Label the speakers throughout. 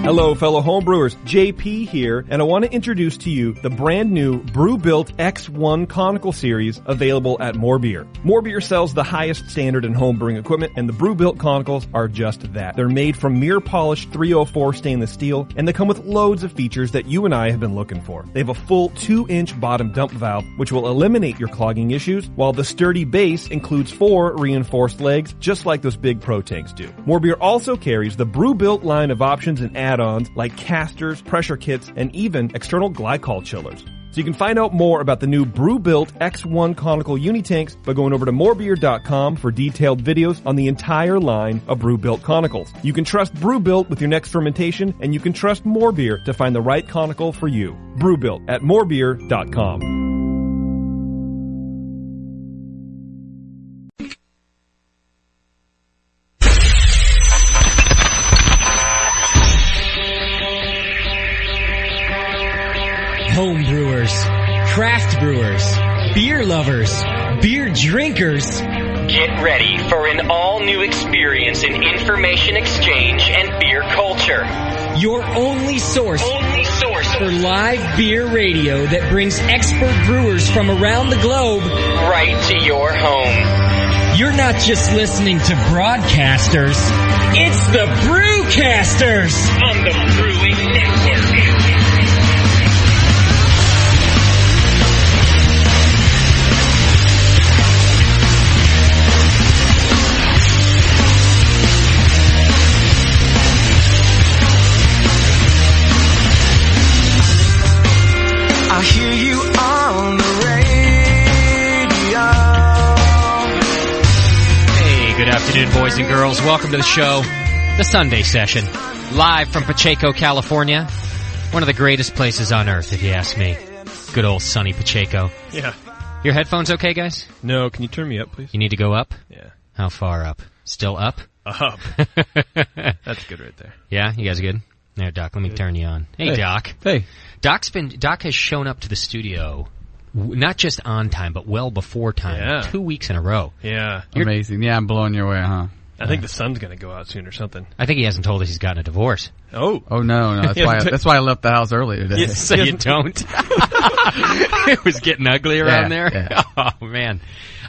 Speaker 1: Hello, fellow homebrewers. JP here, and I want to introduce to you the brand new Brewbuilt X1 Conical Series available at More Beer. More Beer sells the highest standard in homebrewing equipment, and the Brewbuilt Conicals are just that. They're made from mirror-polished 304 stainless steel, and they come with loads of features that you and I have been looking for. They have a full 2-inch bottom dump valve, which will eliminate your clogging issues, while the sturdy base includes 4 reinforced legs, just like those big Pro tanks do. More Beer also carries the Brewbuilt line of options and add-ons like casters, pressure kits, and even external glycol chillers. So you can find out more about the new Brewbuilt X1 Conical Unitanks by going over to morebeer.com for detailed videos on the entire line of Brewbuilt Conicals. You can trust Brewbuilt with your next fermentation, and you can trust More Beer to find the right conical for you. Brewbuilt at morebeer.com.
Speaker 2: Home brewers, craft brewers, beer lovers, beer drinkers.
Speaker 3: Get ready for an all-new experience in information exchange and beer culture.
Speaker 2: Your only source for live beer radio that brings expert brewers from around the globe
Speaker 3: right to your home.
Speaker 2: You're not just listening to broadcasters, it's the Brewcasters
Speaker 3: on the Brewing Network.
Speaker 4: I hear you on the radio.
Speaker 5: Hey, good afternoon, boys and girls. Welcome to the show, the Sunday Session, live from Pacheco, California. One of the greatest places on earth, if you ask me. Good old sunny Pacheco.
Speaker 1: Yeah.
Speaker 5: Your headphones okay, guys?
Speaker 1: No, can you turn me up, please?
Speaker 5: You need to go up?
Speaker 1: Yeah.
Speaker 5: How far up? Still up?
Speaker 1: Up. That's good right there.
Speaker 5: Yeah, you guys good? There, Doc, let me turn you on. Hey, Doc.
Speaker 1: Hey.
Speaker 5: Doc has shown up to the studio, not just on time, but well before time, 2 weeks in a row.
Speaker 1: Yeah.
Speaker 6: Amazing. Yeah, I'm blowing your way, huh?
Speaker 1: I think the sun's going to go out soon or something.
Speaker 5: I think he hasn't told us he's gotten a divorce.
Speaker 1: Oh.
Speaker 6: Oh, no. That's why I left the house early today.
Speaker 5: Yeah, so you don't? It was getting ugly around there?
Speaker 6: Yeah.
Speaker 5: Oh, man.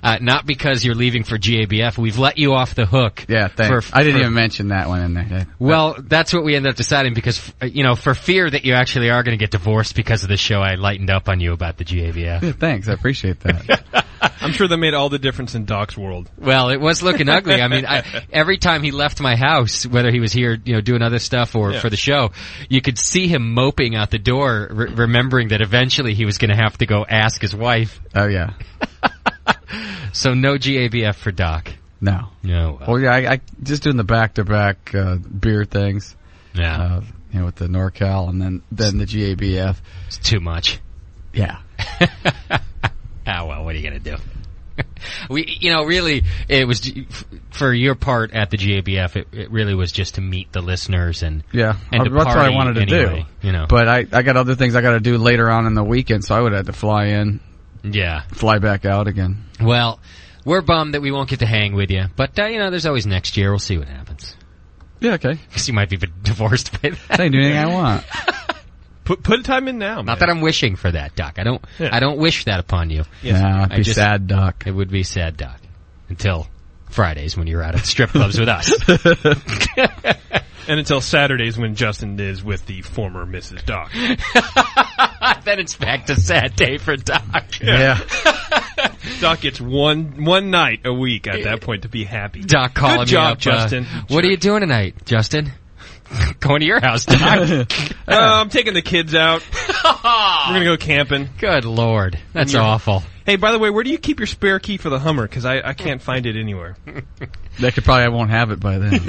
Speaker 5: Not because you're leaving for GABF. We've let you off the hook.
Speaker 6: Yeah, thanks. I didn't even mention that one in there.
Speaker 5: Well, that's what we ended up deciding because, for fear that you actually are going to get divorced because of the show, I lightened up on you about the GABF.
Speaker 6: Yeah, thanks. I appreciate that.
Speaker 1: I'm sure that made all the difference in Doc's world.
Speaker 5: Well, it was looking ugly. I mean, every time he left my house, whether he was here, doing other stuff or for the show, you could see him moping out the door, remembering that eventually he was going to have to go ask his wife.
Speaker 6: Oh, yeah.
Speaker 5: So no GABF for Doc.
Speaker 6: No. Well, yeah, I just doing the back-to-back beer things.
Speaker 5: Yeah.
Speaker 6: With the NorCal and then the GABF.
Speaker 5: It's too much.
Speaker 6: Yeah.
Speaker 5: Well, what are you going to do? Really, it was for your part at the GABF. It really was just to meet the listeners and
Speaker 6: to
Speaker 5: that's
Speaker 6: what I wanted to
Speaker 5: anyway,
Speaker 6: do. But I got other things I got to do later on in the weekend, so I would have to fly in.
Speaker 5: Yeah.
Speaker 6: Fly back out again.
Speaker 5: Well, we're bummed that we won't get to hang with you, but there's always next year. We'll see what happens.
Speaker 6: Yeah, okay.
Speaker 5: Because you might be divorced by that.
Speaker 6: I can do anything I want.
Speaker 1: Put time in now, man.
Speaker 5: Not that I'm wishing for that, Doc. I don't wish that upon you.
Speaker 6: Yes. No, it'd be sad, Doc.
Speaker 5: It would be sad, Doc. Until Fridays when you're out at the strip clubs with us.
Speaker 1: And until Saturdays when Justin is with the former Mrs. Doc.
Speaker 5: Then it's back to sad day for Doc.
Speaker 6: Yeah.
Speaker 1: Doc gets one night a week at that point to be happy.
Speaker 5: Doc calling
Speaker 1: Good job,
Speaker 5: me up,
Speaker 1: Justin.
Speaker 5: What are you doing tonight, Justin? Going to your house, Doc.
Speaker 1: I'm taking the kids out. We're going to go camping.
Speaker 5: Good Lord. That's awful.
Speaker 1: Hey, by the way, where do you keep your spare key for the Hummer? Because I can't find it anywhere.
Speaker 6: I won't have it by then.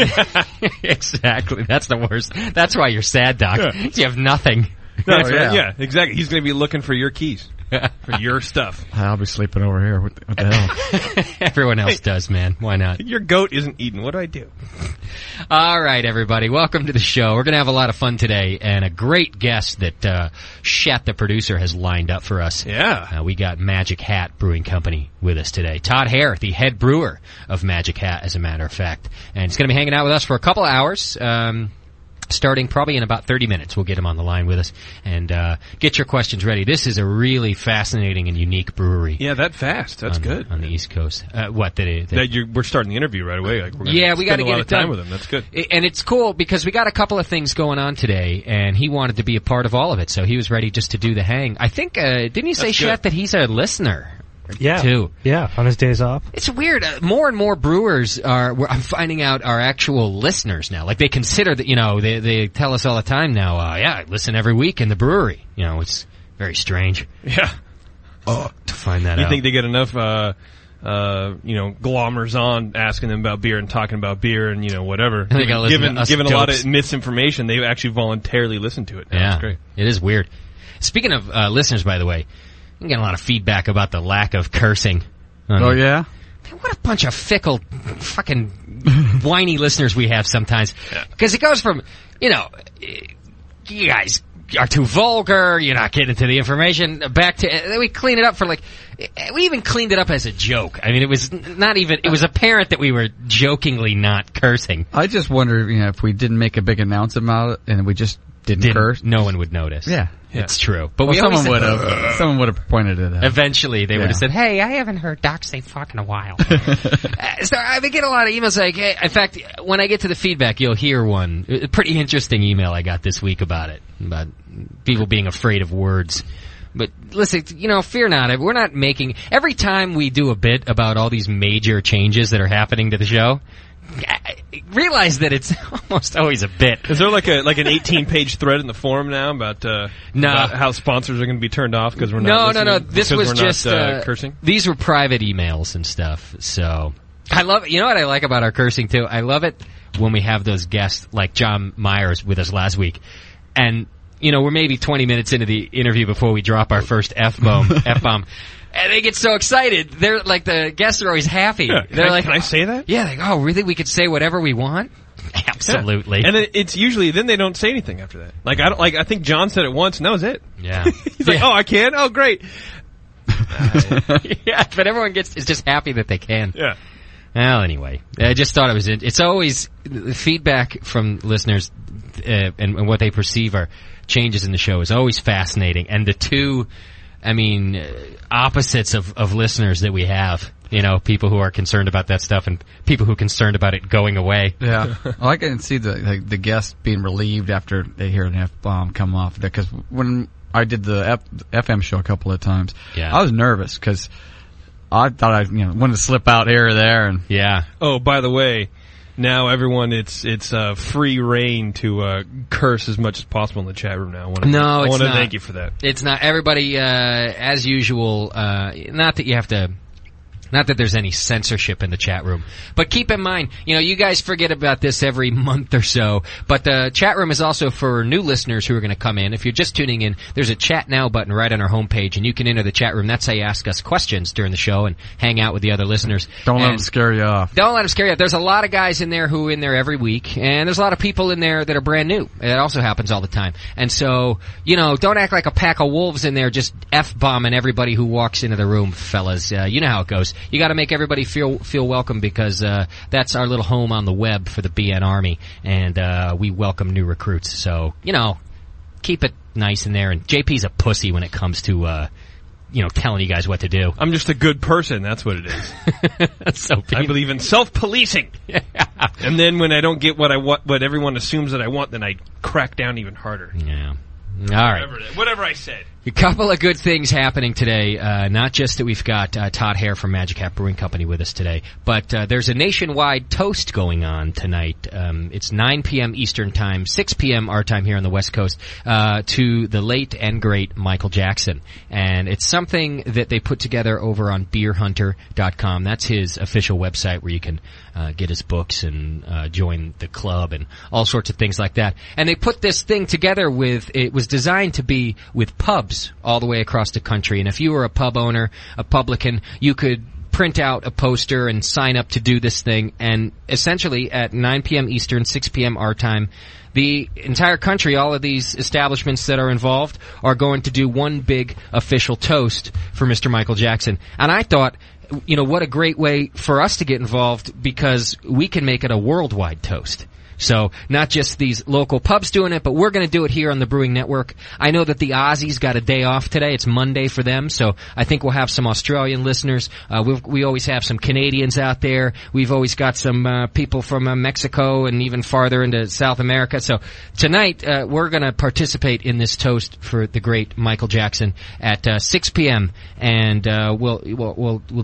Speaker 5: Exactly. That's the worst. That's why you're sad, Doc.
Speaker 1: Yeah.
Speaker 5: You have nothing.
Speaker 1: That's right. Yeah, exactly. He's going to be looking for your keys. For your stuff.
Speaker 6: I'll be sleeping over here. What the hell?
Speaker 5: Everyone else does, man. Why not?
Speaker 1: Your goat isn't eating. What do I do?
Speaker 5: All right, everybody. Welcome to the show. We're going to have a lot of fun today, and a great guest that Shat, the producer, has lined up for us.
Speaker 1: Yeah.
Speaker 5: We got Magic Hat Brewing Company with us today. Todd Hare, the head brewer of Magic Hat, as a matter of fact. And he's going to be hanging out with us for a couple of hours. starting probably in about 30 minutes. We'll get him on the line with us and get your questions ready. This is a really fascinating and unique brewery.
Speaker 1: Yeah, that fast. That's good.
Speaker 5: On the East Coast. We're
Speaker 1: starting the interview right away. Like,
Speaker 5: we got to get it done.
Speaker 1: Time with him. That's good.
Speaker 5: And it's cool because we got a couple of things going on today, and he wanted to be a part of all of it, so he was ready just to do the hang. I think, didn't you say, Chet, that he's a listener?
Speaker 7: Yeah.
Speaker 5: Too.
Speaker 7: Yeah, on his days off.
Speaker 5: It's weird. More and more brewers I'm finding out, are actual listeners now. Like, they consider that, they tell us all the time now, I listen every week in the brewery. It's very strange.
Speaker 1: Yeah.
Speaker 5: To find that out.
Speaker 1: You think they get enough, glommers on asking them about beer and talking about beer and, whatever. Given a lot of misinformation, they actually voluntarily listen to it.
Speaker 5: Yeah.
Speaker 1: That's great.
Speaker 5: It is weird. Speaking of listeners, by the way, I'm getting a lot of feedback about the lack of cursing.
Speaker 6: Oh, yeah?
Speaker 5: What a bunch of fickle, fucking whiny listeners we have sometimes. Because it goes from, you guys are too vulgar, you're not getting into the information, back to, we clean it up we even cleaned it up as a joke. I mean, it was apparent that we were jokingly not cursing.
Speaker 6: I just wonder, if we didn't make a big announcement about it and we just didn't curse.
Speaker 5: No one would notice.
Speaker 6: Yeah.
Speaker 5: It's true. But
Speaker 6: someone would have pointed it out.
Speaker 5: Eventually, they would have said, hey, I haven't heard Doc say fuck in a while. So I've been getting a lot of emails like, hey, in fact, when I get to the feedback, you'll hear one. A pretty interesting email I got this week about it, about people being afraid of words. But listen, fear not. We're not making... Every time we do a bit about all these major changes that are happening to the show, realize that it's almost always a bit.
Speaker 1: Is there like an 18-page thread in the forum now about how sponsors are going to be turned off because we're not listening?
Speaker 5: No. This was just
Speaker 1: cursing.
Speaker 5: These were private emails and stuff. So I love it. You know what I like about our cursing too? I love it when we have those guests like John Myers with us last week, and we're maybe 20 minutes into the interview before we drop our first F-bomb. And they get so excited. They're like, the guests are always happy.
Speaker 1: Yeah.
Speaker 5: They're like,
Speaker 1: can I say that?
Speaker 5: Yeah, like, oh, really? We could say whatever we want? Absolutely.
Speaker 1: Yeah. And it's usually, then they don't say anything after that. I think John said it once, and that was it.
Speaker 5: Yeah.
Speaker 1: He's like, oh, I can? Oh, great.
Speaker 5: Yeah, but everyone is just happy that they can.
Speaker 1: Yeah.
Speaker 5: Well, anyway, I just thought it's always feedback from listeners and what they perceive are changes in the show is always fascinating. And the two, opposites of listeners that we have, people who are concerned about that stuff and people who are concerned about it going away.
Speaker 6: Yeah. Well, I can see the guests being relieved after they hear an F-bomb come off there, because when I did the FM show a couple of times, I was nervous because I thought I wanted to slip out here or there. And
Speaker 5: yeah.
Speaker 1: Oh, by the way, now everyone, it's free reign to curse as much as possible in the chat room now. I want to thank you for that.
Speaker 5: It's not. Everybody, as usual, not that there's any censorship in the chat room. But keep in mind, you guys forget about this every month or so, but the chat room is also for new listeners who are going to come in. If you're just tuning in, there's a Chat Now button right on our homepage, and you can enter the chat room. That's how you ask us questions during the show and hang out with the other listeners.
Speaker 6: Don't let them scare you off.
Speaker 5: Don't let them scare you off. There's a lot of guys in there who are in there every week, and there's a lot of people in there that are brand new. It also happens all the time. And so, don't act like a pack of wolves in there just F-bombing everybody who walks into the room, fellas. You know how it goes. You got to make everybody feel welcome, because that's our little home on the web for the BN Army, and we welcome new recruits. So keep it nice in there. And JP's a pussy when it comes to telling you guys what to do.
Speaker 1: I'm just a good person. That's what it is.
Speaker 5: So
Speaker 1: I believe in self-policing. Yeah. And then when I don't get what everyone assumes that I want, then I crack down even harder.
Speaker 5: Yeah. All right.
Speaker 1: Whatever I said.
Speaker 5: A couple of good things happening today. Not just that we've got Todd Hare from Magic Hat Brewing Company with us today, but there's a nationwide toast going on tonight. It's 9 p.m. Eastern Time, 6 p.m. our time here on the West Coast, to the late and great Michael Jackson. And it's something that they put together over on beerhunter.com. That's his official website where you can get his books and join the club and all sorts of things like that. And they put this thing together it was designed to be with pubs all the way across the country. And if you were a pub owner, a publican, you could print out a poster and sign up to do this thing. And essentially at 9 p.m. Eastern, 6 p.m. our time, the entire country, all of these establishments that are involved, are going to do one big official toast for Mr. Michael Jackson. And I thought, what a great way for us to get involved, because we can make it a worldwide toast. So not just these local pubs doing it, but we're going to do it here on the Brewing Network. I know that the Aussies got a day off today. It's Monday for them, so I think we'll have some Australian listeners. We always have some Canadians out there. We've always got some people from Mexico and even farther into South America. So tonight we're going to participate in this toast for the great Michael Jackson at 6 p.m. and we'll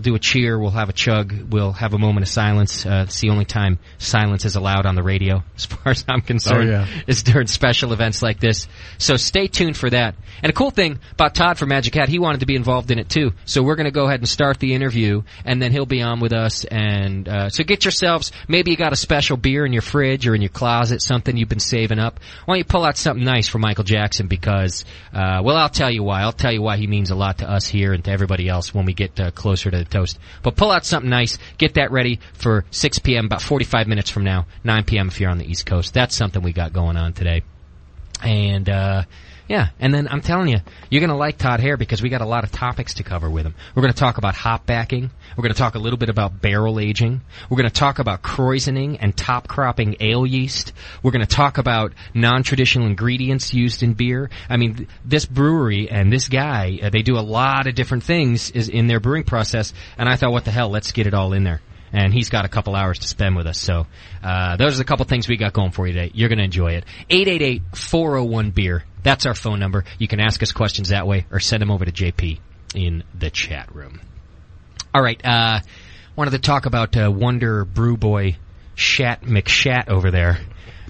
Speaker 5: do a cheer. We'll have a chug. We'll have a moment of silence. It's the only time silence is allowed on the radio, as far as I'm concerned, is during special events like this. So stay tuned for that. And a cool thing about Todd from Magic Hat, he wanted to be involved in it too. So we're going to go ahead and start the interview, and then he'll be on with us. And so get yourselves, maybe you got a special beer in your fridge or in your closet, something you've been saving up. Why don't you pull out something nice for Michael Jackson? Because, well, I'll tell you why. I'll tell you why he means a lot to us here and to everybody else when we get closer to the toast. But pull out something nice. Get that ready for 6 p.m., about 45 minutes from now, 9 p.m. if you're on the East Coast. That's something we got going on today. And, yeah, and then I'm telling you, you're going to like Todd Hare because we got a lot of topics to cover with him. We're going to talk about hop backing. We're going to talk a little bit about barrel aging. We're going to talk about krausening and top cropping ale yeast. We're going to talk about non-traditional ingredients used in beer. I mean, this brewery and this guy, they do a lot of different things in their brewing process, and I thought, what the hell, let's get it all in there. And he's got a couple hours to spend with us. So those are the couple things we got going for you today. You're going to enjoy it. 888-401-BEER. That's our phone number. You can ask us questions that way or send them over to JP in the chat room. All right. Wanted to talk about Wonder Brew Boy Shat McShat over there.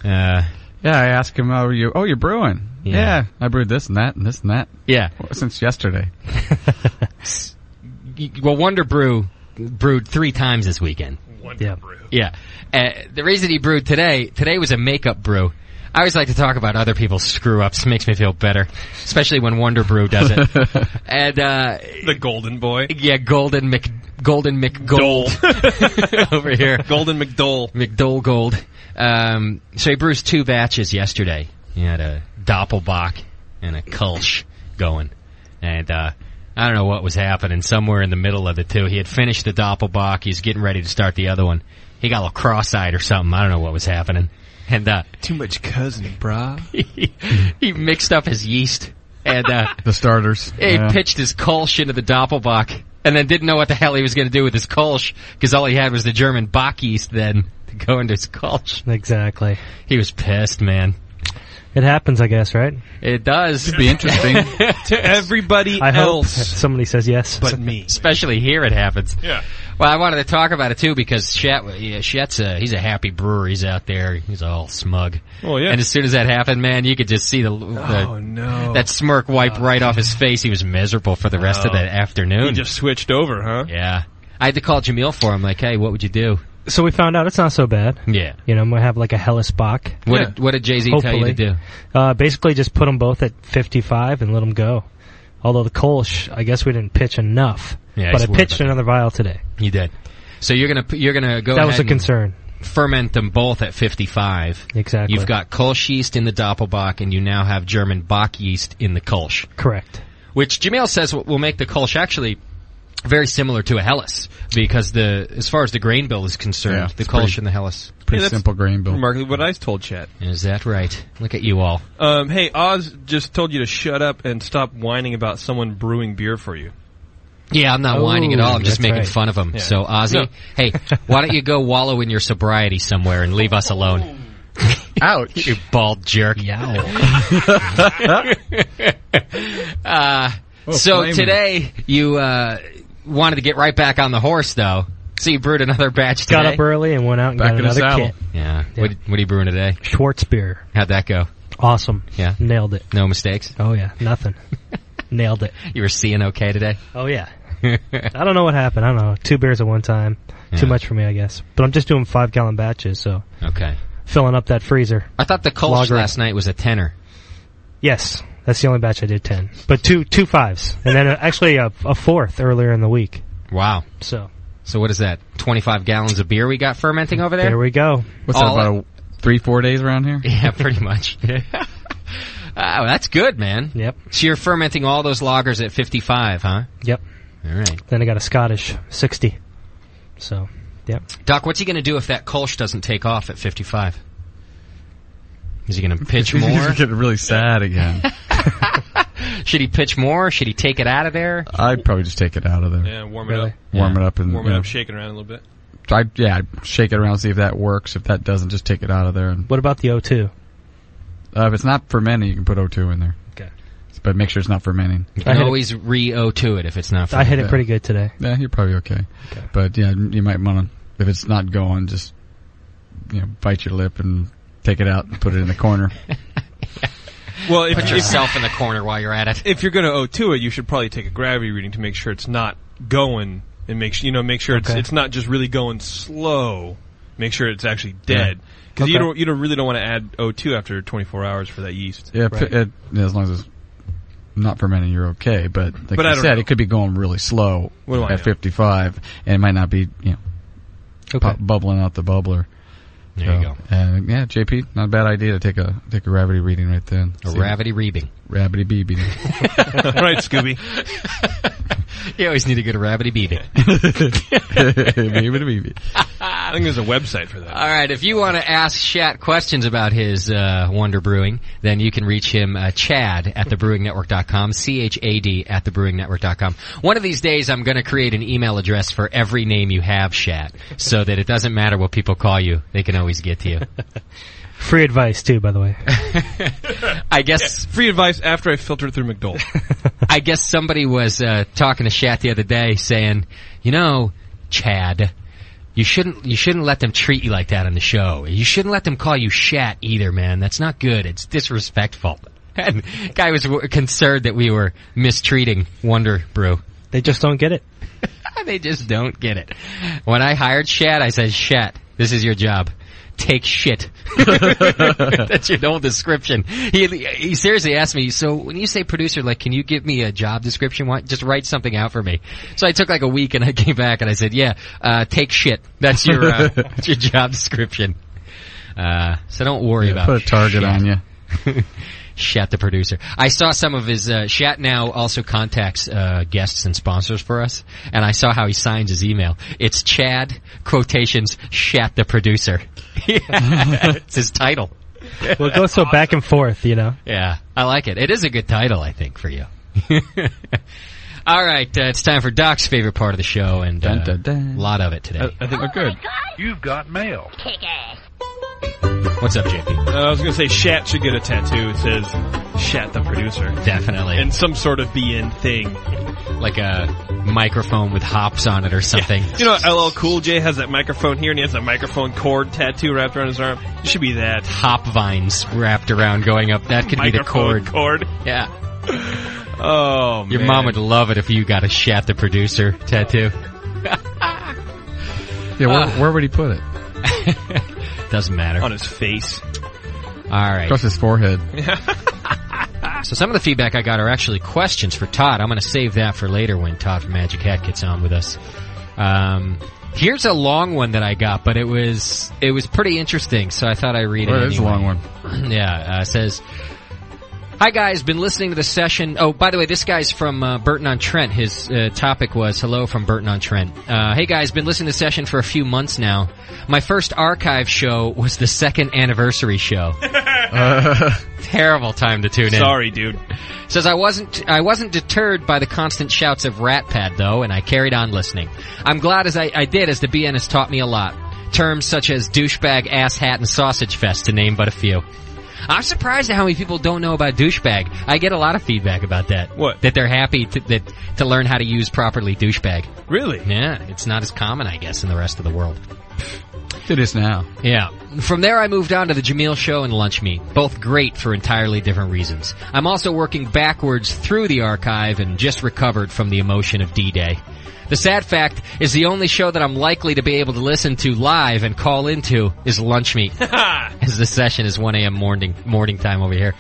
Speaker 6: Yeah, I asked him, you're brewing. Yeah, I brewed this and that and this and that.
Speaker 5: Yeah.
Speaker 6: Since yesterday.
Speaker 5: Well, Wonder Brew brewed 3 times this weekend.
Speaker 1: Wonder Brew.
Speaker 5: Yeah. The reason he brewed today was a makeup brew. I always like to talk about other people's screw-ups. It makes me feel better, especially when Wonder Brew does it. And
Speaker 1: the Golden Boy.
Speaker 5: Yeah, Golden McGold over here.
Speaker 1: Golden McDole.
Speaker 5: McDole Gold. So he brews 2 batches yesterday. He had a Doppelbock and a Kolsch going. And I don't know what was happening. Somewhere in the middle of the two, he had finished the Doppelbock. He's getting ready to start the other one. He got a little cross-eyed or something. I don't know what was happening. And
Speaker 1: too much cousin, brah.
Speaker 5: He mixed up his yeast and
Speaker 6: the starters.
Speaker 5: He pitched his Kolsch into the Doppelbock, and then didn't know what the hell he was going to do with his Kolsch because all he had was the German Bock yeast then to go into his Kolsch.
Speaker 7: Exactly.
Speaker 5: He was pissed, man.
Speaker 7: It happens, I guess, right?
Speaker 5: It does.
Speaker 6: It'd be interesting
Speaker 1: to everybody
Speaker 7: I
Speaker 1: else.
Speaker 7: Hope somebody says yes,
Speaker 1: but me.
Speaker 5: Especially here, it happens.
Speaker 1: Yeah.
Speaker 5: Well, I wanted to talk about it too because Shet's he's a happy brewer. He's out there. He's all smug.
Speaker 1: Oh yeah.
Speaker 5: And as soon as that happened, man, you could just see that smirk wipe right off his face. He was miserable for the rest of the afternoon.
Speaker 1: He just switched over, huh?
Speaker 5: Yeah. I had to call Jamil for him. Like, hey, what would you do?
Speaker 7: So we found out it's not so bad.
Speaker 5: Yeah.
Speaker 7: You know, we have like a Helles Bock.
Speaker 5: What did Jay-Z tell you to do?
Speaker 7: Basically just put them both at 55 and let them go. Although the Kolsch, I guess we didn't pitch enough.
Speaker 5: Yeah,
Speaker 7: but I pitched another vial today.
Speaker 5: You did. So you're gonna go.
Speaker 7: That was a concern.
Speaker 5: Ferment them both at 55.
Speaker 7: Exactly.
Speaker 5: You've got Kolsch yeast in the Doppelbock, and you now have German Bock yeast in the Kolsch.
Speaker 7: Correct.
Speaker 5: Which Jamil says will make the Kolsch actually very similar to a Helles, because as far as the grain bill is concerned, the Kolsch and the Helles.
Speaker 6: Pretty simple grain bill.
Speaker 1: Remarkably what I told Chet.
Speaker 5: Is that right? Look at you all.
Speaker 1: Hey, Oz just told you to shut up and stop whining about someone brewing beer for you.
Speaker 5: Yeah, I'm not whining at all. I'm just making fun of him. Yeah. So, Ozzy, hey, why don't you go wallow in your sobriety somewhere and leave us alone?
Speaker 6: Ouch.
Speaker 5: You bald jerk. So today, you wanted to get right back on the horse, though. So you brewed another batch today?
Speaker 7: Got up early and went out and got another kit.
Speaker 5: Yeah. What are you brewing today?
Speaker 7: Schwarzbier.
Speaker 5: How'd that go?
Speaker 7: Awesome.
Speaker 5: Yeah?
Speaker 7: Nailed it.
Speaker 5: No mistakes?
Speaker 7: Oh, yeah. Nothing. Nailed it.
Speaker 5: You were seeing okay today?
Speaker 7: Oh, yeah. I don't know what happened. I don't know. 2 beers at one time. Yeah. Too much for me, I guess. But I'm just doing 5-gallon batches, so.
Speaker 5: Okay.
Speaker 7: Filling up that freezer.
Speaker 5: I thought the Kolsch last night was a 10er.
Speaker 7: Yes. That's the only batch I did 10. But two 5s. And then actually a 4th earlier in the week.
Speaker 5: Wow.
Speaker 7: So
Speaker 5: what is that? 25 gallons of beer we got fermenting over there?
Speaker 7: There we go.
Speaker 6: What's that, about 3-4 days around here?
Speaker 5: Yeah, pretty much. Oh, that's good, man.
Speaker 7: Yep.
Speaker 5: So you're fermenting all those lagers at 55, huh?
Speaker 7: Yep.
Speaker 5: All right.
Speaker 7: Then I got a Scottish 60. So, yep.
Speaker 5: Doc, what's he going to do if that Kolsch doesn't take off at 55? Is he going to pitch more?
Speaker 6: He's getting really sad again.
Speaker 5: Should he pitch more? Should he take it out of there?
Speaker 6: I'd probably just take it out of there.
Speaker 1: Yeah, warm it up.
Speaker 6: Warm it up and
Speaker 1: warm it up, shake it around a little bit.
Speaker 6: I'd shake it around, see if that works. If that doesn't, just take it out of there. And
Speaker 7: what about the O2?
Speaker 6: If it's not fermenting, you can put O2 in there.
Speaker 7: Okay.
Speaker 6: But make sure it's not fermenting.
Speaker 5: You can always re-O2 it if it's not fermenting.
Speaker 7: I hit it pretty good today.
Speaker 6: Yeah, you're probably okay. But yeah, you might want to, if it's not going, just bite your lip and take it out and put it in the corner.
Speaker 1: Well,
Speaker 5: put yourself in the corner while you're at it.
Speaker 1: If you're going to O2 it, you should probably take a gravity reading to make sure it's not going, and make sure it's not just really going slow. Make sure it's actually dead, because you really don't want to add O2 after 24 hours for that yeast.
Speaker 6: Yeah, as long as it's not fermenting, you're okay. But like I said, it could be going really slow at 55, and it might not be bubbling out the bubbler.
Speaker 5: There you go.
Speaker 6: Yeah, JP, not a bad idea to take a gravity reading right then.
Speaker 5: Gravity reading.
Speaker 6: Rabbity beebing.
Speaker 1: Right, Scooby.
Speaker 5: You always need a good rabbity beebing.
Speaker 1: I think there's a website for that.
Speaker 5: All right, if you want to ask Shat questions about his Wonder Brewing, then you can reach him, Chad at thebrewingnetwork.com, CHAD at thebrewingnetwork.com. One of these days, I'm going to create an email address for every name you have, Shat, so that it doesn't matter what people call you. They can always get to you.
Speaker 7: Free advice, too, by the way.
Speaker 5: I guess...
Speaker 1: free advice after I filter it through McDole.
Speaker 5: I guess somebody was talking to Shat the other day saying, Chad, you shouldn't let them treat you like that on the show. You shouldn't let them call you Shat either, man. That's not good. It's disrespectful. And guy was concerned that we were mistreating Wonder Brew.
Speaker 7: They just don't get it.
Speaker 5: They just don't get it. When I hired Shat, I said, Shat, this is your job. Take shit. That's your whole description. He seriously asked me, so when you say producer, can you give me a job description? Just write something out for me. So I took a week and I came back and I said, take shit. That's your job description. So don't worry about it.
Speaker 6: Put a target on you.
Speaker 5: Shat the producer. I saw some of his, Shat now also contacts, guests and sponsors for us, and I saw how he signs his email. It's Chad, quotations, Shat the producer. It's his title.
Speaker 7: Well, it goes so back and forth,
Speaker 5: Yeah, I like it. It is a good title, I think, for you. All right, it's time for Doc's favorite part of the show, and a lot of it today.
Speaker 1: I think we're good.
Speaker 8: You've got mail.
Speaker 9: Kick ass.
Speaker 5: What's up, JP?
Speaker 1: I was going to say Shat should get a tattoo. It says Shat the producer.
Speaker 5: Definitely.
Speaker 1: And some sort of BN thing.
Speaker 5: Like a microphone with hops on it or something.
Speaker 1: Yeah. LL Cool J has that microphone here, and he has that microphone cord tattoo wrapped around his arm. It should be that.
Speaker 5: Hop vines wrapped around going up. That could be the cord. Yeah.
Speaker 1: Oh, man.
Speaker 5: Your mom would love it if you got a Shat the producer tattoo.
Speaker 6: Yeah, where would he put it?
Speaker 5: Doesn't matter.
Speaker 1: On his face.
Speaker 5: All right.
Speaker 6: Across his forehead.
Speaker 5: So some of the feedback I got are actually questions for Todd. I'm going to save that for later when Todd from Magic Hat gets on with us. Here's a long one that I got, but it was pretty interesting, so I thought I'd read it anyway.
Speaker 6: It's a long one.
Speaker 5: Yeah, it says... Hi guys, been listening to the session. Oh, by the way, this guy's from Burton-on-Trent. His topic was hello from Burton-on-Trent. Hey guys, been listening to the session for a few months now. My first archive show was the second anniversary show. Terrible time to tune in.
Speaker 1: Sorry, dude.
Speaker 5: Says I wasn't deterred by the constant shouts of Rat Pad though, and I carried on listening. I'm glad as I did, as the BN has taught me a lot. Terms such as douchebag, ass hat, and sausage fest, to name but a few. I'm surprised at how many people don't know about douchebag. I get a lot of feedback about that.
Speaker 1: What?
Speaker 5: That they're happy to learn how to use properly douchebag.
Speaker 1: Really?
Speaker 5: Yeah, it's not as common, I guess, in the rest of the world.
Speaker 6: It is now.
Speaker 5: Yeah. From there, I moved on to the Jameel Show and Lunch Meat. Both great for entirely different reasons. I'm also working backwards through the archive and just recovered from the emotion of D-Day. The sad fact is the only show that I'm likely to be able to listen to live and call into is Lunch Meat. As the session is 1 a.m. morning time over here.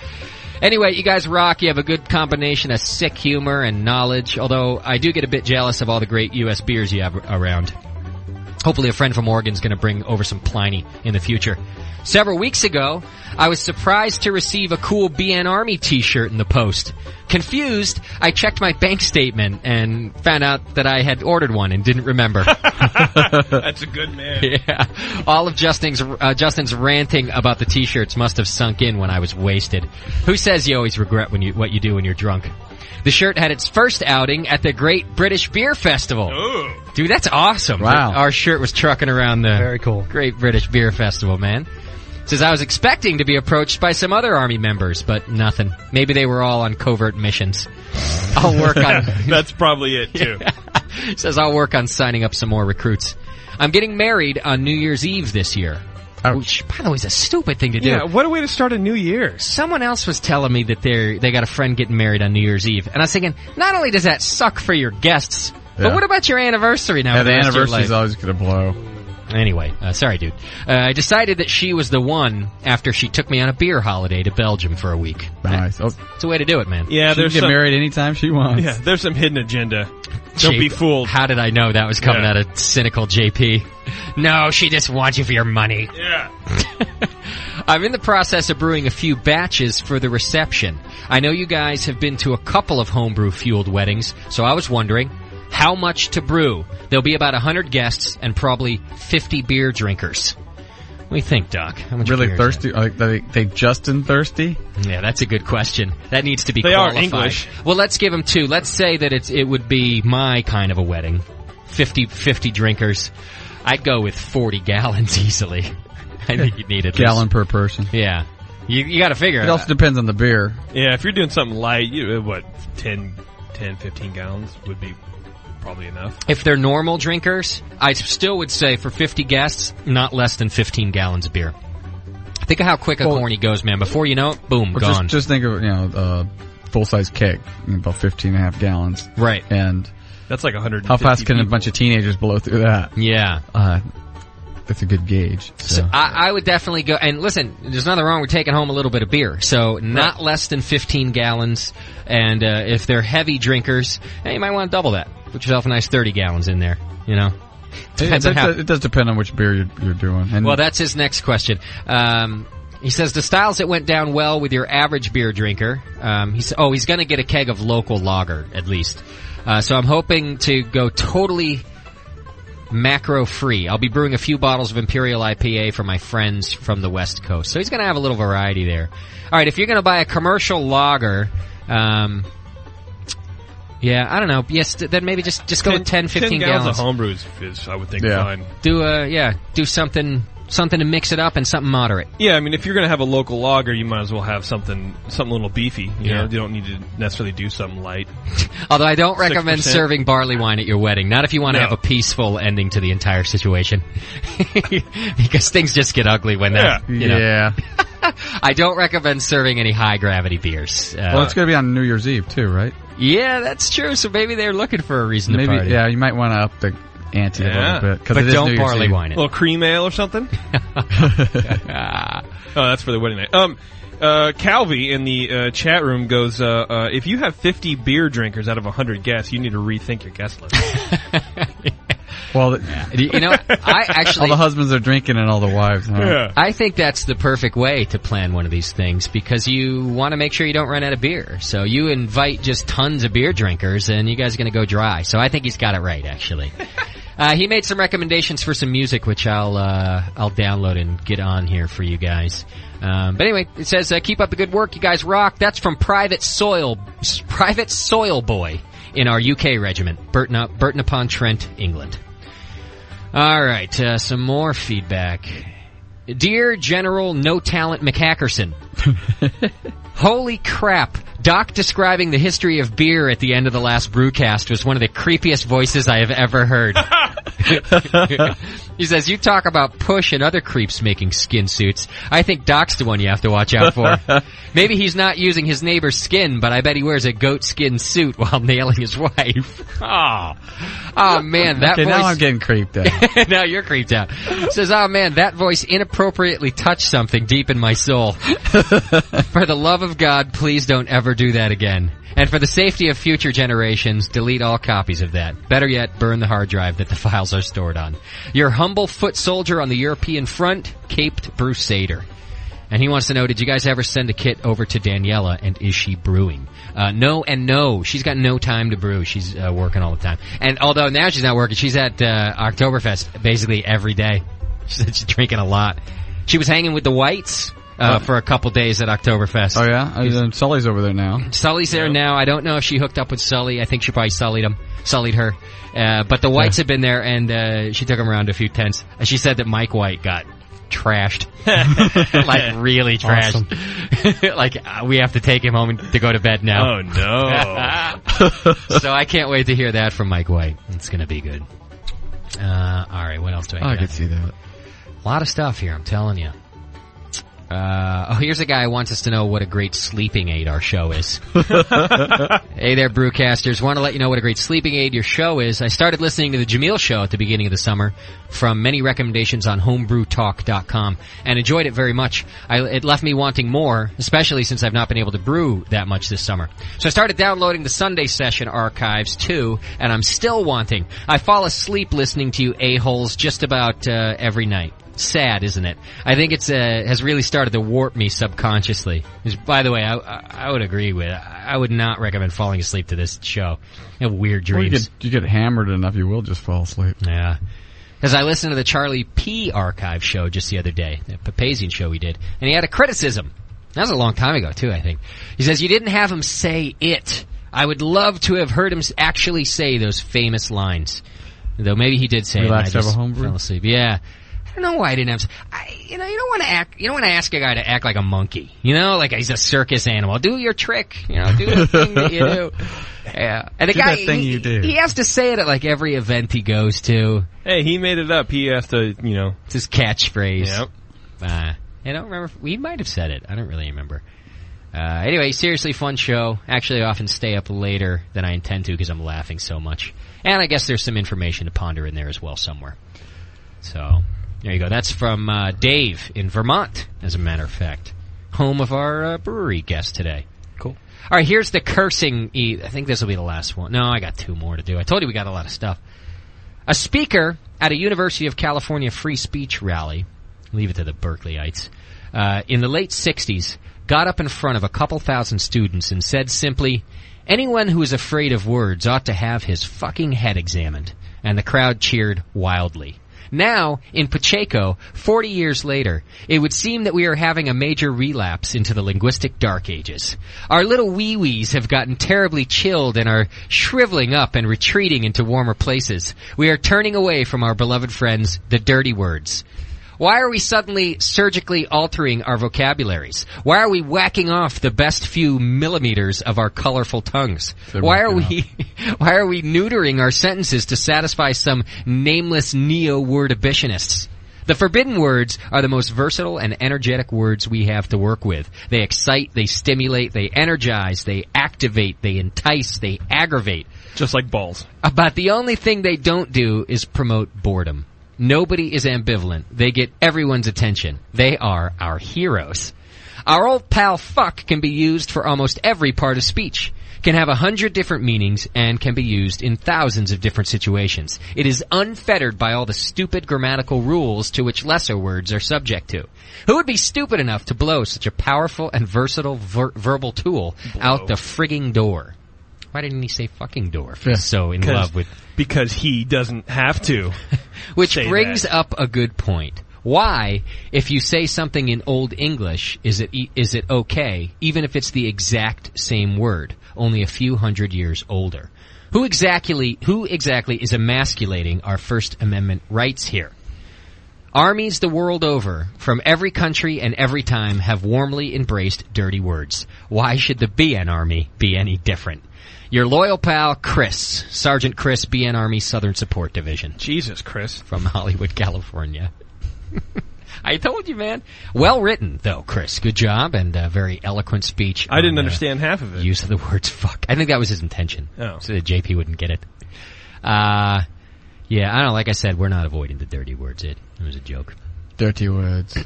Speaker 5: Anyway, you guys rock. You have a good combination of sick humor and knowledge, although I do get a bit jealous of all the great U.S. beers you have around. Hopefully a friend from Oregon is going to bring over some Pliny in the future. Several weeks ago, I was surprised to receive a cool BN Army t-shirt in the post. Confused, I checked my bank statement and found out that I had ordered one and didn't remember.
Speaker 1: That's a good man.
Speaker 5: Yeah. All of Justin's ranting about the t-shirts must have sunk in when I was wasted. Who says you always regret what you do when you're drunk? The shirt had its first outing at the Great British Beer Festival.
Speaker 1: Ooh.
Speaker 5: Dude, that's awesome.
Speaker 6: Wow.
Speaker 5: Our shirt was trucking around the
Speaker 7: Very cool.
Speaker 5: Great British Beer Festival, man. Says I was expecting to be approached by some other Army members, but nothing. Maybe they were all on covert missions. I'll work on...
Speaker 1: That's probably it, too.
Speaker 5: Says I'll work on signing up some more recruits. I'm getting married on New Year's Eve this year. Which, by the way, is a stupid thing to do.
Speaker 1: Yeah, what a way to start a new year.
Speaker 5: Someone else was telling me that they got a friend getting married on New Year's Eve. And I was thinking, not only does that suck for your guests, but what about your anniversary now?
Speaker 6: Yeah, the anniversary's always going to blow.
Speaker 5: Anyway, sorry, dude. I decided that she was the one after she took me on a beer holiday to Belgium for a week.
Speaker 6: Nice.
Speaker 5: It's a way to do it, man.
Speaker 1: Yeah,
Speaker 6: She can get married anytime she wants.
Speaker 1: Yeah, there's some hidden agenda. Don't be fooled.
Speaker 5: How did I know that was coming out of cynical JP? No, she just wants you for your money.
Speaker 1: Yeah.
Speaker 5: I'm in the process of brewing a few batches for the reception. I know you guys have been to a couple of homebrew-fueled weddings, so I was wondering how much to brew. There'll be about 100 guests and probably 50 beer drinkers. What do you think, Doc? How much
Speaker 6: Really
Speaker 5: beer
Speaker 6: thirsty? Like they Justin thirsty?
Speaker 5: Yeah, that's a good question. That needs to be
Speaker 1: They
Speaker 5: qualified.
Speaker 1: are English.
Speaker 5: Well, let's give them two. Let's say that it would be my kind of a wedding. 50 drinkers. I'd go with 40 gallons easily. I think you'd need at
Speaker 6: Gallon
Speaker 5: least.
Speaker 6: per person.
Speaker 5: Yeah. You got to figure
Speaker 6: It also depends on the beer.
Speaker 1: Yeah, if you're doing something light, 10, 15 gallons would be probably enough.
Speaker 5: If they're normal drinkers, I still would say for 50 guests, not less than 15 gallons of beer. Think of how quick a corny goes, man. Before you know it, boom, gone.
Speaker 6: Just think of, full-size keg, about 15.5 gallons.
Speaker 5: Right.
Speaker 6: And
Speaker 1: that's like 150
Speaker 6: how fast can
Speaker 1: people.
Speaker 6: a bunch of teenagers blow through that?
Speaker 5: Yeah.
Speaker 6: That's a good gauge.
Speaker 5: So I would definitely go, and listen, there's nothing wrong with taking home a little bit of beer. So not less than 15 gallons, and if they're heavy drinkers, you might want to double that. Put yourself a nice 30 gallons in there, you know. Depends on how.
Speaker 6: It does depend on which beer you're doing. And
Speaker 5: well, that's his next question. He says the styles that went down well with your average beer drinker. He's going to get a keg of local lager at least. So I'm hoping to go totally macro free. I'll be brewing a few bottles of Imperial IPA for my friends from the West Coast. So he's going to have a little variety there. All right, if you're going to buy a commercial lager, yeah, I don't know. Yes, then maybe just go with 10, 15
Speaker 1: gallons
Speaker 5: gallons.
Speaker 1: of homebrew is I would think, fine.
Speaker 5: Do something to mix it up and something moderate.
Speaker 1: Yeah, I mean, if you're going to have a local lager, you might as well have something a little beefy. You know, you don't need to necessarily do something light.
Speaker 5: Although I don't recommend
Speaker 1: 6%.
Speaker 5: serving barley wine at your wedding. Not if you want to have a peaceful ending to the entire situation. Because things just get ugly when that, you know.
Speaker 6: Yeah.
Speaker 5: I don't recommend serving any high-gravity beers.
Speaker 6: Well, it's going to be on New Year's Eve, too, right?
Speaker 5: Yeah, that's true. So maybe they're looking for a reason to party.
Speaker 6: Yeah, you might want to up the ante a little bit.
Speaker 5: But don't barley wine it.
Speaker 1: A little cream ale or something? That's for the wedding night. Calvi in the chat room goes, if you have 50 beer drinkers out of 100 guests, you need to rethink your guest list.
Speaker 6: Well,
Speaker 5: you know, I actually...
Speaker 6: all the husbands are drinking and all the wives. Huh?
Speaker 1: Yeah.
Speaker 5: I think that's the perfect way to plan one of these things because you want to make sure you don't run out of beer. So you invite just tons of beer drinkers and you guys are going to go dry. So I think he's got it right, actually. He made some recommendations for some music, which I'll download and get on here for you guys. But anyway, it says, keep up the good work. You guys rock. That's from Private Soil Boy in our UK regiment, Burton upon Trent, England. All right, some more feedback. Dear General No Talent McHackerson, holy crap. Doc describing the history of beer at the end of the last Brewcast was one of the creepiest voices I have ever heard. He says, you talk about Push and other creeps making skin suits. I think Doc's the one you have to watch out for. Maybe he's not using his neighbor's skin, but I bet he wears a goat skin suit while nailing his wife. Oh man, that voice...
Speaker 6: now I'm getting creeped out.
Speaker 5: Now you're creeped out. Says, oh man, that voice inappropriately touched something deep in my soul. For the love of God, please don't ever do that again. And for the safety of future generations, delete all copies of that. Better yet, burn the hard drive that the files are stored on. Your humble foot soldier on the European front, caped Brusader. And he wants to know, did you guys ever send a kit over to Daniela, and is she brewing? No and no. She's got no time to brew. She's working all the time. And although now she's not working, she's at Oktoberfest basically every day. She's drinking a lot. She was hanging with the Whites for a couple days at Oktoberfest.
Speaker 6: Oh, yeah? Sully's over there now.
Speaker 5: Sully's there now. I don't know if she hooked up with Sully. I think she probably sullied her. But the Whites have been there, and she took them around to a few tents. She said that Mike White got trashed. Like, really trashed. Awesome. Like, we have to take him home to go to bed now.
Speaker 1: Oh, no.
Speaker 5: So I can't wait to hear that from Mike White. It's going to be good. All right, what else do I got?
Speaker 6: I could see that.
Speaker 5: A lot of stuff here, I'm telling you. Here's a guy who wants us to know what a great sleeping aid our show is. Hey there, Brewcasters. Want to let you know what a great sleeping aid your show is. I started listening to the Jameel Show at the beginning of the summer from many recommendations on homebrewtalk.com and enjoyed it very much. It left me wanting more, especially since I've not been able to brew that much this summer. So I started downloading the Sunday Session archives, too, and I'm still wanting. I fall asleep listening to you a-holes just about every night. Sad, isn't it? I think it's has really started to warp me subconsciously. By the way, I would agree with it. I would not recommend falling asleep to this show. You have weird dreams.
Speaker 6: Well, you get hammered enough, you will just fall asleep.
Speaker 5: Yeah. Because I listened to the Charlie P. archive show just the other day, the Papazian show we did, and he had a criticism. That was a long time ago, too, I think. He says, you didn't have him say it. I would love to have heard him actually say those famous lines. Though maybe he did say it, and I just fell asleep. Yeah. I don't know why I didn't have. You don't want to act. You don't want to ask a guy to act like a monkey. Like he's a circus animal. Do your trick. Do the thing that you do. Yeah, and the guy he has to say it at like every event he goes to.
Speaker 1: Hey, he made it up. He has to.
Speaker 5: It's his catchphrase.
Speaker 1: Yep.
Speaker 5: I don't remember. We might have said it. I don't really remember. Anyway, seriously fun show. Actually, I often stay up later than I intend to because I'm laughing so much. And I guess there's some information to ponder in there as well somewhere. So. There you go. That's from Dave in Vermont, as a matter of fact. Home of our brewery guest today. Cool. All right, here's the cursing. I think this will be the last one. No, I got two more to do. I told you we got a lot of stuff. A speaker at a University of California free speech rally, leave it to the Berkeleyites, in the late 60s, got up in front of a couple thousand students and said simply, anyone who is afraid of words ought to have his fucking head examined. And the crowd cheered wildly. Now, in Pacheco, 40 years later, it would seem that we are having a major relapse into the linguistic dark ages. Our little wee-wees have gotten terribly chilled and are shriveling up and retreating into warmer places. We are turning away from our beloved friends, the dirty words. Why are we suddenly surgically altering our vocabularies? Why are we whacking off the best few millimeters of our colorful tongues? Why are we neutering our sentences to satisfy some nameless neo-word abishonists? The forbidden words are the most versatile and energetic words we have to work with. They excite, they stimulate, they energize, they activate, they entice, they aggravate.
Speaker 1: Just like balls.
Speaker 5: But the only thing they don't do is promote boredom. Nobody is ambivalent. They get everyone's attention. They are our heroes. Our old pal fuck can be used for almost every part of speech, can have 100 different meanings, and can be used in thousands of different situations. It is unfettered by all the stupid grammatical rules to which lesser words are subject to. Who would be stupid enough to blow such a powerful and versatile verbal tool out the frigging door? Why didn't he say fucking door if he's so in love with...
Speaker 1: Because he doesn't have to.
Speaker 5: Which brings up a good point. Why, if you say something in Old English, is it okay, even if it's the exact same word, only a few hundred years older? Who exactly is emasculating our First Amendment rights here? Armies the world over, from every country and every time, have warmly embraced dirty words. Why should the BN Army be any different? Your loyal pal, Chris. Sergeant Chris, BN Army Southern Support Division.
Speaker 1: Jesus, Chris.
Speaker 5: From Hollywood, California. I told you, man. Well written, though, Chris. Good job, and very eloquent speech.
Speaker 1: I didn't understand half of it.
Speaker 5: Use of the words fuck. I think that was his intention.
Speaker 1: Oh.
Speaker 5: So that JP wouldn't get it. Yeah, I don't know. Like I said, we're not avoiding the dirty words. It was a joke.
Speaker 6: Dirty words.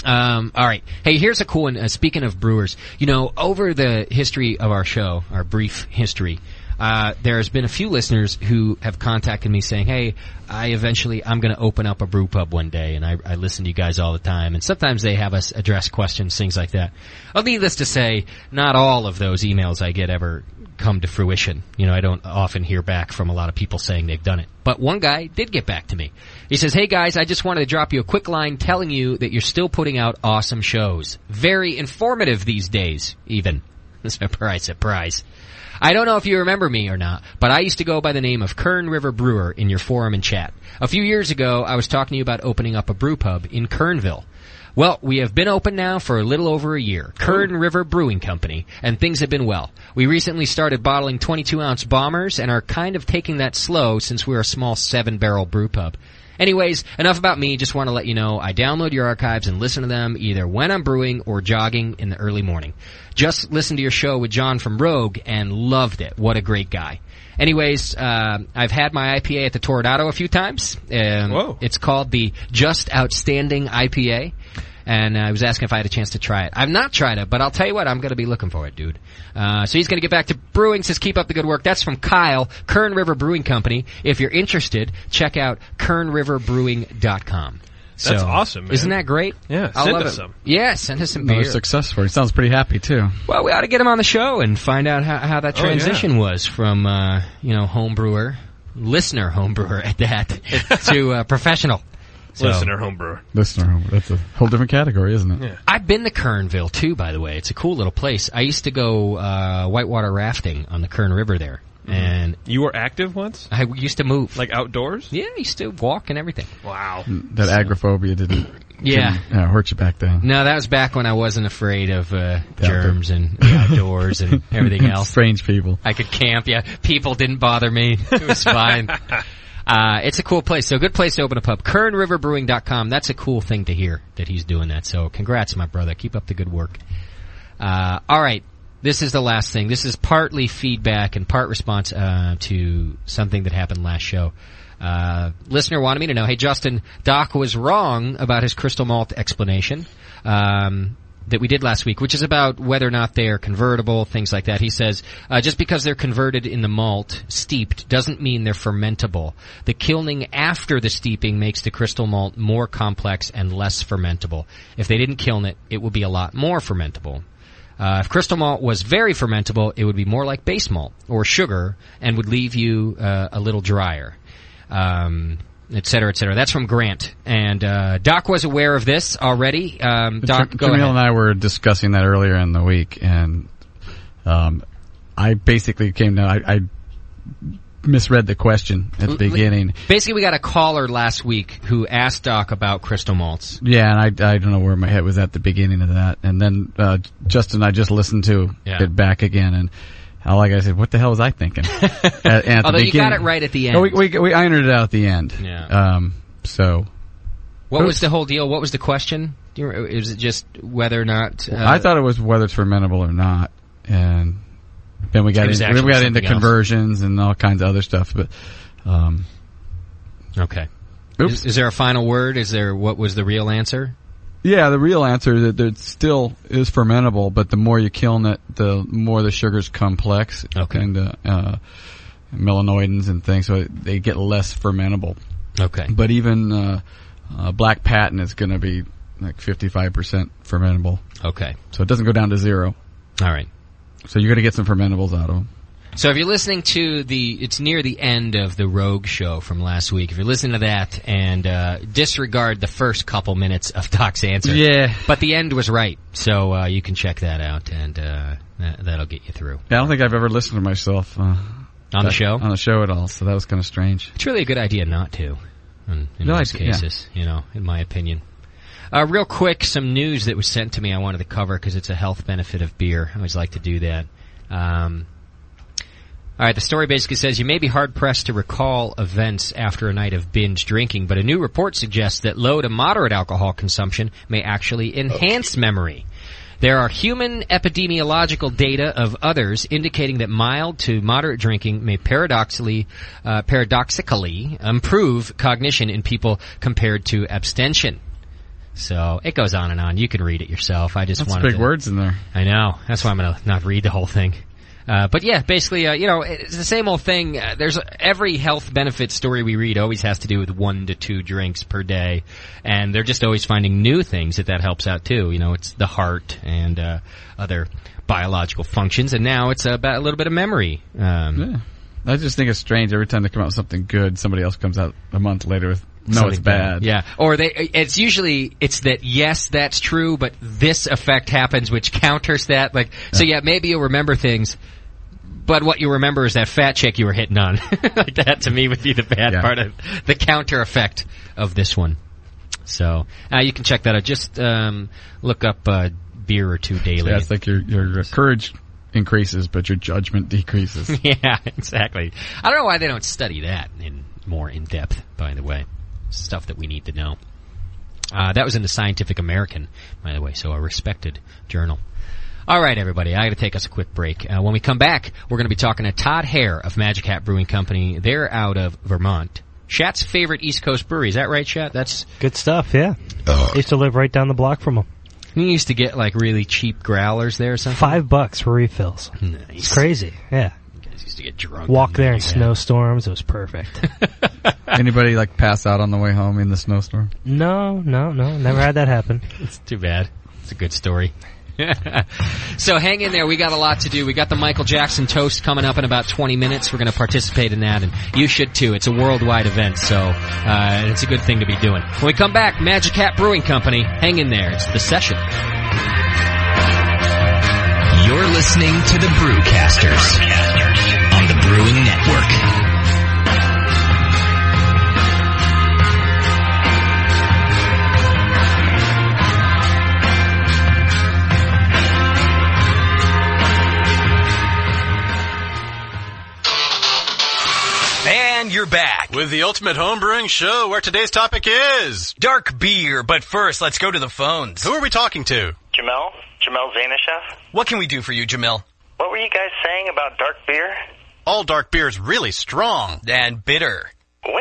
Speaker 5: All right. Hey, here's a cool one. Speaking of brewers, over the history of our show, our brief history, there's been a few listeners who have contacted me saying, hey, I'm going to open up a brew pub one day, and I listen to you guys all the time. And sometimes they have us address questions, things like that. Well, needless to say, not all of those emails I get ever come to fruition. I don't often hear back from a lot of people saying they've done it. But one guy did get back to me. He says, hey guys, I just wanted to drop you a quick line telling you that you're still putting out awesome shows. Very informative these days, even. Surprise, surprise. I don't know if you remember me or not, but I used to go by the name of Kern River Brewer in your forum and chat. A few years ago, I was talking to you about opening up a brew pub in Kernville. Well, we have been open now for a little over a year, Kern River Brewing Company, and things have been well. We recently started bottling 22-ounce bombers and are kind of taking that slow since we're a small 7-barrel brew pub. Anyways, enough about me. Just want to let you know I download your archives and listen to them either when I'm brewing or jogging in the early morning. Just listened to your show with John from Rogue and loved it. What a great guy. Anyways, I've had my IPA at the Toronado a few times.
Speaker 1: Whoa.
Speaker 5: It's called the Just Outstanding IPA. And I was asking if I had a chance to try it. I've not tried it, but I'll tell you what, I'm going to be looking for it, dude. So he's going to get back to brewing, says keep up the good work. That's from Kyle, Kern River Brewing Company. If you're interested, check out kernriverbrewing.com.
Speaker 1: That's awesome, man.
Speaker 5: Isn't that great?
Speaker 1: Yeah,
Speaker 5: send
Speaker 1: us some.
Speaker 5: Yeah, send us some beer.
Speaker 6: Another success story. Sounds pretty happy, too.
Speaker 5: Well, we ought to get him on the show and find out how that transition was from, home brewer, listener home brewer at that, to professional. So,
Speaker 1: Listener homebrewer.
Speaker 6: That's a whole different category, isn't it?
Speaker 1: Yeah.
Speaker 5: I've been to Kernville, too, by the way. It's a cool little place. I used to go whitewater rafting on the Kern River there. And
Speaker 1: you were active once?
Speaker 5: I used to move.
Speaker 1: Like outdoors?
Speaker 5: Yeah, I used to walk and everything.
Speaker 1: Wow.
Speaker 6: That agoraphobia didn't hurt you back then.
Speaker 5: No, that was back when I wasn't afraid of germs and outdoors and everything else.
Speaker 6: Strange people.
Speaker 5: I could camp, yeah. People didn't bother me. It was fine. It's a cool place. So a good place to open a pub. KernRiverBrewing.com. That's a cool thing to hear that he's doing that. So congrats, my brother. Keep up the good work. All right. This is the last thing. This is partly feedback and part response to something that happened last show. Listener wanted me to know, hey, Justin, Doc was wrong about his crystal malt explanation that we did last week, which is about whether or not they are convertible, things like that. He says, just because they're converted in the malt, steeped, doesn't mean they're fermentable. The kilning after the steeping makes the crystal malt more complex and less fermentable. If they didn't kiln it, it would be a lot more fermentable. If crystal malt was very fermentable, it would be more like base malt or sugar and would leave you a little drier, et cetera, et cetera. That's from Grant. And Doc was aware of this already. Doc, go ahead.
Speaker 6: Jamil and I were discussing that earlier in the week, and I basically came down. I misread the question at the beginning.
Speaker 5: Basically, we got a caller last week who asked Doc about crystal malts.
Speaker 6: Yeah, and I don't know where my head was at the beginning of that. And then Justin and I just listened to it back again, and like I said, what the hell was I thinking?
Speaker 5: Although you got it right at the end.
Speaker 6: No, we ironed it out at the end.
Speaker 5: Yeah.
Speaker 6: So.
Speaker 5: What was the whole deal? What was the question? Is it just whether or not...
Speaker 6: I thought it was whether it's fermentable or not, and... Then we got into conversions and all kinds of other stuff, but
Speaker 5: okay. Is there a final word? What was the real answer?
Speaker 6: Yeah, the real answer is that it still is fermentable, but the more you kiln it, the more the sugar's complex and melanoidins and things, so they get less fermentable.
Speaker 5: Okay.
Speaker 6: But even Black Patent is going to be like 55% fermentable.
Speaker 5: Okay.
Speaker 6: So it doesn't go down to zero.
Speaker 5: All right.
Speaker 6: So you're going to get some fermentables out of them.
Speaker 5: So if you're listening to it's near the end of the Rogue show from last week. If you're listening to that and disregard the first couple minutes of Doc's answer.
Speaker 6: Yeah.
Speaker 5: But the end was right. So you can check that out and that'll get you through.
Speaker 6: Yeah, I don't think I've ever listened to myself
Speaker 5: on the show?
Speaker 6: On the show at all, so that was kind of strange.
Speaker 5: It's really a good idea not to in most cases, in my opinion. Real quick, some news that was sent to me I wanted to cover because it's a health benefit of beer. I always like to do that. All right, the story basically says you may be hard-pressed to recall events after a night of binge drinking, but a new report suggests that low to moderate alcohol consumption may actually enhance memory. There are human epidemiological data of others indicating that mild to moderate drinking may paradoxically improve cognition in people compared to abstention. So it goes on and on. You can read it yourself. I just wanted
Speaker 6: big words in there.
Speaker 5: I know. That's why I'm going to not read the whole thing. But yeah, basically, it's the same old thing. There's every health benefit story we read always has to do with 1 to 2 drinks per day, and they're just always finding new things that helps out too. It's the heart and other biological functions, and now it's about a little bit of memory.
Speaker 6: Yeah. I just think it's strange every time they come out with something good, somebody else comes out a month later with it's bad.
Speaker 5: Yeah, or it's that yes, that's true, but this effect happens which counters that. So maybe you'll remember things, but what you remember is that fat chick you were hitting on. Like that to me would be the bad part of the counter effect of this one. So you can check that out. Just look up beer or two daily.
Speaker 6: Yeah, it's like your courage increases, but your judgment decreases.
Speaker 5: Yeah, exactly. I don't know why they don't study that more in depth, by the way. Stuff that we need to know. That was in the Scientific American, by the way, so a respected journal. All right, everybody, I got to take us a quick break. When we come back, we're going to be talking to Todd Hare of Magic Hat Brewing Company. They're out of Vermont. Shat's favorite East Coast brewery. Is that right, Shat? That's
Speaker 7: good stuff, yeah. I used to live right down the block from them.
Speaker 5: You used to get, really cheap growlers there or something?
Speaker 7: $5 for refills. Nice. It's crazy, yeah.
Speaker 5: You guys used to get drunk.
Speaker 7: Walk there in snowstorms. It was perfect.
Speaker 6: Anybody, pass out on the way home in the snowstorm?
Speaker 7: No. Never had that happen.
Speaker 5: It's too bad. It's a good story. So hang in there. We got a lot to do. We got the Michael Jackson toast coming up in about 20 minutes. We're going to participate in that, and you should too. It's a worldwide event, so it's a good thing to be doing. When we come back, Magic Hat Brewing Company. Hang in there. It's The Session.
Speaker 8: You're listening to the Brewcasters on the Brewing Network.
Speaker 3: And you're back
Speaker 9: with the Ultimate Homebrewing Show, where today's topic is
Speaker 3: dark beer. But first, let's go to the phones.
Speaker 9: Who are we talking to?
Speaker 10: Jamel Zainashev.
Speaker 3: What can we do for you, Jamel?
Speaker 10: What were you guys saying about dark beer?
Speaker 9: All dark beer is really strong
Speaker 3: and bitter.
Speaker 10: Well,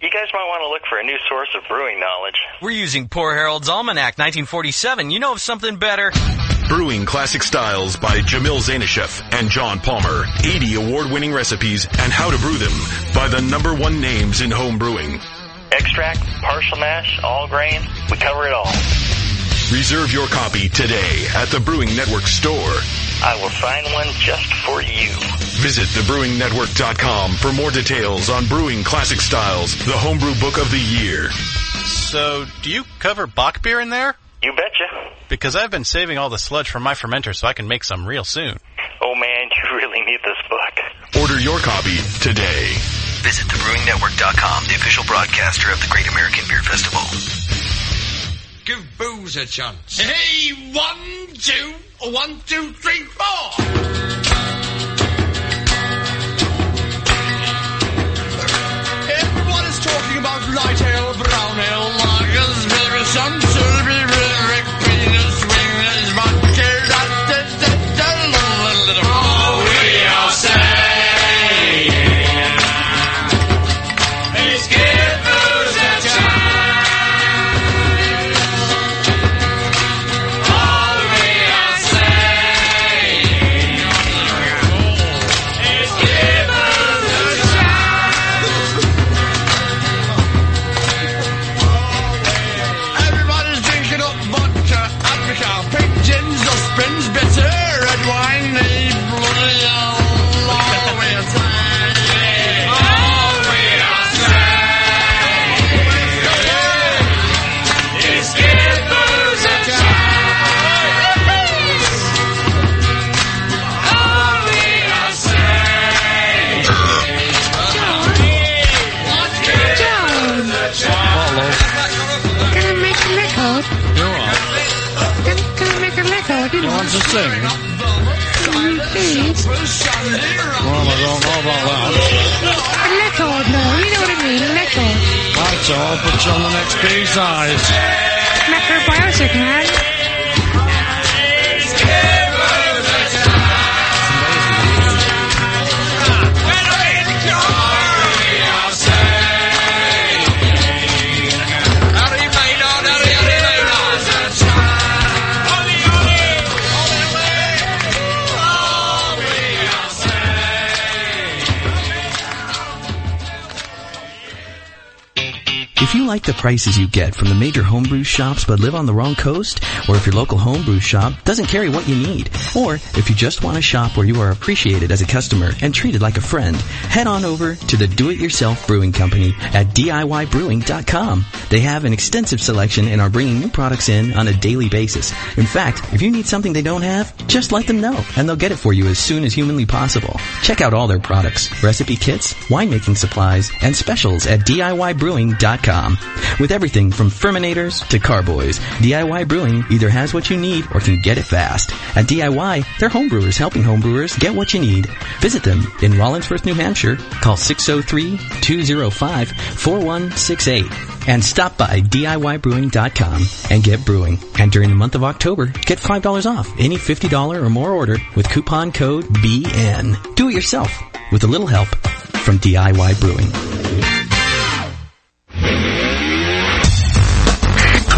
Speaker 10: you guys might want to look for a new source of brewing knowledge.
Speaker 3: We're using Poor Harold's Almanac, 1947. You know of something better?
Speaker 11: Brewing Classic Styles by Jamil Zainashev and John Palmer. 80 award-winning recipes and how to brew them by the #1 names in home brewing.
Speaker 10: Extract, partial mash, all grain, we cover it all.
Speaker 11: Reserve your copy today at the Brewing Network store.
Speaker 10: I will sign one just for you.
Speaker 11: Visit thebrewingnetwork.com for more details on Brewing Classic Styles, the homebrew book of the year.
Speaker 9: So, do you cover Bock beer in there?
Speaker 10: You betcha.
Speaker 9: Because I've been saving all the sludge from my fermenter so I can make some real soon.
Speaker 10: Oh man, you really need this book.
Speaker 11: Order your copy today.
Speaker 8: Visit thebrewingnetwork.com, the official broadcaster of the Great American Beer Festival.
Speaker 12: Give booze a chance. Hey, 1, 2, 1, 2, 3, 4. Everyone is talking about light ale, brown ale, lagers, Wilderson, Sylvie, Rick, Venus, Wingers, vodka, all we are saying is give booze a chance. You want to sing? Please. Well, I don't know about that.
Speaker 13: A record, no. You know what I mean, a record.
Speaker 12: Right, so I'll put you on the next B-side.
Speaker 13: Macrobiotic, man.
Speaker 14: If you like the prices you get from the major homebrew shops but live on the wrong coast, or if your local homebrew shop doesn't carry what you need, or if you just want a shop where you are appreciated as a customer and treated like a friend, head on over to the Do-It-Yourself Brewing Company at DIYbrewing.com. They have an extensive selection and are bringing new products in on a daily basis. In fact, if you need something they don't have, just let them know, and they'll get it for you as soon as humanly possible. Check out all their products, recipe kits, winemaking supplies, and specials at DIYbrewing.com. With everything from Ferminators to carboys, DIY Brewing either has what you need or can get it fast. At DIY, they're homebrewers helping homebrewers get what you need. Visit them in Rollinsford, New Hampshire. Call 603-205-4168. And stop by DIYbrewing.com and get brewing. And during the month of October, get $5 off any $50 or more order with coupon code BN. Do it yourself with a little help from DIY Brewing.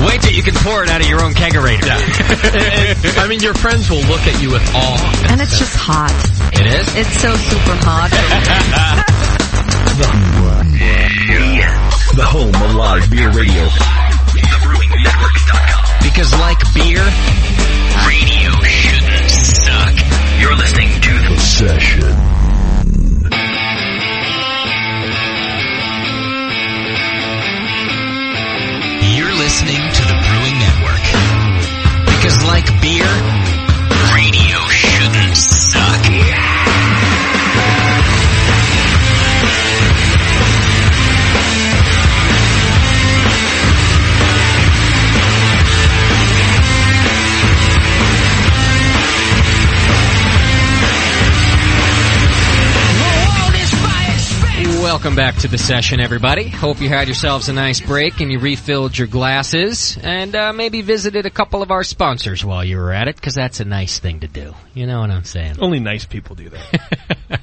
Speaker 5: Wait till you can pour it out of your own kegerator.
Speaker 15: Yeah. I mean, your friends will look at you with awe.
Speaker 16: And it's just hot.
Speaker 5: It is?
Speaker 16: It's so super hot.
Speaker 11: The home of live beer radio. TheBrewingNetwork.com.
Speaker 8: Because like beer, radio shouldn't suck. You're listening to The Session. You're listening to the Brewing Network. Because like beer, radio shouldn't suck.
Speaker 5: Welcome back to the session, everybody. Hope you had yourselves a nice break and you refilled your glasses and maybe visited a couple of our sponsors while you were at it, because that's a nice thing to do. You know what I'm saying?
Speaker 1: Only nice people do that.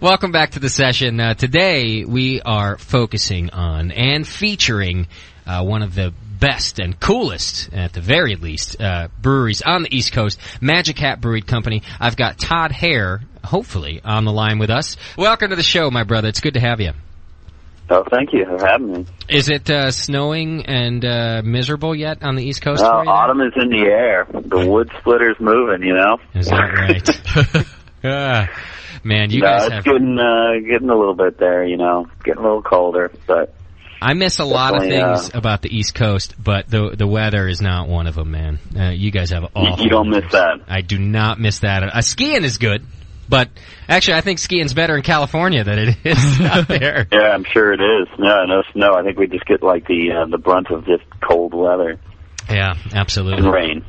Speaker 5: Welcome back to the session. Today we are focusing on and featuring one of the best and coolest, at the very least, breweries on the East Coast, Magic Hat Brewing Company. I've got Todd Hare, hopefully, on the line with us. Welcome to the show, my brother. It's good to have you.
Speaker 17: Oh, thank you for having me.
Speaker 5: Is it snowing and miserable yet on the East Coast? For you
Speaker 17: autumn is in the air. The wood splitter's moving, you know?
Speaker 5: Is that right? Man, you guys have...
Speaker 17: It's getting a little bit there, you know. Getting a little colder, but...
Speaker 5: I miss a lot of things about the East Coast, but the weather is not one of them, man. You guys have awful...
Speaker 17: You don't miss that.
Speaker 5: I do not miss that. Skiing is good, but actually I think skiing's better in California than it is out there.
Speaker 17: Yeah, I'm sure it is. No snow. I think we just get like the brunt of just cold weather.
Speaker 5: Yeah, absolutely.
Speaker 17: And rain.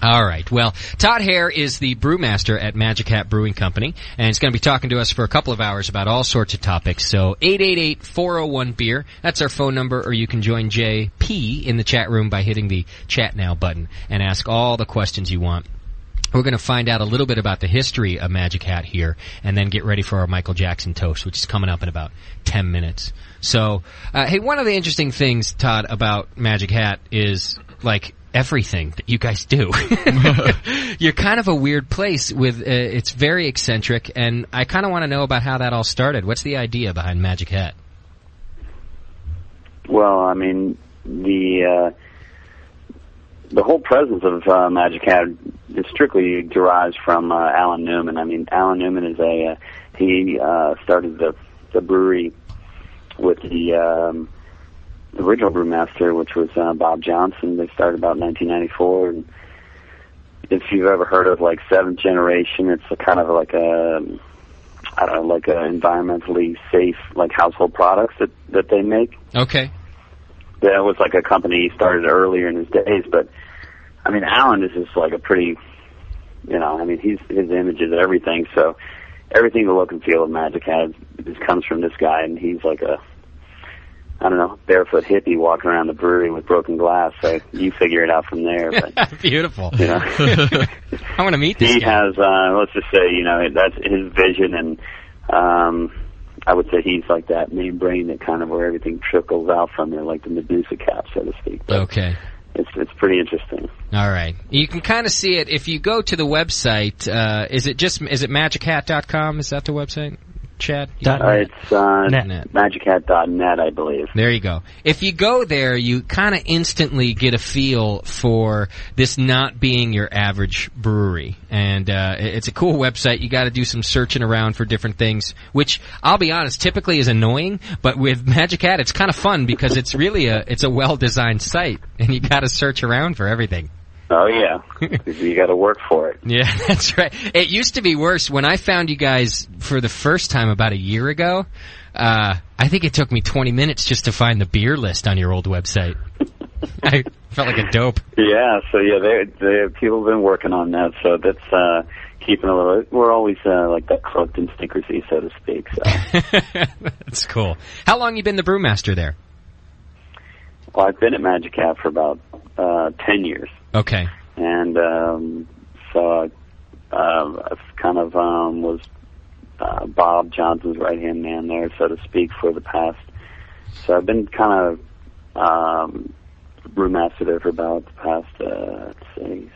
Speaker 5: All right. Well, Todd Hare is the brewmaster at Magic Hat Brewing Company, and he's going to be talking to us for a couple of hours about all sorts of topics. So 888-401-BEER, that's our phone number, or you can join JP in the chat room by hitting the Chat Now button and ask all the questions you want. We're going to find out a little bit about the history of Magic Hat here, and then get ready for our Michael Jackson toast, which is coming up in about 10 minutes. So, hey, one of the interesting things, Todd, about Magic Hat is, like, everything that you guys do. You're kind of a weird place with, it's very eccentric, and I kind of want to know about how that all started. What's the idea behind Magic Hat?
Speaker 17: Well, I mean, the whole presence of Magic Hat is strictly derives from Alan Newman. I mean, Alan Newman is he started the brewery with the original brewmaster, which was Bob Johnson. They started about 1994, and if you've ever heard of like Seventh Generation, it's a kind of like a environmentally safe like household products that they make.
Speaker 5: Okay.
Speaker 17: That was like a company he started earlier in his days, but I mean, Alan is just like a pretty, you know, I mean, his image is everything. So everything, the look and feel of Magic Hat just comes from this guy, and he's like a, I don't know, barefoot hippie walking around the brewery with broken glass. So you figure it out from there. But,
Speaker 5: beautiful.
Speaker 17: You know,
Speaker 5: I want to meet this
Speaker 17: guy. He
Speaker 5: has,
Speaker 17: let's just say, you know, that's his vision, and I would say he's like that main brain that kind of where everything trickles out from there, like the Medusa cap, so to speak. But
Speaker 5: okay.
Speaker 17: It's pretty interesting.
Speaker 5: All right. You can kind of see it if you go to the website. Is it magichat.com? Is that the website? Chad?
Speaker 17: It's MagicHat.net, I believe.
Speaker 5: There you go. If you go there, you kind of instantly get a feel for this not being your average brewery. And it's a cool website. You got to do some searching around for different things, which, I'll be honest, typically is annoying. But with Magic Hat, it's kind of fun because it's really a well-designed site, and you got to search around for everything.
Speaker 17: Oh, yeah. You got to work for it.
Speaker 5: Yeah, that's right. It used to be worse. When I found you guys for the first time about a year ago, I think it took me 20 minutes just to find the beer list on your old website. I felt like a dope.
Speaker 17: Yeah, so people have been working on that, so that's keeping a little... We're always like that cloaked in secrecy, so to speak. So.
Speaker 5: That's cool. How long you been the brewmaster there?
Speaker 17: Well, I've been at Magic Hat for about 10 years.
Speaker 5: Okay.
Speaker 17: And so I kind of was Bob Johnson's right-hand man there, so to speak, for the past. So I've been kind of brewmaster there for about the past, let's say,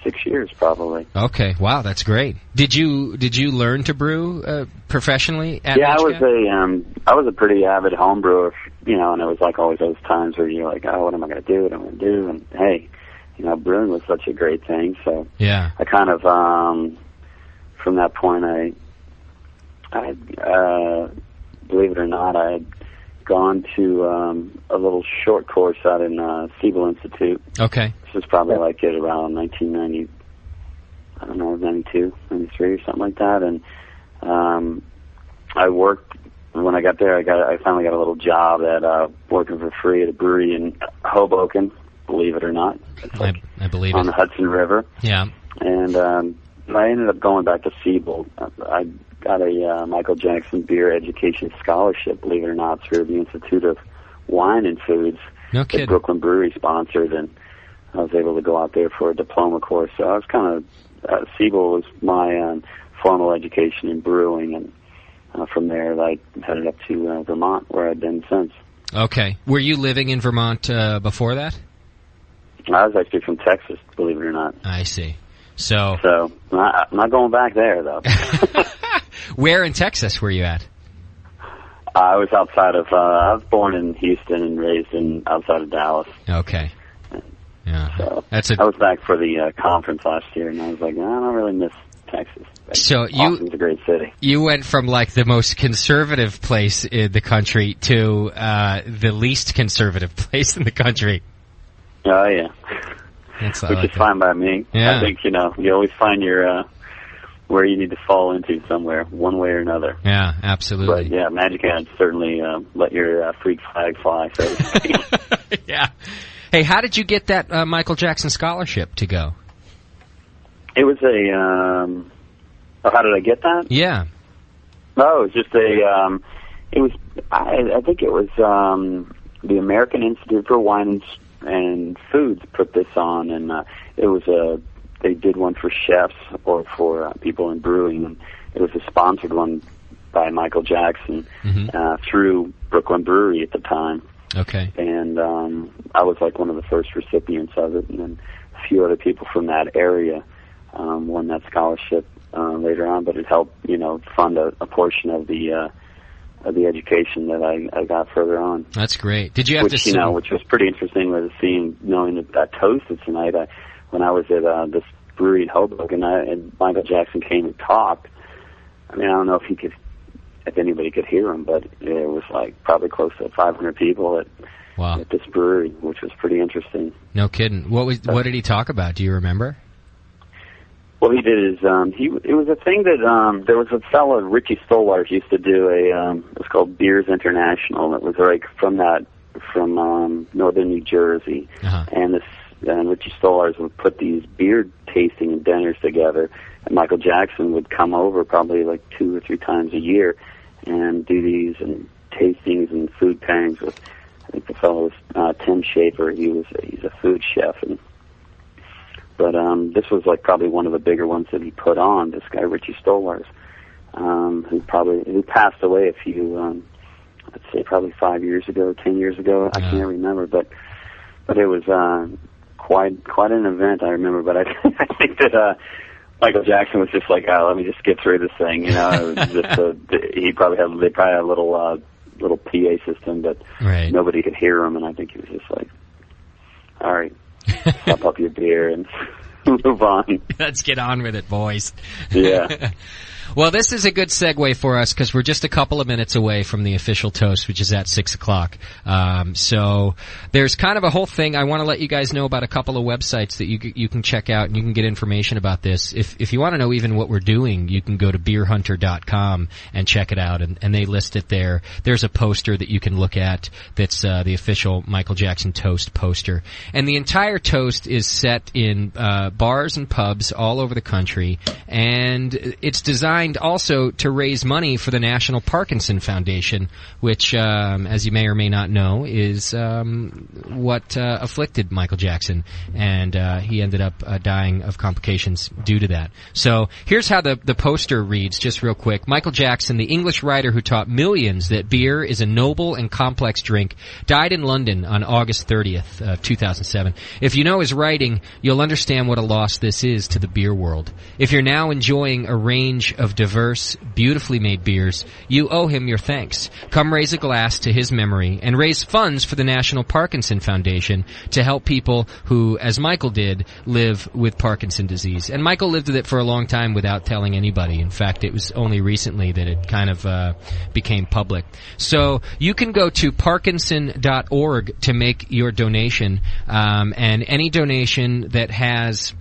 Speaker 17: 6 years probably.
Speaker 5: Okay, wow, that's great. Did you learn to brew professionally at
Speaker 17: Yeah,
Speaker 5: Magic Hat?
Speaker 17: I was a pretty avid home brewer, you know, and it was like always those times where you're like, oh, what am I going to do? What am I going to do? And hey, you know, brewing was such a great thing. So
Speaker 5: yeah,
Speaker 17: I kind of from that point, I believe it or not, I had gone to a little short course out in Siebel Institute.
Speaker 5: Okay.
Speaker 17: This was probably like at around 1990, I don't know, 92, 93 or something like that. And I worked, when I got there, I finally got a little job at working for free at a brewery in Hoboken, believe it or not.
Speaker 5: I believe
Speaker 17: on
Speaker 5: it.
Speaker 17: the Hudson River.
Speaker 5: Yeah.
Speaker 17: And I ended up going back to Siebel. I got a Michael Jackson Beer Education Scholarship, believe it or not, through the Institute of Wine and Foods.
Speaker 5: No kidding.
Speaker 17: That Brooklyn Brewery sponsored, and I was able to go out there for a diploma course. So I was kind of, Siebel was my formal education in brewing, and from there I headed up to Vermont, where I've been since.
Speaker 5: Okay. Were you living in Vermont before that?
Speaker 17: I was actually from Texas, believe it or not.
Speaker 5: I see. So
Speaker 17: I'm not going back there, though.
Speaker 5: Where in Texas were you at?
Speaker 17: I was outside of, I was born in Houston and raised outside of Dallas.
Speaker 5: Okay. Yeah.
Speaker 17: So I was back for the conference last year, and I was like, I don't really miss Texas.
Speaker 5: So
Speaker 17: Austin's a great city.
Speaker 5: You went from like the most conservative place in the country to the least conservative place in the country.
Speaker 17: Oh, yeah.
Speaker 5: Which
Speaker 17: is fine by me.
Speaker 5: Yeah.
Speaker 17: I think, you know, you always find your where you need to fall into somewhere, one way or another.
Speaker 5: Yeah, absolutely.
Speaker 17: But, yeah, Magic Hat certainly let your freak flag fly, so to speak.
Speaker 5: Yeah. Hey, how did you get that Michael Jackson scholarship to go?
Speaker 17: It was how did I get that?
Speaker 5: Yeah.
Speaker 17: No, it was just I think it was the American Institute for Wine and Foods put this on, and it was they did one for chefs or for people in brewing, and it was a sponsored one by Michael Jackson through Brooklyn Brewery at the time.
Speaker 5: Okay.
Speaker 17: And I was like one of the first recipients of it, and then a few other people from that area won that scholarship later on, but it helped, you know, fund a portion of the education that I got further on.
Speaker 5: That's great. Did you have
Speaker 17: which was pretty interesting, was knowing that I toasted tonight. When I was at this brewery in Hoboken, and Michael Jackson came and talked. I mean, I don't know if anybody could hear him, but it was like probably close to 500 people at this brewery, which was pretty interesting.
Speaker 5: No kidding. What did he talk about? Do you remember?
Speaker 17: What he did is it was a thing that there was a fellow, Richie Stolars, used to do it was called Beers International. It was like from northern New Jersey, and Richie Stolars would put these beer tasting dinners together, and Michael Jackson would come over probably like 2 or 3 times a year and do these and tastings and food pairings with, I think the fellow was Tim Schafer. He's a food chef, but this was like probably one of the bigger ones that he put on. This guy Richie Stolars, who passed away a few, let's say probably 5 years ago, 10 years ago. I can't remember, but it was quite an event. I remember, but I think that Michael Jackson was just like, oh, let me just get through this thing, you know. It was just they probably had a little PA system, but nobody could hear him, and I think he was just like, all right, stop up your beer and move on.
Speaker 5: Let's get on with it, boys.
Speaker 17: Yeah.
Speaker 5: Well, this is a good segue for us because we're just a couple of minutes away from the official toast, which is at 6 o'clock. So there's kind of a whole thing. I want to let you guys know about a couple of websites that you can check out and you can get information about this. If you want to know even what we're doing, you can go to beerhunter.com and check it out, and they list it there. There's a poster that you can look at that's the official Michael Jackson toast poster. And the entire toast is set in bars and pubs all over the country, and it's designed also to raise money for the National Parkinson Foundation, which, as you may or may not know, is what afflicted Michael Jackson, and he ended up dying of complications due to that. So here's how the poster reads, just real quick. Michael Jackson, the English writer who taught millions that beer is a noble and complex drink, died in London on August 30th, 2007. If you know his writing, you'll understand what a loss this is to the beer world. If you're now enjoying a range of diverse, beautifully made beers, you owe him your thanks. Come raise a glass to his memory and raise funds for the National Parkinson Foundation to help people who, as Michael did, live with Parkinson's disease. And Michael lived with it for a long time without telling anybody. In fact, it was only recently that it kind of became public. So you can go to parkinson.org to make your donation, and any donation that has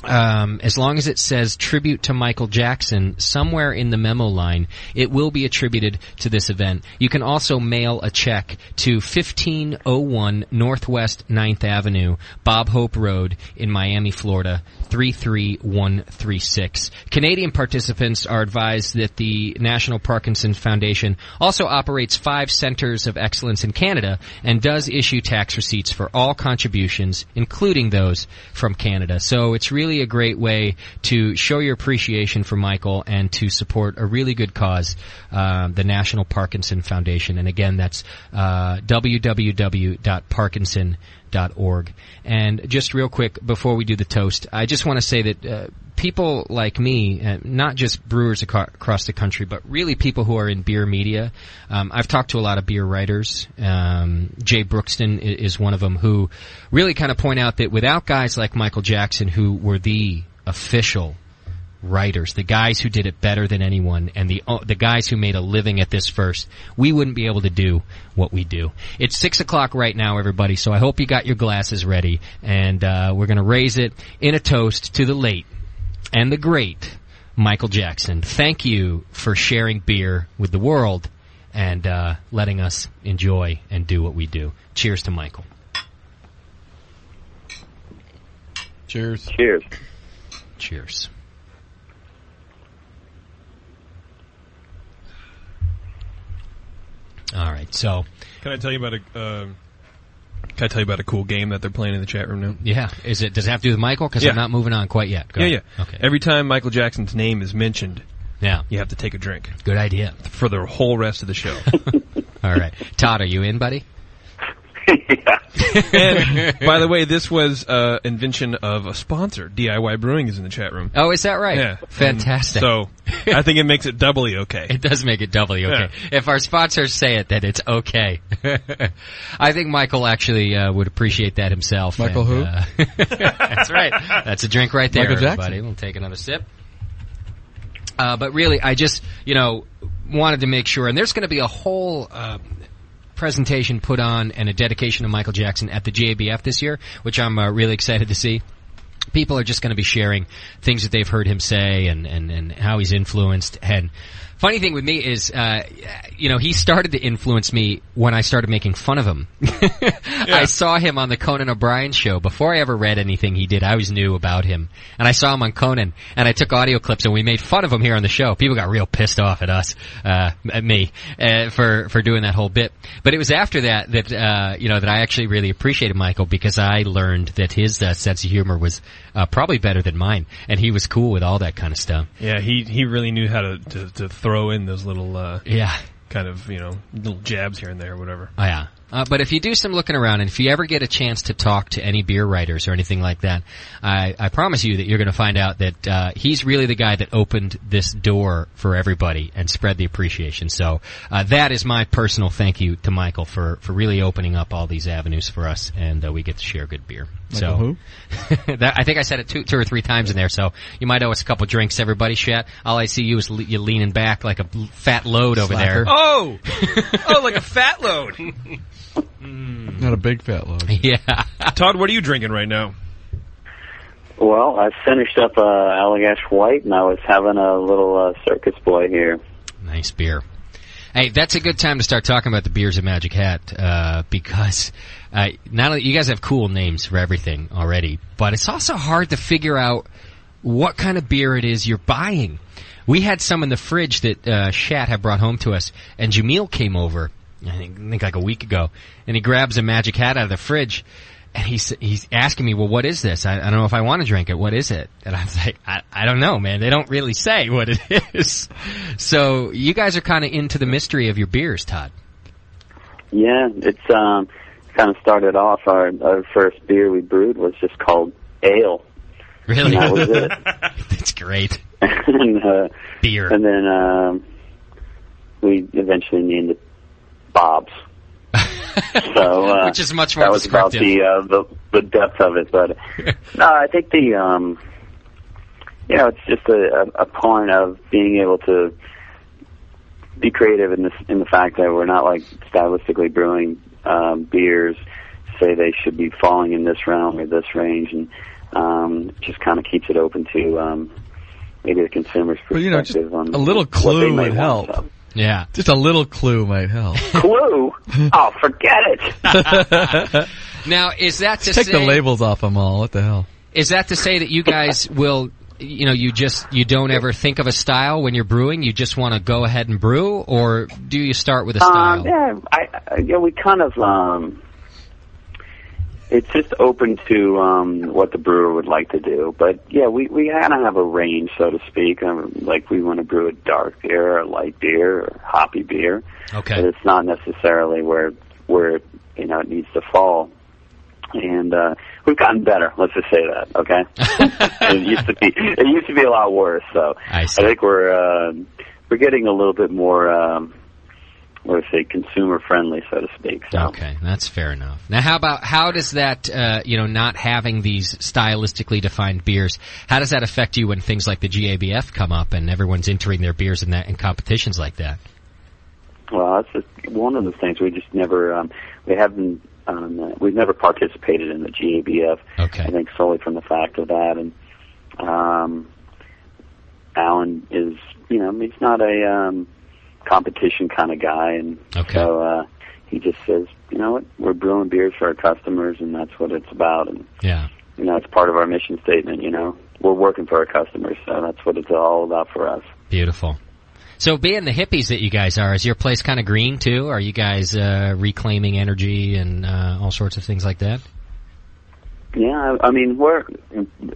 Speaker 5: as long as it says tribute to Michael Jackson somewhere in the memo line, it will be attributed to this event. You can also mail a check to 1501 Northwest 9th Avenue, Bob Hope Road in Miami, Florida, 33136. Canadian participants are advised that the National Parkinson Foundation also operates 5 centers of excellence in Canada and does issue tax receipts for all contributions, including those from Canada. So it's really a great way to show your appreciation for Michael and to support a really good cause, the National Parkinson Foundation. And again, that's www.parkinson.org. And just real quick, before we do the toast, I just want to say that people like me, not just brewers across the country, but really people who are in beer media. I've talked to a lot of beer writers. Jay Brookston is one of them, who really kind of point out that without guys like Michael Jackson, who were the official writers, the guys who did it better than anyone, and the guys who made a living at this first, we wouldn't be able to do what we do. It's 6 o'clock right now, everybody, so I hope you got your glasses ready, and we're going to raise it in a toast to the late and the great Michael Jackson. Thank you for sharing beer with the world and letting us enjoy and do what we do. Cheers to Michael.
Speaker 6: Cheers.
Speaker 17: Cheers.
Speaker 5: Cheers. All right, so
Speaker 1: can I tell you about a cool game that they're playing in the chat room now?
Speaker 5: Yeah. Does it have to do with Michael? Because I'm not moving on quite yet. Go ahead. Okay.
Speaker 1: Every time Michael Jackson's name is mentioned, you have to take a drink.
Speaker 5: Good idea.
Speaker 1: For the whole rest of the show.
Speaker 5: All right. Todd, are you in, buddy?
Speaker 17: Yeah.
Speaker 1: And, by the way, this was invention of a sponsor. DIY Brewing is in the chat room.
Speaker 5: Oh, is that right?
Speaker 1: Yeah.
Speaker 5: Fantastic.
Speaker 1: So, I think it makes it doubly okay.
Speaker 5: It does make it doubly okay. Yeah. If our sponsors say it, then it's okay. I think Michael actually would appreciate that himself.
Speaker 6: Michael who?
Speaker 5: That's right. That's a drink right there,
Speaker 6: Michael
Speaker 5: everybody.
Speaker 6: Jackson.
Speaker 5: We'll take another sip. But really, I just, wanted to make sure, and there's going to be a whole presentation put on and a dedication to Michael Jackson at the JABF this year, which I'm really excited to see. People are just going to be sharing things that they've heard him say and how he's influenced. And funny thing with me is, he started to influence me when I started making fun of him. I saw him on the Conan O'Brien show. Before I ever read anything he did, I always knew about him. And I saw him on Conan, and I took audio clips, and we made fun of him here on the show. People got real pissed off at us, at me, for doing that whole bit. But it was after that, that I actually really appreciated Michael, because I learned that his sense of humor was probably better than mine, and he was cool with all that kind of stuff.
Speaker 1: Yeah, he really knew how to throw in those little kind of little jabs here and there or whatever.
Speaker 5: Oh yeah. But if you do some looking around, and if you ever get a chance to talk to any beer writers or anything like that, I promise you that you're going to find out that he's really the guy that opened this door for everybody and spread the appreciation. So that is my personal thank you to Michael for really opening up all these avenues for us, and we get to share good beer.
Speaker 6: Michael
Speaker 5: who? I think I said it two or three times in there, so you might owe us a couple drinks, everybody. Shat, all I see you is you leaning back like a fat load over there.
Speaker 1: Oh! Like a fat load.
Speaker 6: Not a big fat load.
Speaker 5: Yeah.
Speaker 1: Todd, what are you drinking right now?
Speaker 17: Well, I finished up Allagash White, and I was having a little Circus Boy here.
Speaker 5: Nice beer. Hey, that's a good time to start talking about the beers at Magic Hat, because not only you guys have cool names for everything already, but it's also hard to figure out what kind of beer it is you're buying. We had some in the fridge that Shat had brought home to us, and Jameel came over, I think like a week ago, and he grabs a Magic Hat out of the fridge, and he's asking me, well, what is this? I don't know if I want to drink it. What is it? And I was like, I don't know, man. They don't really say what it is. So you guys are kind of into the mystery of your beers, Todd.
Speaker 17: Yeah, it's kind of started off, our first beer we brewed was just called Ale.
Speaker 5: Really?
Speaker 17: And that was it.
Speaker 5: That's great.
Speaker 17: And,
Speaker 5: beer.
Speaker 17: And then we eventually named it Bob's. So,
Speaker 5: which is much more
Speaker 17: that was
Speaker 5: descriptive.
Speaker 17: about the depth of it, but no, I think it's just a point of being able to be creative in the fact that we're not like stylistically brewing beers, say they should be falling in this realm or this range, and just kind of keeps it open to maybe the consumer's perspective.
Speaker 6: Just a little clue would help.
Speaker 5: Yeah.
Speaker 6: Just a little clue might help.
Speaker 17: Clue? Oh, forget it.
Speaker 5: Now, is that to
Speaker 6: Take
Speaker 5: say...
Speaker 6: the labels off them all. What the hell?
Speaker 5: Is that to say that you guys will, you don't ever think of a style when you're brewing? You just want to go ahead and brew? Or do you start with a style?
Speaker 17: We kind of... it's just open to what the brewer would like to do. But, yeah, we kind of have a range, so to speak. Like, we want to brew a dark beer, or a light beer, or hoppy beer.
Speaker 5: Okay.
Speaker 17: But it's not necessarily where it needs to fall. And we've gotten better, let's just say that, okay? It used to be a lot worse, so I think we're getting a little bit more... consumer friendly, so to speak. So.
Speaker 5: Okay, that's fair enough. Now, how does that, not having these stylistically defined beers, how does that affect you when things like the GABF come up and everyone's entering their beers in competitions like that?
Speaker 17: Well, that's just one of the things we just never, we've never participated in the GABF.
Speaker 5: Okay.
Speaker 17: I think solely from the fact of that, and Alan is, he's not a competition kind of guy, and so he just says, you know what, we're brewing beers for our customers, and that's what it's about. And it's part of our mission statement. We're working for our customers, so that's what it's all about for us.
Speaker 5: Beautiful. So, being the hippies that you guys are, is your place kind of green too? Are you guys reclaiming energy and all sorts of things like that?
Speaker 17: Yeah, I mean,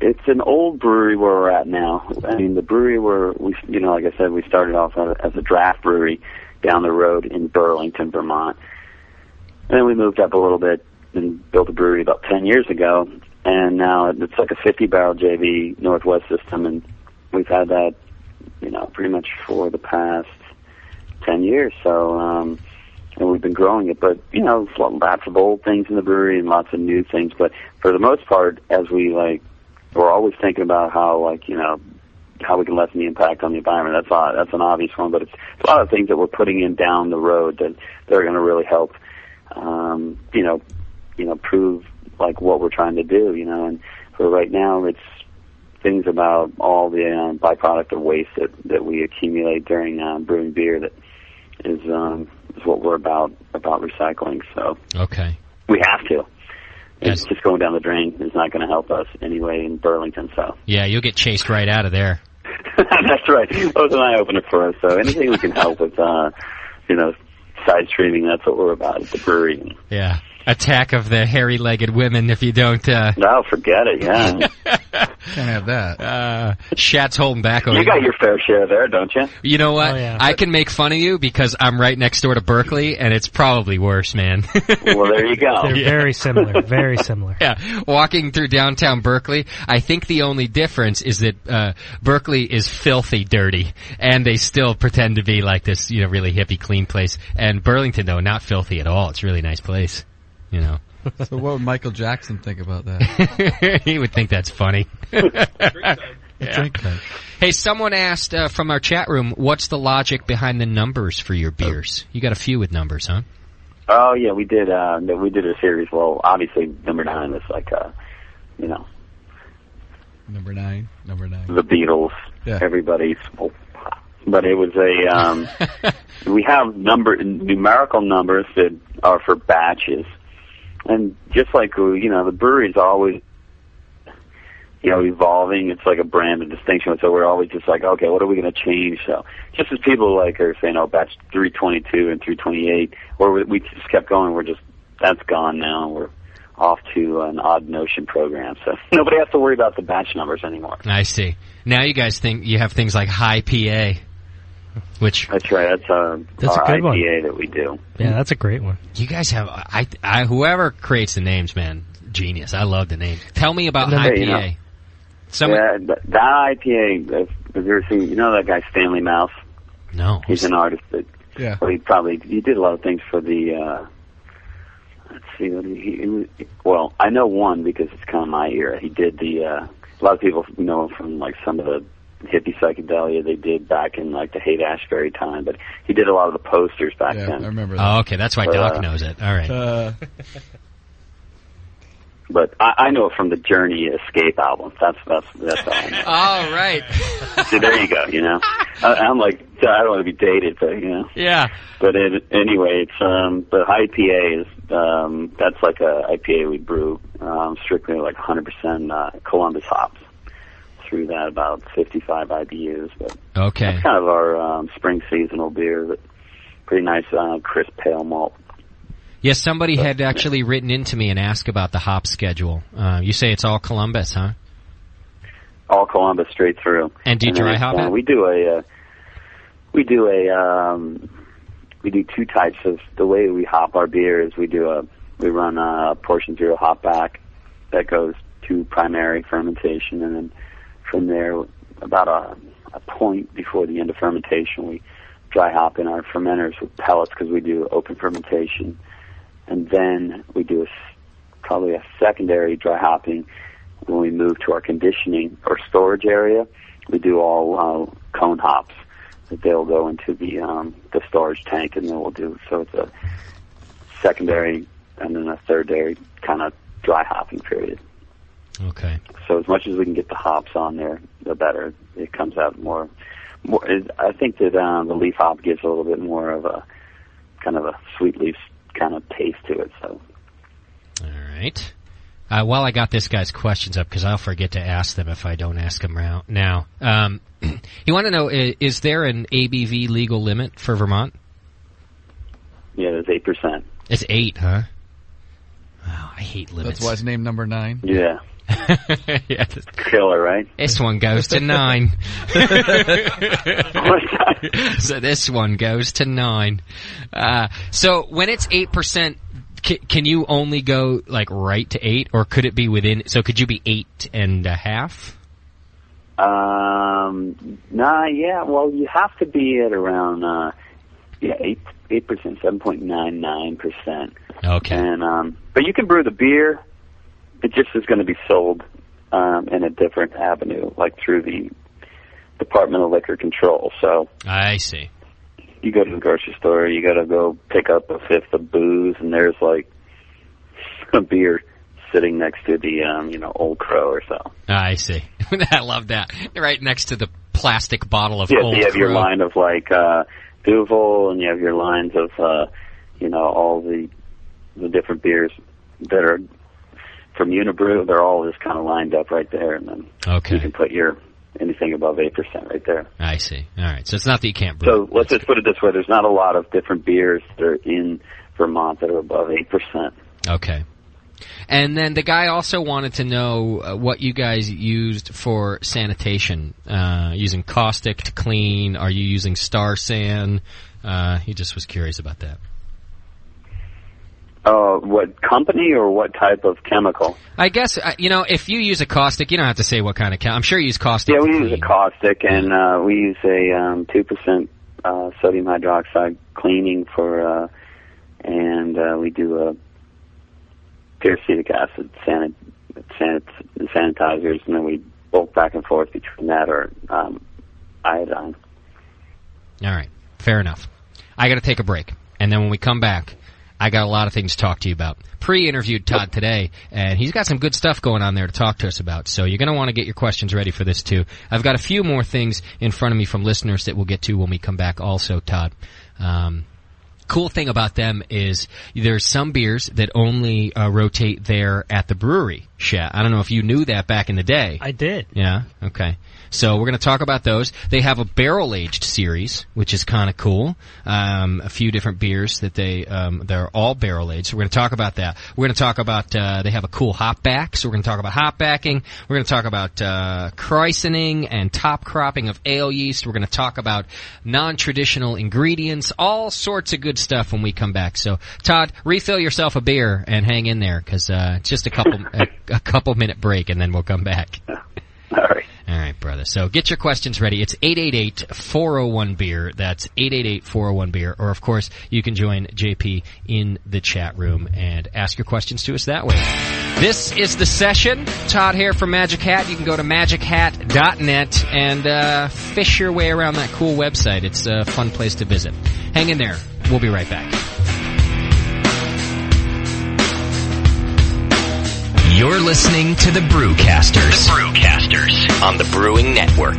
Speaker 17: it's an old brewery where we're at now. I mean, the brewery like I said, we started off as a draft brewery down the road in Burlington, Vermont. And then we moved up a little bit and built a brewery about 10 years ago. And now it's like a 50-barrel JV Northwest system, and we've had that, pretty much for the past 10 years. So, and we've been growing it, but, lots of old things in the brewery and lots of new things. But for the most part, as we're always thinking about how we can lessen the impact on the environment. That's an obvious one, but it's a lot of things that we're putting in down the road that are going to really help, prove like what we're trying to do, and for right now, it's things about all the byproduct of waste that we accumulate during brewing beer that is what we're about recycling. So we have to. It's just going down the drain is not going to help us anyway in Burlington. So
Speaker 5: yeah, you'll get chased right out of there.
Speaker 17: That's right. That was an eye opener for us. So anything we can help with, side streaming, that's what we're about at the brewery.
Speaker 5: Yeah. attack of the hairy-legged women if you don't...
Speaker 17: No, forget it, yeah.
Speaker 6: Can't have that.
Speaker 5: Shat's holding back over
Speaker 17: You got your fair share there, don't you?
Speaker 5: You know what? I can make fun of you because I'm right next door to Berkeley, and it's probably worse, man.
Speaker 17: Well, there you go.
Speaker 7: They're very similar. Very similar.
Speaker 5: Yeah, walking through downtown Berkeley, I think the only difference is that Berkeley is filthy dirty, and they still pretend to be like this, really hippie, clean place. And Burlington, though, not filthy at all. It's a really nice place,
Speaker 6: So what would Michael Jackson think about that?
Speaker 5: He would think that's funny.
Speaker 6: Drink time.
Speaker 5: Hey, someone asked from our chat room, what's the logic behind the numbers for your beers? You got a few with numbers, huh?
Speaker 17: Oh yeah, we did a series. Well, obviously number 9 is like
Speaker 6: Number 9.
Speaker 17: the Beatles, everybody's. But it was we have numerical numbers that are for batches, and just like the brewery's always evolving. It's like a brand of distinction. So we're always just like, okay, what are we going to change? So just as people are saying, batch 322 and 328, or we just kept going. That's gone now. We're off to an Odd Notion program, so nobody has to worry about the batch numbers anymore.
Speaker 5: I see. Now you guys think you have things like High PA, which
Speaker 17: that's right. That's our
Speaker 7: good one.
Speaker 17: IPA that we do.
Speaker 7: Yeah, that's a great one.
Speaker 5: You guys have whoever creates the names, man, genius. I love the name. Tell me about High PA.
Speaker 17: That IPA, have you ever seen, that guy Stanley Mouse?
Speaker 5: No.
Speaker 17: He's an artist that, he did a lot of things for the, let's see, well, I know one because it's kind of my era. He did a lot of people know him from like some of the hippie psychedelia they did back in like the Haight-Ashbury time, but he did a lot of the posters back then.
Speaker 6: I remember that.
Speaker 5: Oh, okay, that's why Doc knows it. All right.
Speaker 17: But I know it from the Journey Escape album. That's all I know.
Speaker 5: All right.
Speaker 17: See, there you go, I'm like, I don't want to be dated, but,
Speaker 5: Yeah.
Speaker 17: But anyway, it's, but IPA is, that's like a IPA we brew, strictly like 100% Columbus hops. Through that, about 55 IBUs, but
Speaker 5: okay.
Speaker 17: That's kind of our spring seasonal beer, but pretty nice, crisp pale malt.
Speaker 5: Yes, somebody had actually written into me and asked about the hop schedule. You say it's all Columbus, huh?
Speaker 17: All Columbus, straight through.
Speaker 5: And do you dry hop it?
Speaker 17: We do two types of the way we hop our beers. We run a portion zero hop back that goes to primary fermentation, and then from there, about a point before the end of fermentation, we dry hop in our fermenters with pellets because we do open fermentation. And then we do probably a secondary dry hopping when we move to our conditioning or storage area. We do all cone hops. They'll go into the storage tank, and then we'll do, so it's a secondary and then a thirdary kind of dry hopping period.
Speaker 5: Okay.
Speaker 17: So as much as we can get the hops on there, the better. It comes out more. I think that the leaf hop gives a little bit more of a kind of a sweet leaf kind of taste to it. So.
Speaker 5: All right. While I got this guy's questions up, because I'll forget to ask them if I don't ask them now. You want to know, is there an ABV legal limit for Vermont?
Speaker 17: Yeah, there's 8%.
Speaker 5: It's 8, huh? Oh, I hate limits.
Speaker 6: That's why it's named number 9?
Speaker 17: Yeah.
Speaker 5: Yeah.
Speaker 17: Killer, right?
Speaker 5: This one goes to 9. So this one goes to 9. So when it's 8%, can you only go like right to 8, or could it be within? So could you be 8.5?
Speaker 17: Nah, yeah. Well, you have to be at around 8%, 7.99%.
Speaker 5: Okay.
Speaker 17: And but you can brew the beer. It just is going to be sold in a different avenue, like through the Department of Liquor Control. So
Speaker 5: I see.
Speaker 17: You go to the grocery store, you got to go pick up a fifth of booze, and there's like a beer sitting next to the Old Crow or so.
Speaker 5: I see. I love that. Right next to the plastic bottle of Old Crow.
Speaker 17: You have your line of like Duvel, and you have your lines of all the different beers that are from Unibrew. They're all just kind of lined up right there, and then you can put your anything above 8% right there.
Speaker 5: I see. All right. So it's not that you can't brew.
Speaker 17: So let's just put it this way: there's not a lot of different beers that are in Vermont that are above 8%.
Speaker 5: Okay. And then the guy also wanted to know what you guys used for sanitation. Using caustic to clean? Are you using Star San? He just was curious about that.
Speaker 17: What company or what type of chemical?
Speaker 5: I guess, if you use a caustic, you don't have to say what kind of chemical. I'm sure you use caustic.
Speaker 17: Yeah, we use a caustic, and we use a 2% sodium hydroxide cleaning for, and we do a peracetic acid sanitizers, and then we bolt back and forth between that or iodine.
Speaker 5: All right, fair enough. I got to take a break, and then when we come back, I got a lot of things to talk to you about. Pre-interviewed Todd today, and he's got some good stuff going on there to talk to us about, so you're going to want to get your questions ready for this, too. I've got a few more things in front of me from listeners that we'll get to when we come back also, Todd. Cool thing about them is there's some beers that only rotate there at the brewery, Shat. I don't know if you knew that back in the day.
Speaker 7: I did.
Speaker 5: Yeah? Okay. So we're going to talk about those. They have a barrel-aged series, which is kind of cool. A few different beers that they're all barrel-aged. So we're going to talk about that. We're going to talk about, they have a cool hop back. So we're going to talk about hop backing. We're going to talk about christening and top cropping of ale yeast. We're going to talk about non-traditional ingredients, all sorts of good stuff when we come back. So, Todd, refill yourself a beer and hang in there, because it's just a couple minute break, and then we'll come back. All right, brother. So get your questions ready. It's 888-401-BEER. That's 888-401-BEER. Or, of course, you can join JP in the chat room and ask your questions to us that way. This is The Session. Todd here from Magic Hat. You can go to magichat.net and fish your way around that cool website. It's a fun place to visit. Hang in there. We'll be right back.
Speaker 8: You're listening to the Brewcasters.
Speaker 3: The Brewcasters on the Brewing Network.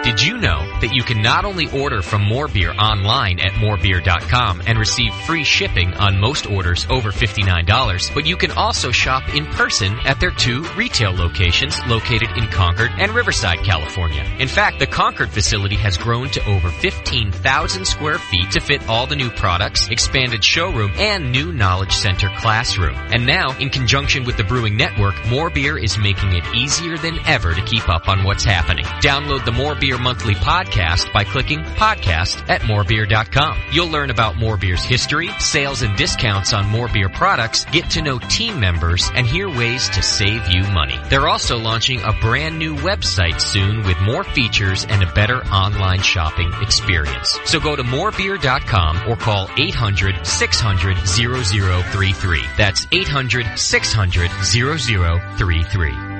Speaker 5: Did you know that you can not only order from More Beer online at morebeer.com and receive free shipping on most orders over $59, but you can also shop in person at their 2 retail locations located in Concord and Riverside, California. In fact, the Concord facility has grown to over 15,000 square feet to fit all the new products, expanded showroom, and new Knowledge Center classroom. And now, in conjunction with the Brewing Network, More Beer is making it easier than ever to keep up on what's happening. Download the More Beer monthly podcast by clicking podcast at morebeer.com. You'll learn about More Beer's history, sales and discounts on More Beer products, get to know team members, and hear ways to save you money. They're also launching a brand new website soon with more features and a better online shopping experience. So go to morebeer.com or call 800-600-0033. That's 800-600-0033.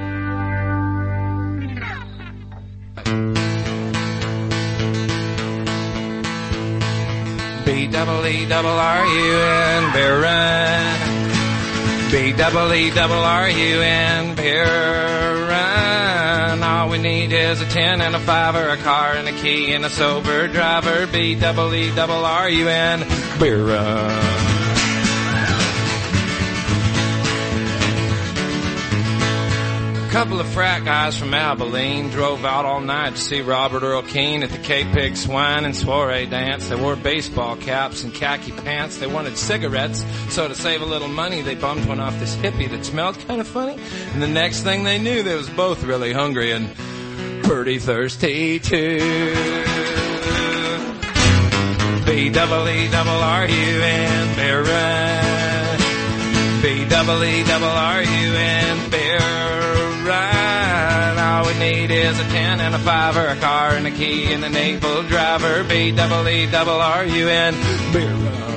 Speaker 18: B-double-E-double-R-U-N, Beer Run. B-double-E-double-R-U-N, Beer Run. All we need is a 10 and a 5 or a car and a key and a sober driver. B-double-E-double-R-U-N, Beer Run. A couple of frat guys from Abilene drove out all night to see Robert Earl Keen at the K-Pig Swine and Soiree Dance. They wore baseball caps and khaki pants. They wanted cigarettes, so to save a little money, they bummed one off this hippie that smelled kind of funny. And the next thing they knew, they was both really hungry and pretty thirsty, too. B-double-E-double-R-U-N, Beer Run. B-double-E-double-R-U-N, Beer Run. All we need is a 10 and a 5 or a car and a key and an able driver. B-double-E-double-R-U-N, Beer Run.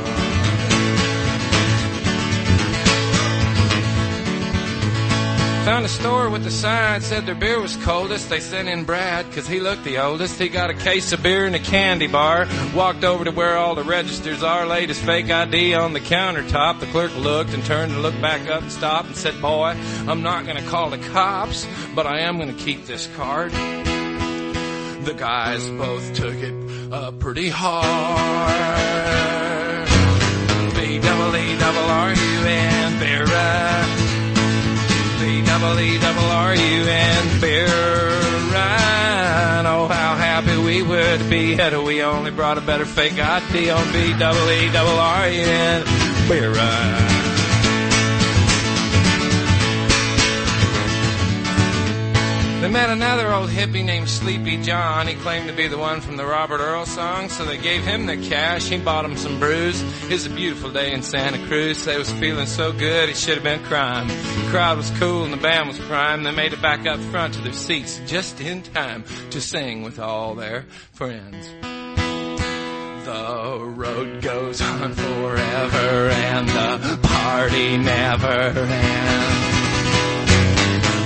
Speaker 18: Found a store with the sign, said their beer was coldest. They sent in Brad, cause he looked the oldest. He got a case of beer and a candy bar. Walked over to where all the registers are, laid his fake ID on the countertop. The clerk looked and turned and looked back up and stopped and said, "Boy, I'm not gonna call the cops, but I am gonna keep this card." The guys both took it pretty hard. B-double-E-double-R-U-N, Beer Run. B-double-E-double-R-U-N, Beer Run. would be had we only brought a better fake ID on B-double-E-double-R-E-N. Beer run. They met another old hippie named Sleepy John. He claimed to be the one from the Robert Earl song, so they gave him the cash. He bought him some brews. It was a beautiful day in Santa Cruz. They was feeling so good, it should have been crime. The crowd was cool and the band was prime. They made it back up front to their seats just in time to sing with all their friends. The road goes on forever and the party never ends.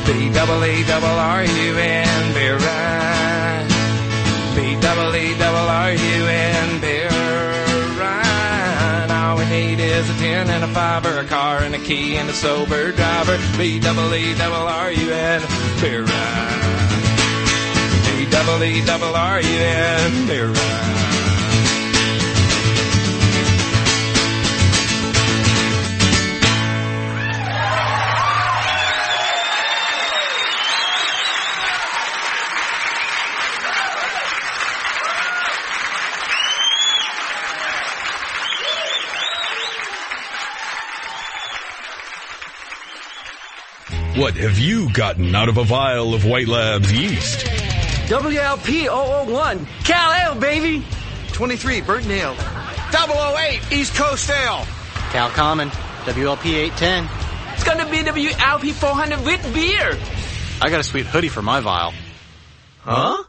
Speaker 18: B-double-E-double-R-U-N, beer run. B-double-E-double-R-U-N, beer run. All we need is a 10 and a 5 or a car and a key and a sober driver. B-double-E-double-R-U-N, beer run. B-double-E-double-R-U-N, beer run.
Speaker 11: What have you gotten out of a vial of White Labs yeast?
Speaker 19: WLP 001, Cal Ale, baby. 23, Burnt Nail.
Speaker 12: 008, East Coast Ale.
Speaker 19: Cal Common, WLP 810.
Speaker 12: It's gonna be WLP 400 with beer.
Speaker 19: I got a sweet hoodie for my vial.
Speaker 12: Huh?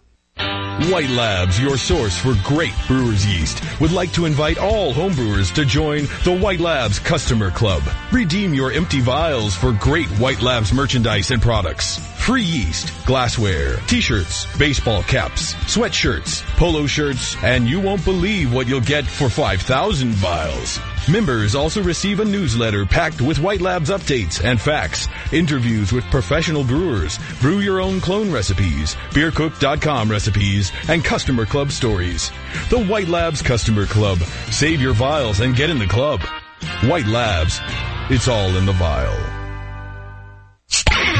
Speaker 11: White Labs, your source for great brewer's yeast, would like to invite all homebrewers to join the White Labs Customer Club. Redeem your empty vials for great White Labs merchandise and products. Free yeast, glassware, t-shirts, baseball caps, sweatshirts, polo shirts, and you won't believe what you'll get for 5,000 vials. Members also receive a newsletter packed with White Labs updates and facts, interviews with professional brewers, brew your own clone recipes, beercook.com recipes, and customer club stories. The White Labs Customer Club. Save your vials and get in the club. White Labs. It's all in the vial.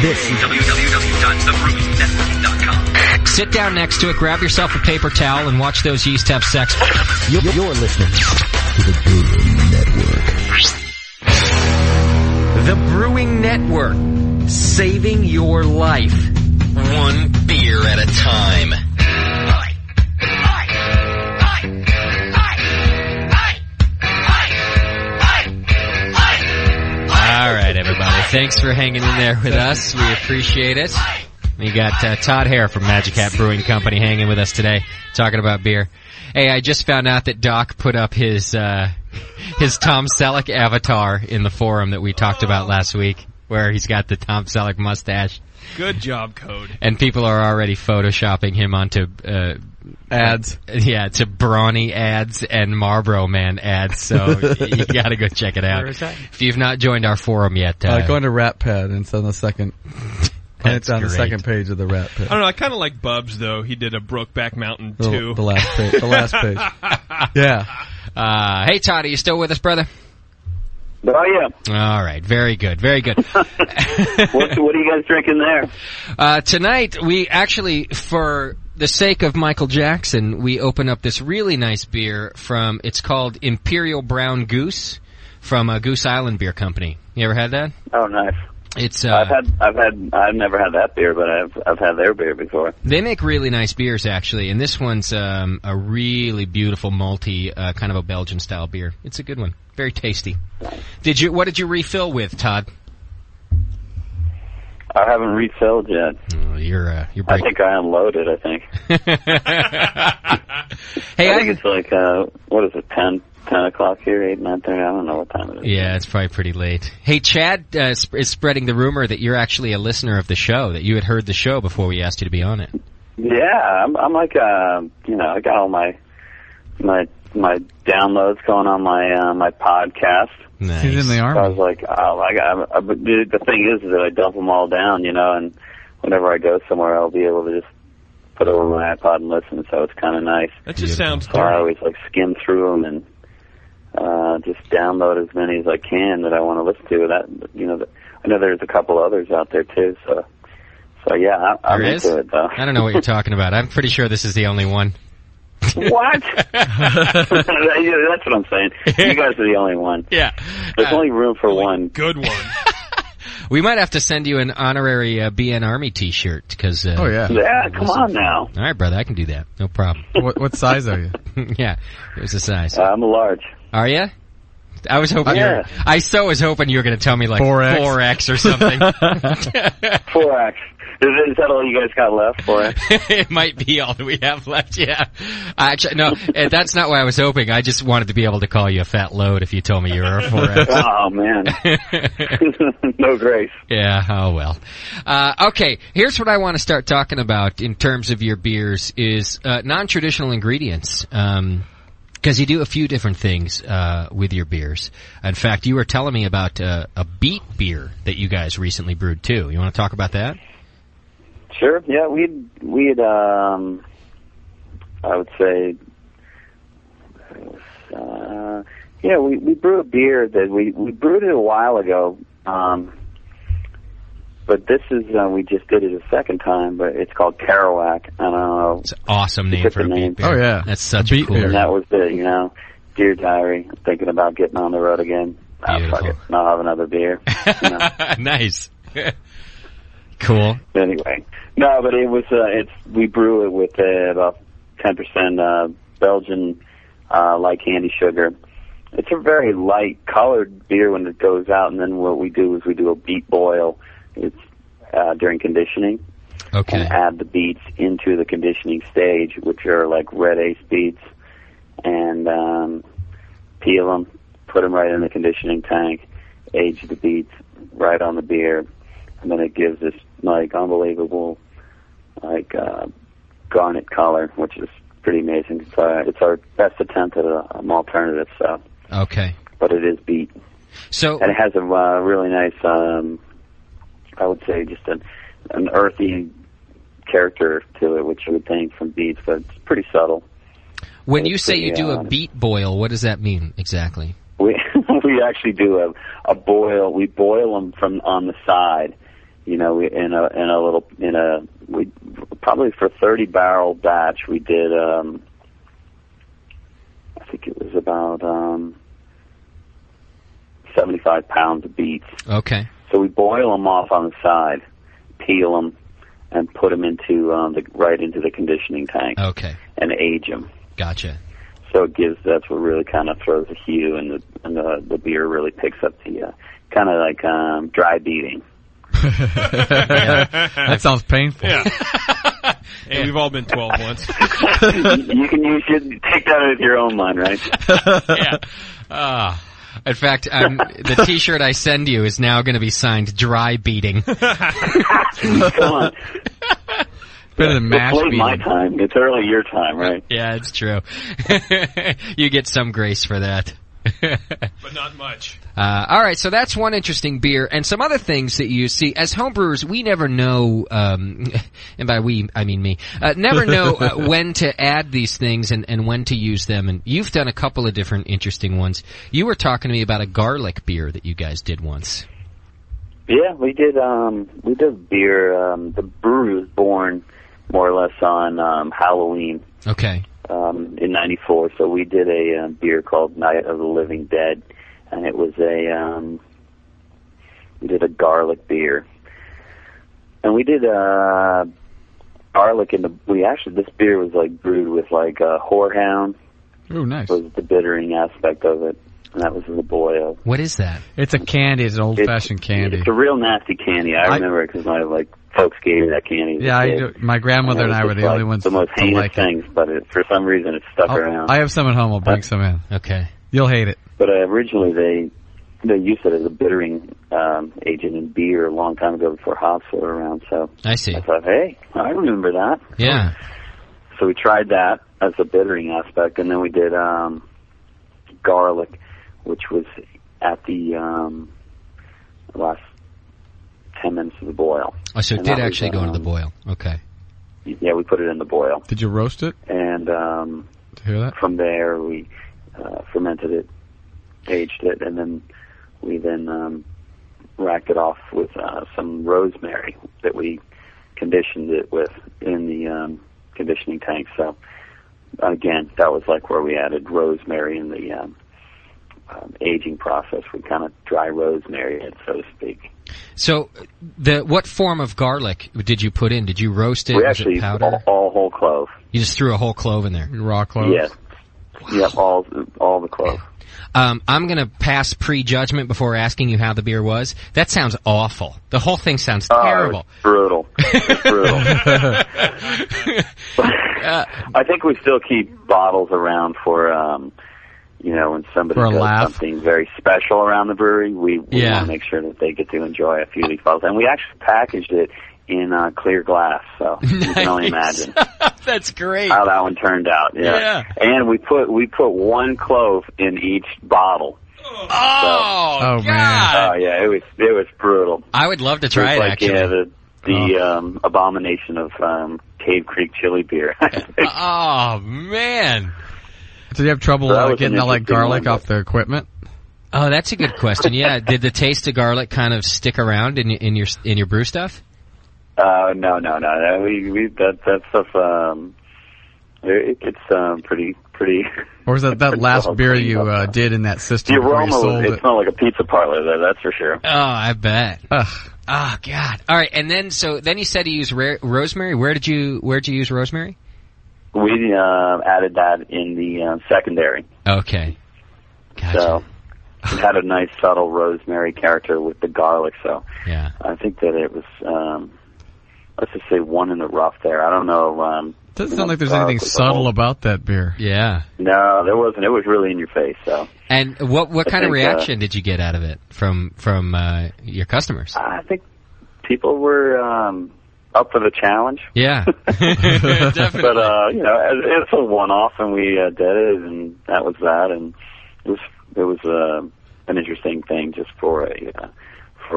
Speaker 8: This is www.thebrewingnetwork.com.
Speaker 5: Sit down next to it, grab yourself a paper towel, and watch those yeast have sex.
Speaker 14: You're listening to the Brewing Network.
Speaker 2: The Brewing Network. Saving your life.
Speaker 8: One beer at a time.
Speaker 5: All right, everybody. Thanks for hanging in there with us. We appreciate it. We got Todd Hare from Magic Hat Brewing Company hanging with us today, talking about beer. Hey, I just found out that Doc put up his Tom Selleck avatar in the forum that we talked about last week, where he's got the Tom Selleck mustache.
Speaker 1: Good job, Code.
Speaker 5: And people are already photoshopping him onto
Speaker 6: ads.
Speaker 5: Yeah, to Brawny ads and Marlboro Man ads. So you got to go check it out.
Speaker 7: Where is that?
Speaker 5: If you've not joined our forum yet,
Speaker 6: go into RatPad and it's on the second. It's on the second page of the RatPad.
Speaker 1: I don't know. I kind of like Bubs though. He did a Brokeback Mountain too.
Speaker 6: The last page. The last page. Yeah.
Speaker 5: Hey Todd, are you still with us, brother?
Speaker 17: Oh, yeah.
Speaker 5: All right. Very good. Very good.
Speaker 17: What are you guys drinking there?
Speaker 5: Tonight, we actually, for the sake of Michael Jackson, we open up this really nice beer from, it's called Imperial Brown Goose from Goose Island Beer Company. You ever had that?
Speaker 17: Oh, nice.
Speaker 5: It's
Speaker 17: I've never had that beer, but I've had their beer before.
Speaker 5: They make really nice beers actually, and this one's a really beautiful malty kind of a Belgian style beer. It's a good one, very tasty. What did you refill with, Todd?
Speaker 17: I haven't refilled yet.
Speaker 5: Oh, you're
Speaker 17: I think I unloaded. I think.
Speaker 5: Hey,
Speaker 17: I think it's like what is it? 10 o'clock here, 8, 9:30. I don't know what time it is.
Speaker 5: Yeah, it's probably pretty late. Hey, Chad is spreading the rumor that you're actually a listener of the show, that you had heard the show before we asked you to be on it.
Speaker 17: Yeah, I'm like I got all my downloads going on my podcast.
Speaker 5: Nice.
Speaker 6: He's in the Army.
Speaker 17: So I was like, the thing is that I dump them all down, and whenever I go somewhere, I'll be able to just put it over my iPod and listen. So it's kind of nice.
Speaker 1: That just sounds.
Speaker 17: So I always skim through them and just download as many as I can that I want to listen to. That I know there's a couple others out there too. So yeah, I'm into it though.
Speaker 5: I don't know what you're talking about. I'm pretty sure this is the only one.
Speaker 17: What? That's what I'm saying. You guys are the only one.
Speaker 5: Yeah.
Speaker 17: There's only room for one.
Speaker 1: Good one.
Speaker 5: We might have to send you an honorary BN Army T-shirt because.
Speaker 6: Oh yeah.
Speaker 17: Yeah, come on now.
Speaker 5: All right, brother, I can do that. No problem.
Speaker 6: What size are you?
Speaker 5: Yeah, here's the size.
Speaker 17: I'm a large.
Speaker 5: Are you? I was hoping.
Speaker 17: Yeah.
Speaker 5: I so was hoping you were going to tell me like 4X or something.
Speaker 17: 4X. Is that all you guys got left for it?
Speaker 5: It might be all that we have left, yeah. Actually, no, that's not what I was hoping. I just wanted to be able to call you a fat load if you told me you were a 4X.
Speaker 17: Oh, man. No grace.
Speaker 5: Yeah, oh well. Okay, here's what I want to start talking about in terms of your beers is non-traditional ingredients. Because you do a few different things with your beers. In fact, you were telling me about a beet beer that you guys recently brewed, too. You want to talk about that?
Speaker 17: Sure. Yeah, we had I would say, we brew a beer that we brewed it a while ago, but this is we just did it a second time. But it's called Kerouac. I don't know.
Speaker 5: It's an awesome name for a beet beer.
Speaker 6: Oh yeah,
Speaker 5: that's such a cool.
Speaker 17: And that was it. Dear Diary. I'm thinking about getting on the road again. Fuck it. I'll have another beer.
Speaker 5: Nice. Cool.
Speaker 17: Anyway, no, but it was. We brew it with about 10% Belgian light candy sugar. It's a very light colored beer when it goes out, and then what we do is we do a beet boil. It's during conditioning.
Speaker 5: Okay.
Speaker 17: And add the beets into the conditioning stage, which are like red ace beets, and peel them, put them right in the conditioning tank, age the beets right on the beer, and then it gives this like unbelievable garnet color, which is pretty amazing. It's our best attempt at an alternative. So.
Speaker 5: Okay.
Speaker 17: But it is beet.
Speaker 5: So.
Speaker 17: And it has a really nice, I would say, just an earthy character to it, which you would think from beets, but it's pretty subtle.
Speaker 5: When you say you do a beet boil, what does that mean exactly?
Speaker 17: We actually do a boil. We boil them from on the side. We probably for 30 barrel batch we did. I think it was about 75 pounds of beets.
Speaker 5: Okay.
Speaker 17: So we boil them off on the side, peel them, and put them into right into the conditioning tank.
Speaker 5: Okay.
Speaker 17: And age them.
Speaker 5: Gotcha.
Speaker 17: So that's what really kind of throws a hue, and the beer really picks up the kind of like dry beating.
Speaker 6: That sounds painful.
Speaker 1: Yeah. Hey, we've all been 12 once.
Speaker 17: You should take that with your own mind, right?
Speaker 5: Yeah. In fact, the T-shirt I send you is now going to be signed "Dry Beating."
Speaker 17: Come on.
Speaker 6: Better than mash beating.
Speaker 17: My time. It's early your time, right?
Speaker 5: Yeah, it's true. You get some grace for that.
Speaker 1: But not much.
Speaker 5: All right, so that's one interesting beer, and some other things that you see as homebrewers. We never know, and by we I mean me, never know when to add these things and when to use them. And you've done a couple of different interesting ones. You were talking to me about a garlic beer that you guys did once.
Speaker 17: Yeah, we did. We did beer. The brewery was born more or less on Halloween.
Speaker 5: Okay.
Speaker 17: In '94, so we did a beer called Night of the Living Dead, and it was we did a garlic beer, and we did garlic in this beer was like brewed with like horehound.
Speaker 6: Oh, nice.
Speaker 17: Was the bittering aspect of it, and that was in the boil.
Speaker 5: What is that?
Speaker 6: It's a candy. It's an old-fashioned candy.
Speaker 17: It's a real nasty candy. I remember it because my folks gave me that candy.
Speaker 6: Yeah, my grandmother and I were the only ones
Speaker 17: the most
Speaker 6: to
Speaker 17: heinous
Speaker 6: like
Speaker 17: things, but for some reason it stuck around.
Speaker 6: I have some at home. I'll bring some in.
Speaker 5: Okay.
Speaker 6: You'll hate it.
Speaker 17: But originally they used it as a bittering agent in beer a long time ago before hops were around. So
Speaker 5: I see.
Speaker 17: I thought, hey, I remember that.
Speaker 5: Yeah.
Speaker 17: So we tried that as a bittering aspect, and then we did garlic, which was at the last 10 minutes of the boil.
Speaker 5: Oh, so it did actually go into the boil. Okay.
Speaker 17: Yeah, we put it in the boil.
Speaker 6: Did you roast it?
Speaker 17: And
Speaker 6: to hear that?
Speaker 17: From there, we fermented it, aged it, and then we racked it off with some rosemary that we conditioned it with in the conditioning tank. So again, that was like where we added rosemary in the aging process. We kind of dry rosemary it, so to speak.
Speaker 5: So, what form of garlic did you put in? Did you roast it?
Speaker 17: We
Speaker 5: Was
Speaker 17: actually
Speaker 5: it powder?
Speaker 17: all whole clove.
Speaker 5: You just threw a whole clove in there,
Speaker 6: raw clove.
Speaker 17: Yes. Yep, all the clove.
Speaker 5: I'm going to pass prejudgment before asking you how the beer was. That sounds awful. The whole thing sounds terrible.
Speaker 17: It's brutal. It's brutal. I think we still keep bottles around for, when somebody does something very special around the brewery, we want to make sure that they get to enjoy a few of these bottles. And we actually packaged it in clear glass, so you can only imagine.
Speaker 5: That's great.
Speaker 17: How that one turned out. Yeah. And we put one clove in each bottle.
Speaker 5: Oh
Speaker 6: man.
Speaker 17: Oh yeah, it was brutal.
Speaker 5: I would love to try it. Actually,
Speaker 17: the abomination of Cave Creek chili beer.
Speaker 5: Oh man.
Speaker 6: Did you have trouble getting that garlic off the equipment?
Speaker 5: Oh, that's a good question. Yeah, did the taste of garlic kind of stick around in your brew stuff?
Speaker 17: No. We that stuff. It's pretty.
Speaker 6: Or was that last beer you did in that system?
Speaker 17: The aroma
Speaker 6: it
Speaker 17: smelled like a pizza parlor there. That's for sure.
Speaker 5: Oh, I bet.
Speaker 6: Ugh.
Speaker 5: Oh God. All right, and then you said you used rosemary. Where'd you use rosemary?
Speaker 17: We added that in the secondary.
Speaker 5: Okay. Gotcha.
Speaker 17: So it had a nice subtle rosemary character with the garlic. So
Speaker 5: yeah,
Speaker 17: I think that it was. Let's just say one in the rough there. I don't know.
Speaker 6: Doesn't sound like there's anything subtle about that beer.
Speaker 5: Yeah.
Speaker 17: No, there wasn't. It was really in your face. So.
Speaker 5: And what kind of reaction did you get out of it from your customers?
Speaker 17: I think people were up for the challenge.
Speaker 5: Yeah. Definitely.
Speaker 17: But it's a one-off, and we did it, and that was that, and it was an interesting thing just for a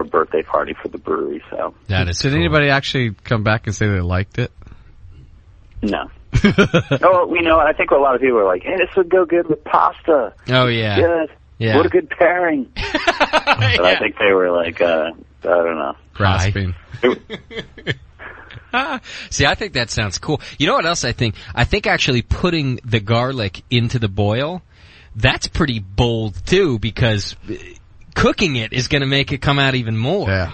Speaker 17: birthday party for the brewery. So
Speaker 5: that is.
Speaker 6: Did
Speaker 5: cool.
Speaker 6: anybody actually come back and say they liked it?
Speaker 17: No. Oh, I think a lot of people are like, "Hey, this would go good with pasta."
Speaker 5: Oh yeah.
Speaker 17: Good.
Speaker 5: Yeah.
Speaker 17: What a good pairing. But I think they were like, I don't know,
Speaker 6: grasping.
Speaker 5: See, I think that sounds cool. You know what else I think? I think actually putting the garlic into the boil, that's pretty bold too, because cooking it is going to make it come out even more.
Speaker 6: Yeah.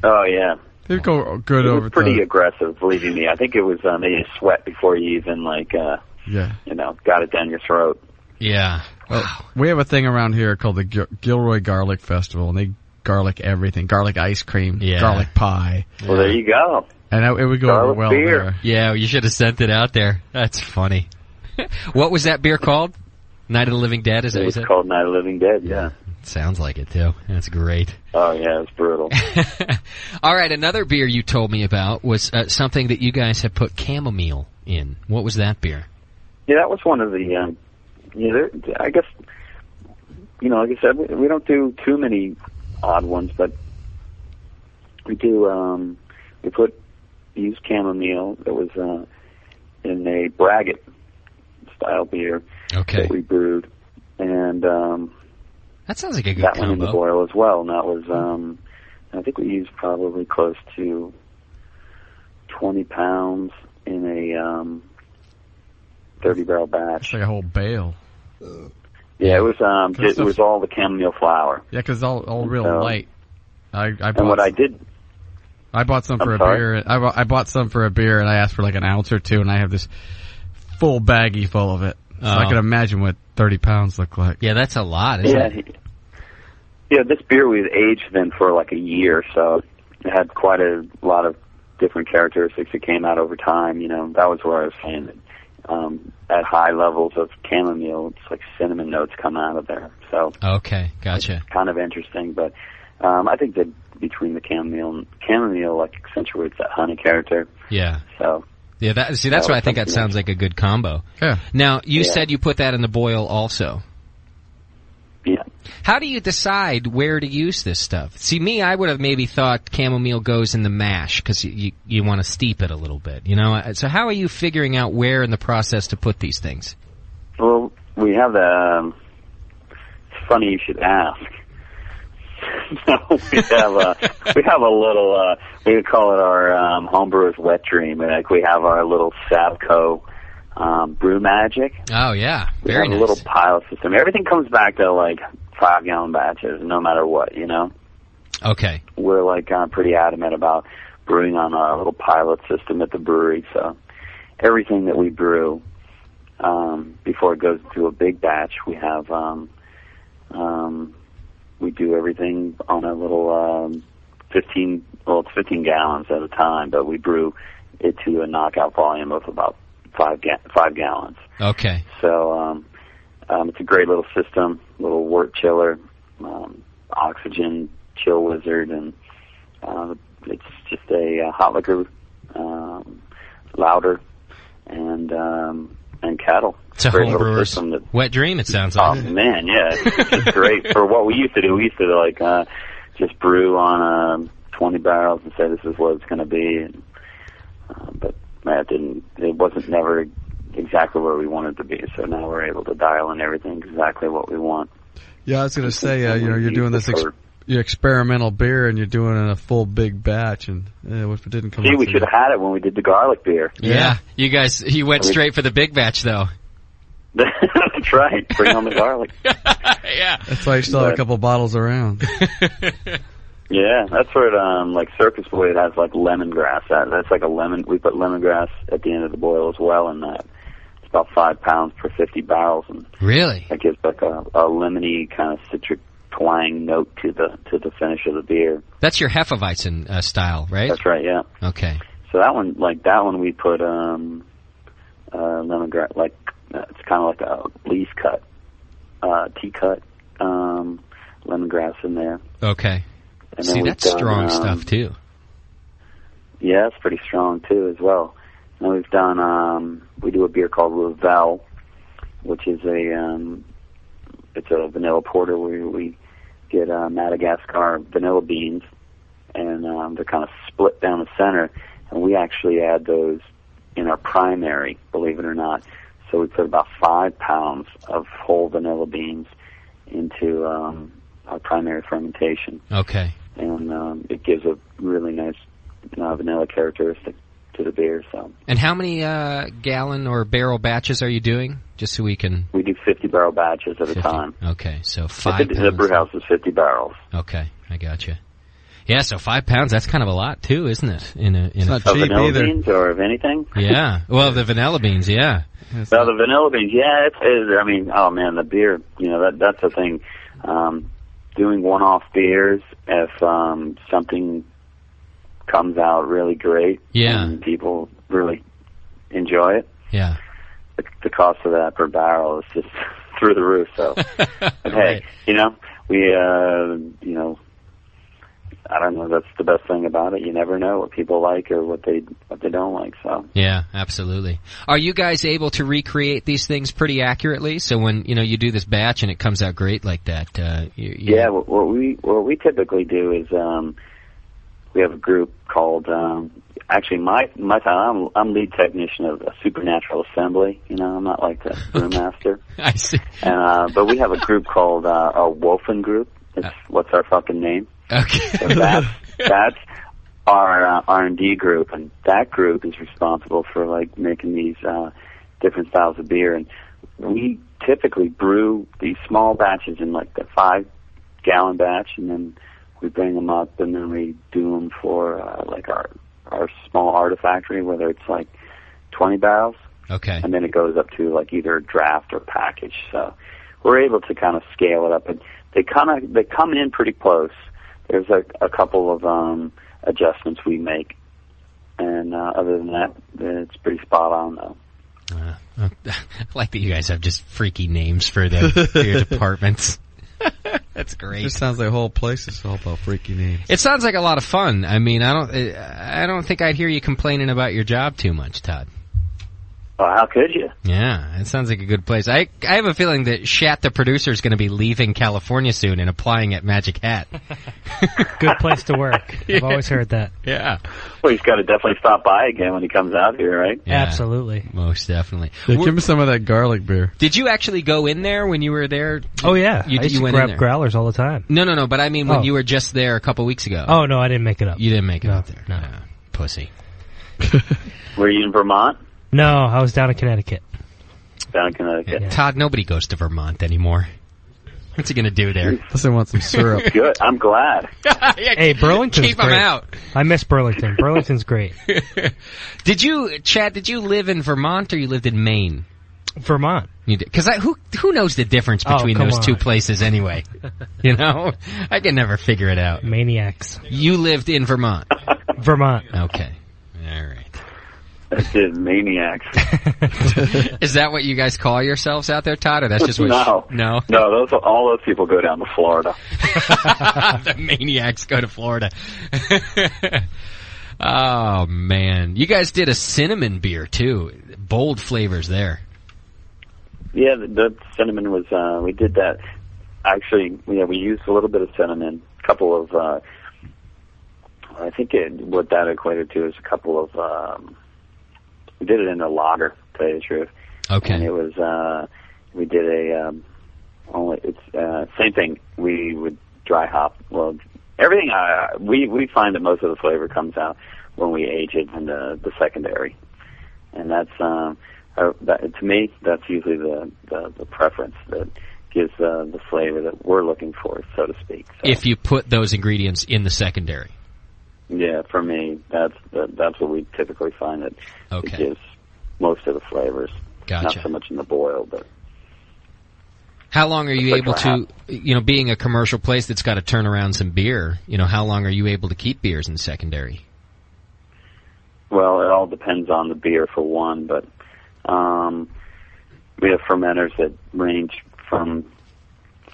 Speaker 17: Oh yeah.
Speaker 6: They go good
Speaker 17: it
Speaker 6: over.
Speaker 17: Was pretty aggressive, believe me. I think it was made you sweat before you even got it down your throat.
Speaker 5: Yeah.
Speaker 6: Well, we have a thing around here called the Gilroy Garlic Festival, and they garlic everything: garlic ice cream, garlic pie.
Speaker 17: Well, there you go.
Speaker 6: And it would go over well
Speaker 17: beer.
Speaker 6: there.
Speaker 5: Yeah, you should have sent it out there. That's funny. What was that beer called? Night of the Living Dead, is that what you said?
Speaker 17: It was called Night of the Living Dead, yeah.
Speaker 5: Sounds like it, too. That's great.
Speaker 17: Oh, yeah, it's brutal.
Speaker 5: All right, another beer you told me about was something that you guys have put chamomile in. What was that beer?
Speaker 17: Yeah, that was one of the, I guess, like I said, we don't do too many odd ones, but we do, we used chamomile that was in a braggot style beer that we brewed, and
Speaker 5: that sounds like a good
Speaker 17: that
Speaker 5: combo.
Speaker 17: one in the boil as well. And that was I think we used probably close to 20 pounds in a 30-barrel batch.
Speaker 6: It's like a whole bale.
Speaker 17: Yeah, it was it was all the chamomile flower.
Speaker 6: Yeah, because all real light. I bought
Speaker 17: and what I did.
Speaker 6: I bought some for a beer. I bought some for a beer, and I asked for like an ounce or two, and I have this full baggie full of it. So I can imagine what 30 pounds look like.
Speaker 5: Yeah, that's a lot, isn't it?
Speaker 17: Yeah, this beer we aged then for like a year, so it had quite a lot of different characteristics that came out over time. That was where I was saying that at high levels of chamomile, it's like cinnamon notes come out of there. So
Speaker 5: okay, gotcha.
Speaker 17: It's kind of interesting, but I think that between the chamomile like accentuates that honey character.
Speaker 5: Yeah.
Speaker 17: So.
Speaker 5: Yeah, that's why I think that sounds like a good combo.
Speaker 6: Yeah.
Speaker 5: Now, you said you put that in the boil also.
Speaker 17: Yeah.
Speaker 5: How do you decide where to use this stuff? See, me, I would have maybe thought chamomile goes in the mash because you want to steep it a little bit, So how are you figuring out where in the process to put these things?
Speaker 17: Well, we have it's funny you should ask. we have a little we call it our homebrewers wet dream. Like we have our little Savco Brew Magic.
Speaker 5: Oh yeah,
Speaker 17: We
Speaker 5: very
Speaker 17: have
Speaker 5: nice.
Speaker 17: a little pilot system. Everything comes back to like 5-gallon batches, no matter what, you know.
Speaker 5: Okay.
Speaker 17: We're like pretty adamant about brewing on a little pilot system at the brewery. So everything that we brew before it goes into a big batch, we have we do everything on a little 15 gallons at a time, but we brew it to a knockout volume of about 5 gallons.
Speaker 5: Okay.
Speaker 17: So it's a great little system, little wort chiller, oxygen chill wizard, and it's just a hot liquor lauter and kettle.
Speaker 5: It's a
Speaker 17: great little
Speaker 5: homebrewer's
Speaker 17: system that,
Speaker 5: wet dream, it sounds
Speaker 17: oh
Speaker 5: like.
Speaker 17: man, yeah, it's just great for what we used to do. We used to like just brew on 20 barrels and say this is what it's going to be, and, but man, it wasn't never exactly where we wanted it to be. So now we're able to dial in everything exactly what we want.
Speaker 6: Yeah, I was going to say, you're doing this your experimental beer, and you're doing it in a full big batch, and if it didn't come
Speaker 17: See,
Speaker 6: out
Speaker 17: we
Speaker 6: so
Speaker 17: should have had it when we did the garlic beer.
Speaker 5: Yeah. You went straight for the big batch, though.
Speaker 17: That's right. Bring on the garlic.
Speaker 5: Yeah.
Speaker 6: That's why you still have a couple bottles around.
Speaker 17: Yeah, that's where it, like Circus Boy, it has like lemongrass. That's like a lemon. We put lemongrass at the end of the boil as well in that. It's about 5 pounds per 50 barrels, and
Speaker 5: really,
Speaker 17: that gives like a lemony kind of citric twang note to the finish of the beer.
Speaker 5: That's your Hefeweizen style, right?
Speaker 17: That's right. Yeah.
Speaker 5: Okay.
Speaker 17: So that one we put lemongrass, like it's kind of like a leaf cut, tea cut lemongrass in there.
Speaker 5: Okay.
Speaker 17: And
Speaker 5: See,
Speaker 17: then
Speaker 5: that's
Speaker 17: we've done,
Speaker 5: strong stuff too.
Speaker 17: Yeah, it's pretty strong too as well. And we've done we do a beer called Ravel, which is it's a vanilla porter where we get Madagascar vanilla beans, and they're kind of split down the center, and we actually add those in our primary, believe it or not. So we put about 5 pounds of whole vanilla beans into our primary fermentation.
Speaker 5: Okay.
Speaker 17: And it gives a really nice vanilla characteristic to the beer. So.
Speaker 5: And how many gallon or barrel batches are you doing? Just so we can...
Speaker 17: We do 50 barrel batches at a time.
Speaker 5: Okay, so 5 pounds.
Speaker 17: The brew house is 50 barrels.
Speaker 5: Okay, I gotcha. Yeah, so 5 pounds, that's kind of a lot too, isn't it?
Speaker 6: It's not cheap
Speaker 17: vanilla
Speaker 6: either.
Speaker 17: Beans or of anything?
Speaker 5: Yeah, well, the vanilla beans, yeah.
Speaker 17: Well, the vanilla beans, yeah, I mean, oh man, the beer, that's the thing. Doing one-off beers, if something comes out really great, and people really enjoy it,
Speaker 5: yeah,
Speaker 17: the cost of that per barrel is just through the roof. So, but hey, we, I don't know. That's the best thing about it. You never know what people like or what they don't like. So
Speaker 5: yeah, absolutely. Are you guys able to recreate these things pretty accurately? So when you do this batch and it comes out great like that,
Speaker 17: yeah. What we typically do is we have a group called actually my time. I'm lead technician of a Supernatural Assembly. I'm not like the brewmaster.
Speaker 5: I see.
Speaker 17: And but we have a group called a Wolfen Group. It's what's our fucking name?
Speaker 5: Okay.
Speaker 17: So that's our R&D group, and that group is responsible for like making these different styles of beer. And we typically brew these small batches in like the 5-gallon batch, and then we bring them up, and then we do them for like our small artifactory, whether it's like 20 barrels.
Speaker 5: Okay.
Speaker 17: And then it goes up to like either draft or package. So we're able to kind of scale it up, and they come in pretty close. There's a couple of adjustments we make, and other than that, it's pretty spot on, though.
Speaker 5: I like that you guys have just freaky names for the beer departments. That's great.
Speaker 6: It just sounds like the whole place is all about freaky names.
Speaker 5: It sounds like a lot of fun. I mean, I don't think I'd hear you complaining about your job too much, Todd.
Speaker 17: Well, how could you?
Speaker 5: Yeah, it sounds like a good place. I have a feeling that Shat the producer is going to be leaving California soon and applying at Magic Hat.
Speaker 7: Good place to work. I've always heard that.
Speaker 5: Yeah.
Speaker 17: Well, he's got to definitely stop by again when he comes out here, right?
Speaker 5: Yeah,
Speaker 7: absolutely.
Speaker 5: Most definitely.
Speaker 6: Yeah, give me some of that garlic beer.
Speaker 5: Did you actually go in there when you were there?
Speaker 7: Oh, yeah.
Speaker 5: You
Speaker 7: I used to
Speaker 5: went
Speaker 7: grab
Speaker 5: in there.
Speaker 7: growlers all the time.
Speaker 5: No, but I mean when you were just there a couple weeks ago.
Speaker 7: Oh, no, I didn't make it up.
Speaker 5: You didn't make it
Speaker 7: No,
Speaker 5: up there.
Speaker 7: no.
Speaker 5: Pussy.
Speaker 17: Were you in Vermont?
Speaker 7: No, I was down in Connecticut.
Speaker 17: down in Connecticut.
Speaker 5: Yeah. Todd, nobody goes to Vermont anymore. What's he going to do there?
Speaker 6: Unless they want some syrup.
Speaker 17: Good. I'm glad.
Speaker 7: Hey, Burlington's
Speaker 5: Keep
Speaker 7: great.
Speaker 5: him out.
Speaker 7: I miss Burlington. Burlington's great.
Speaker 5: Chad, did you live in Vermont or you lived in Maine?
Speaker 7: Vermont.
Speaker 5: You did. Because who knows the difference between those two places anyway? You know? I can never figure it out.
Speaker 7: Maniacs.
Speaker 5: You lived in Vermont?
Speaker 7: Vermont.
Speaker 5: Okay. All right.
Speaker 17: That's it, maniacs.
Speaker 5: Is that what you guys call yourselves out there, Todd, or that's just what...
Speaker 17: No, all those people go down to Florida.
Speaker 5: The maniacs go to Florida. Oh, man. You guys did a cinnamon beer, too. Bold flavors there.
Speaker 17: Yeah, the cinnamon was, we did that. Actually, we used a little bit of cinnamon, a couple of, I think what that equated to is a couple of, we did it in a lager, to tell you the truth.
Speaker 5: Okay.
Speaker 17: And it was, we did same thing. We would dry hop. Well, everything, we find that most of the flavor comes out when we age it in the secondary. And that's, to me, that's usually the preference that gives the flavor that we're looking for, so to speak. So,
Speaker 5: if you put those ingredients in the secondary.
Speaker 17: Yeah, for me, that's what we typically find that it gives most of the flavors.
Speaker 5: Gotcha.
Speaker 17: Not so much in the boil, but.
Speaker 5: How long are you able to, being a commercial place that's got to turn around some beer, how long are you able to keep beers in the secondary?
Speaker 17: Well, it all depends on the beer for one, but we have fermenters that range from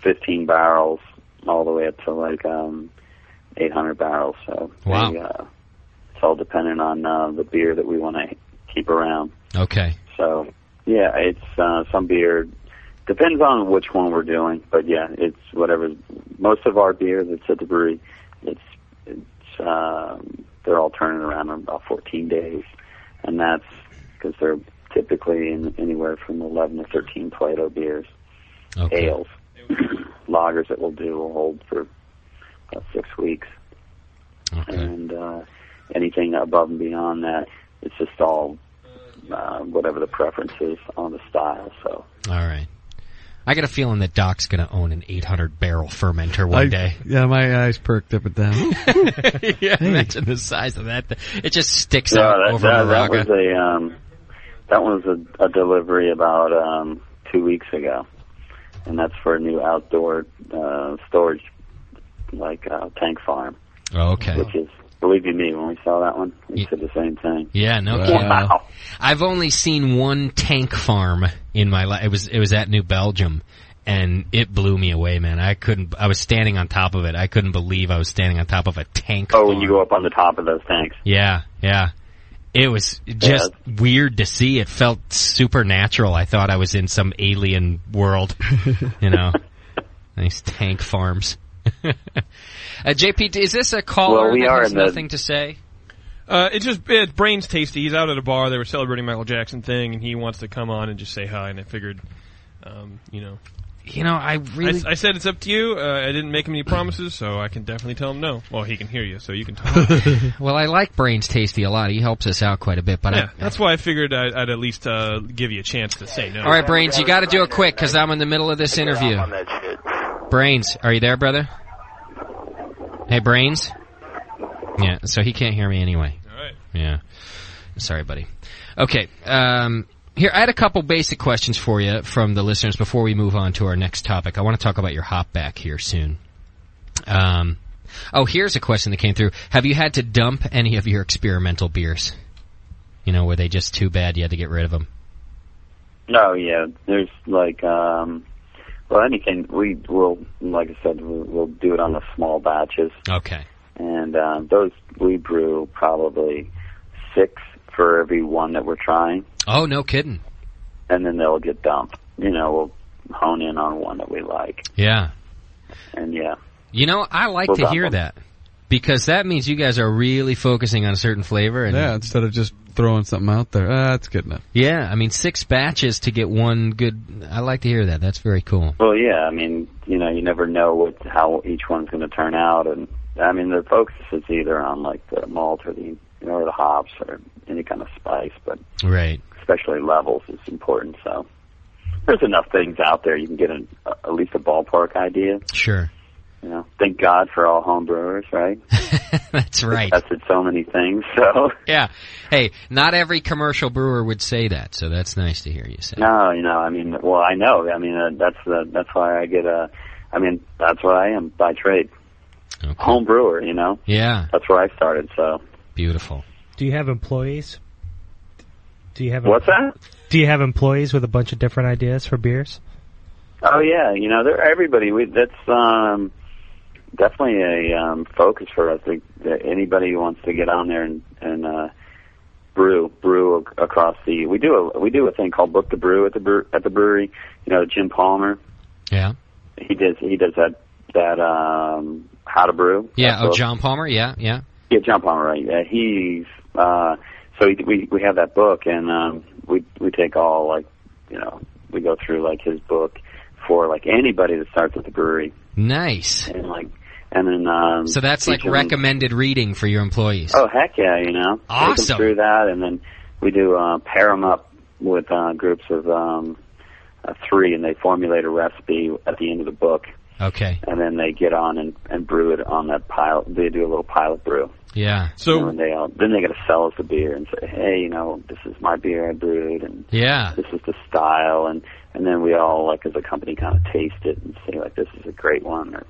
Speaker 17: 15 barrels all the way up to like 800 barrels. So
Speaker 5: wow.
Speaker 17: It's all dependent on the beer that we want to keep around.
Speaker 5: Okay.
Speaker 17: So, yeah, it's some beer. Depends on which one we're doing, but yeah, it's whatever. Most of our beer that's at the brewery, they're all turning around in about 14 days, and that's because they're typically in anywhere from 11 to 13 Plato beers, ales, lagers that will hold for about 6 weeks, and anything above and beyond that, it's just all whatever the preference is on the style. So. All
Speaker 5: right. I got a feeling that Doc's going to own an 800-barrel fermenter one day.
Speaker 6: Yeah, my eyes perked up at that.
Speaker 5: Yeah, imagine the size of that. It just sticks out over a raga.
Speaker 17: That was a delivery about 2 weeks ago, and that's for a new outdoor storage, tank farm.
Speaker 5: Oh, okay.
Speaker 17: Which is, believe you me, when we saw that one, we said the same thing.
Speaker 5: Yeah, no kidding. Wow. I've only seen one tank farm in my life. It was at New Belgium, and it blew me away, man. I was standing on top of it. I couldn't believe I was standing on top of a tank farm.
Speaker 17: Oh, when you go up on the top of those tanks.
Speaker 5: Yeah. It was just weird to see. It felt supernatural. I thought I was in some alien world, Nice tank farms. JP, is this a caller that has nothing to say?
Speaker 1: It's Brain's Tasty. He's out at a bar. They were celebrating Michael Jackson thing, and he wants to come on and just say hi. And I figured, I said it's up to you. I didn't make him any promises, so I can definitely tell him no. Well, he can hear you, so you can talk.
Speaker 5: Well, I like Brain's Tasty a lot. He helps us out quite a bit. But
Speaker 1: that's why I figured I'd at least give you a chance to say no.
Speaker 5: All right, Brains, you got to do it quick because I'm in the middle of this interview. Brains, are you there, brother? Hey, Brains? Yeah, so he can't hear me anyway.
Speaker 1: All right.
Speaker 5: Yeah. Sorry, buddy. Okay, here, I had a couple basic questions for you from the listeners before we move on to our next topic. I want to talk about your hop back here soon. Here's a question that came through. Have you had to dump any of your experimental beers? Were they just too bad you had to get rid of them?
Speaker 17: No, yeah. There's anything, like I said, we'll do it on the small batches.
Speaker 5: Okay.
Speaker 17: And those we brew probably 6 for every one that we're trying.
Speaker 5: Oh, no kidding.
Speaker 17: And then they'll get dumped. We'll hone in on one that we like.
Speaker 5: Yeah.
Speaker 17: And yeah.
Speaker 5: I like to hear that. Because that means you guys are really focusing on a certain flavor. And
Speaker 6: instead of just throwing something out there. That's good enough.
Speaker 5: Yeah, 6 batches to get one good... I like to hear that. That's very cool.
Speaker 17: Well, yeah, you never know how each one's going to turn out. And, the focus is either on, the malt or the hops or any kind of spice. But
Speaker 5: right.
Speaker 17: Especially levels is important, so... there's enough things out there you can get at least a ballpark idea.
Speaker 5: Sure.
Speaker 17: You know, thank God for all home brewers, right?
Speaker 5: That's right.
Speaker 17: We've tested so many things, so.
Speaker 5: Yeah. Hey, not every commercial brewer would say that, so that's nice to hear you say.
Speaker 17: No, you know, I mean, well, I know. I mean, that's why I get that's what I am by trade.
Speaker 5: Okay.
Speaker 17: Home brewer, you know?
Speaker 5: Yeah.
Speaker 17: That's where I started, so.
Speaker 5: Beautiful.
Speaker 7: Do you have employees?
Speaker 17: What's that?
Speaker 7: Do you have employees with a bunch of different ideas for beers?
Speaker 17: Oh yeah, you know, everybody. That's definitely a focus for us. Anybody who wants to get on there and brew across the. We do a thing called Book the Brew at the brewery. You know, Jim Palmer.
Speaker 5: Yeah.
Speaker 17: He does that How to Brew.
Speaker 5: Yeah. John Palmer. Yeah.
Speaker 17: Yeah, John Palmer. Right. Yeah, he's so we have that book, and we take all, like, you know, we go through like his book for like anybody that starts at the brewery.
Speaker 5: Nice.
Speaker 17: And then
Speaker 5: so that's like recommended reading for your employees.
Speaker 17: Oh heck yeah, you know.
Speaker 5: Awesome.
Speaker 17: Take them through that, and then we do pair them up with groups of 3, and they formulate a recipe at the end of the book.
Speaker 5: Okay.
Speaker 17: And then they get on and brew it on that pilot. They do a little pilot brew.
Speaker 5: Yeah.
Speaker 17: So then they got to sell us the beer and say, hey, you know, this is my beer I brewed, and this is the style, and then we all, like, as a company, kind of taste it and say, like, this is a great one. Or,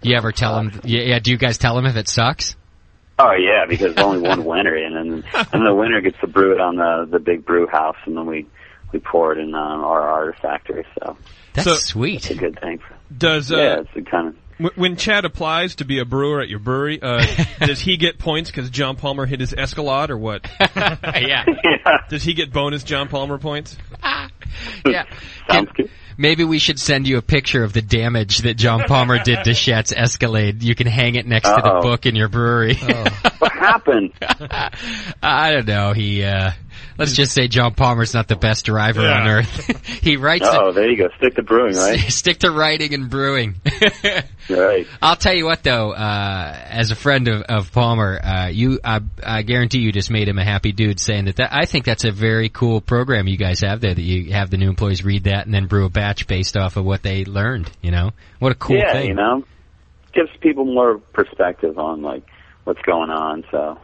Speaker 5: you ever tell them? Yeah. Do you guys tell them if it sucks?
Speaker 17: Oh yeah, because there's only one winner, and the winner gets to brew it on the big brew house, and then we pour it in our factory. So
Speaker 5: that's sweet.
Speaker 17: It's a good thing.
Speaker 1: Does
Speaker 17: it's a kind of.
Speaker 1: When Chad applies to be a brewer at your brewery, does he get points because John Palmer hit his Escalade, or what?
Speaker 5: Yeah.
Speaker 1: Does he get bonus John Palmer points?
Speaker 5: Yeah. Maybe we should send you a picture of the damage that John Palmer did to Chet's Escalade. You can hang it next to the book in your brewery.
Speaker 17: What happened?
Speaker 5: I don't know. Let's just say John Palmer's not the best driver on earth. He writes.
Speaker 17: There you go. Stick to brewing, right?
Speaker 5: Stick to writing and brewing.
Speaker 17: Right.
Speaker 5: I'll tell you what, though. As a friend of Palmer, I guarantee you just made him a happy dude, saying that I think that's a very cool program you guys have there. That you have the new employees read that and then brew a batch based off of what they learned. You know, what a cool thing.
Speaker 17: Yeah, you know, gives people more perspective on like what's going on. So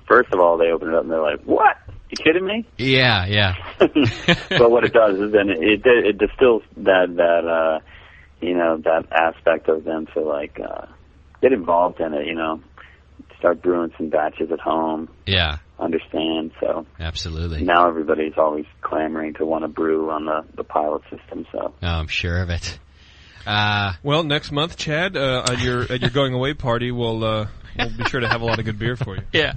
Speaker 17: first of all, they open it up and they're like, "What? You kidding me?"
Speaker 5: Yeah.
Speaker 17: But what it does is then it distills that you know, that aspect of them to like get involved in it. You know, start brewing some batches at home.
Speaker 5: Yeah.
Speaker 17: Understand. So
Speaker 5: absolutely.
Speaker 17: Now everybody's always clamoring to want to brew on the pilot system. So
Speaker 5: I'm sure of it.
Speaker 1: Well, next month, Chad, at your going away party, we'll be sure to have a lot of good beer for you.
Speaker 5: Yeah.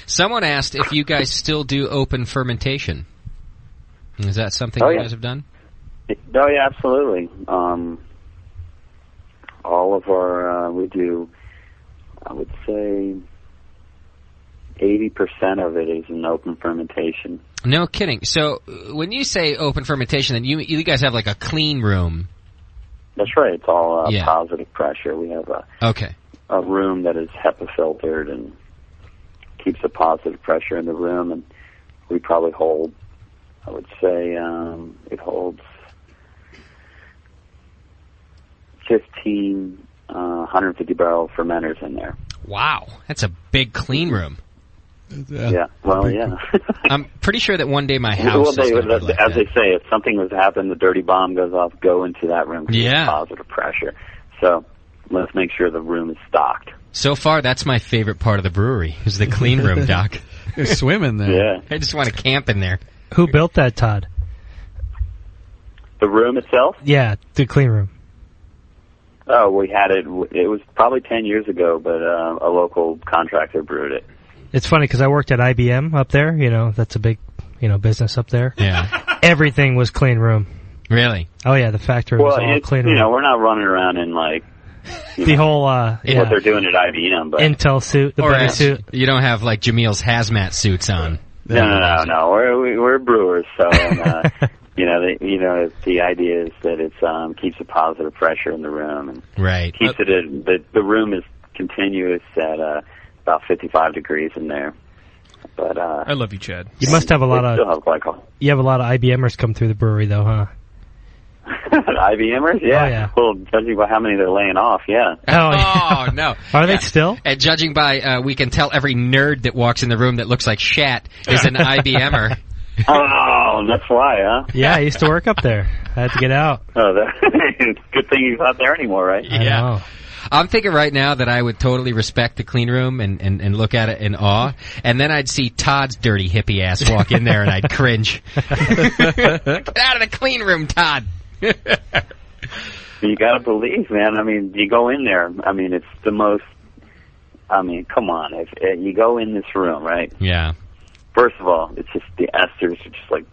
Speaker 5: Someone asked if you guys still do open fermentation. Is that something you guys have done?
Speaker 17: Oh yeah, absolutely. All of our we do. I would say 80% of it is in open fermentation.
Speaker 5: No kidding. So when you say open fermentation, then you guys have like a clean room.
Speaker 17: That's right. It's all positive pressure. We have a room that is HEPA filtered and keeps a positive pressure in the room, and we probably hold, I would say, it holds 15 150 barrel fermenters in there.
Speaker 5: Wow, that's a big clean room.
Speaker 17: Yeah. Well, yeah.
Speaker 5: I'm pretty sure that one day my house. Well,
Speaker 17: as they say, if something was to happen, the dirty bomb goes off. Go into that room.
Speaker 5: Yeah.
Speaker 17: Positive pressure. So let's make sure the room is stocked.
Speaker 5: So far, that's my favorite part of the brewery, is the clean room, Doc.
Speaker 6: You're swimming there.
Speaker 17: Yeah.
Speaker 5: I just want to camp in there.
Speaker 7: Who built that, Todd?
Speaker 17: The room itself?
Speaker 7: Yeah, the clean room.
Speaker 17: Oh, we had it. It was probably 10 years ago, but a local contractor brewed it.
Speaker 7: It's funny because I worked at IBM up there. You know, that's a big, business up there.
Speaker 5: Yeah.
Speaker 7: Everything was clean room.
Speaker 5: Really?
Speaker 7: Oh yeah, the factory was all clean room.
Speaker 17: We're not running around in like
Speaker 7: the whole
Speaker 17: what they're doing at IBM, but
Speaker 7: Intel suit, the bunny suit.
Speaker 5: You don't have like Jamil's hazmat suits on.
Speaker 17: No. We're brewers, so. The idea is that it keeps a positive pressure in the room and keeps it. The room is continuous at about 55 degrees in there. But
Speaker 1: I love you, Chad.
Speaker 7: You must have a lot
Speaker 17: still have glycol.
Speaker 7: You have a lot of IBMers come through the brewery, though, huh?
Speaker 17: IBMers, yeah.
Speaker 7: Oh, yeah.
Speaker 17: Well, judging by how many they're laying off, yeah.
Speaker 5: Oh, no.
Speaker 7: Are they still?
Speaker 5: And judging by, we can tell every nerd that walks in the room that looks like Shat is an IBMer.
Speaker 17: Oh, that's why, huh?
Speaker 7: Yeah, I used to work up there. I had to get out.
Speaker 17: Oh, good thing he's not there anymore, right?
Speaker 5: Yeah. I'm thinking right now that I would totally respect the clean room and look at it in awe, and then I'd see Todd's dirty hippie ass walk in there and I'd cringe. Get out of the clean room, Todd.
Speaker 17: You gotta believe, man. I mean, you go in there, I mean, it's the most, I mean, come on. If you go in this room, right?
Speaker 5: Yeah.
Speaker 17: First of all, it's just the esters are just like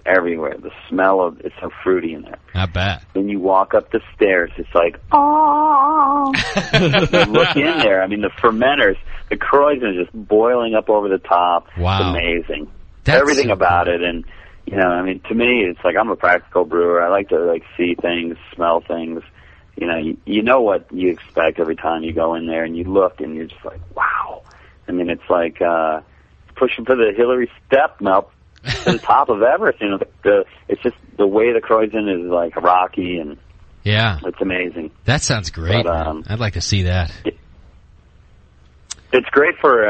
Speaker 17: everywhere. The smell of it's so fruity in there.
Speaker 5: I bet.
Speaker 17: Then you walk up the stairs, it's like, oh. You look in there, I mean, the fermenters, the Kreuzen is just boiling up over the top.
Speaker 5: Wow.
Speaker 17: It's amazing.
Speaker 5: That's
Speaker 17: Everything
Speaker 5: so
Speaker 17: about it, and you know, I mean, to me, it's like I'm a practical brewer. I like to like see things, smell things. You know, you know what you expect every time you go in there, and you look, and you're just like, wow. I mean, it's like pushing for the Hillary step up to the top of Everest. You know, it's just the way the Kreuzen is like rocky, and
Speaker 5: yeah,
Speaker 17: it's amazing.
Speaker 5: That sounds great.
Speaker 17: But,
Speaker 5: I'd like to see that.
Speaker 17: It's great for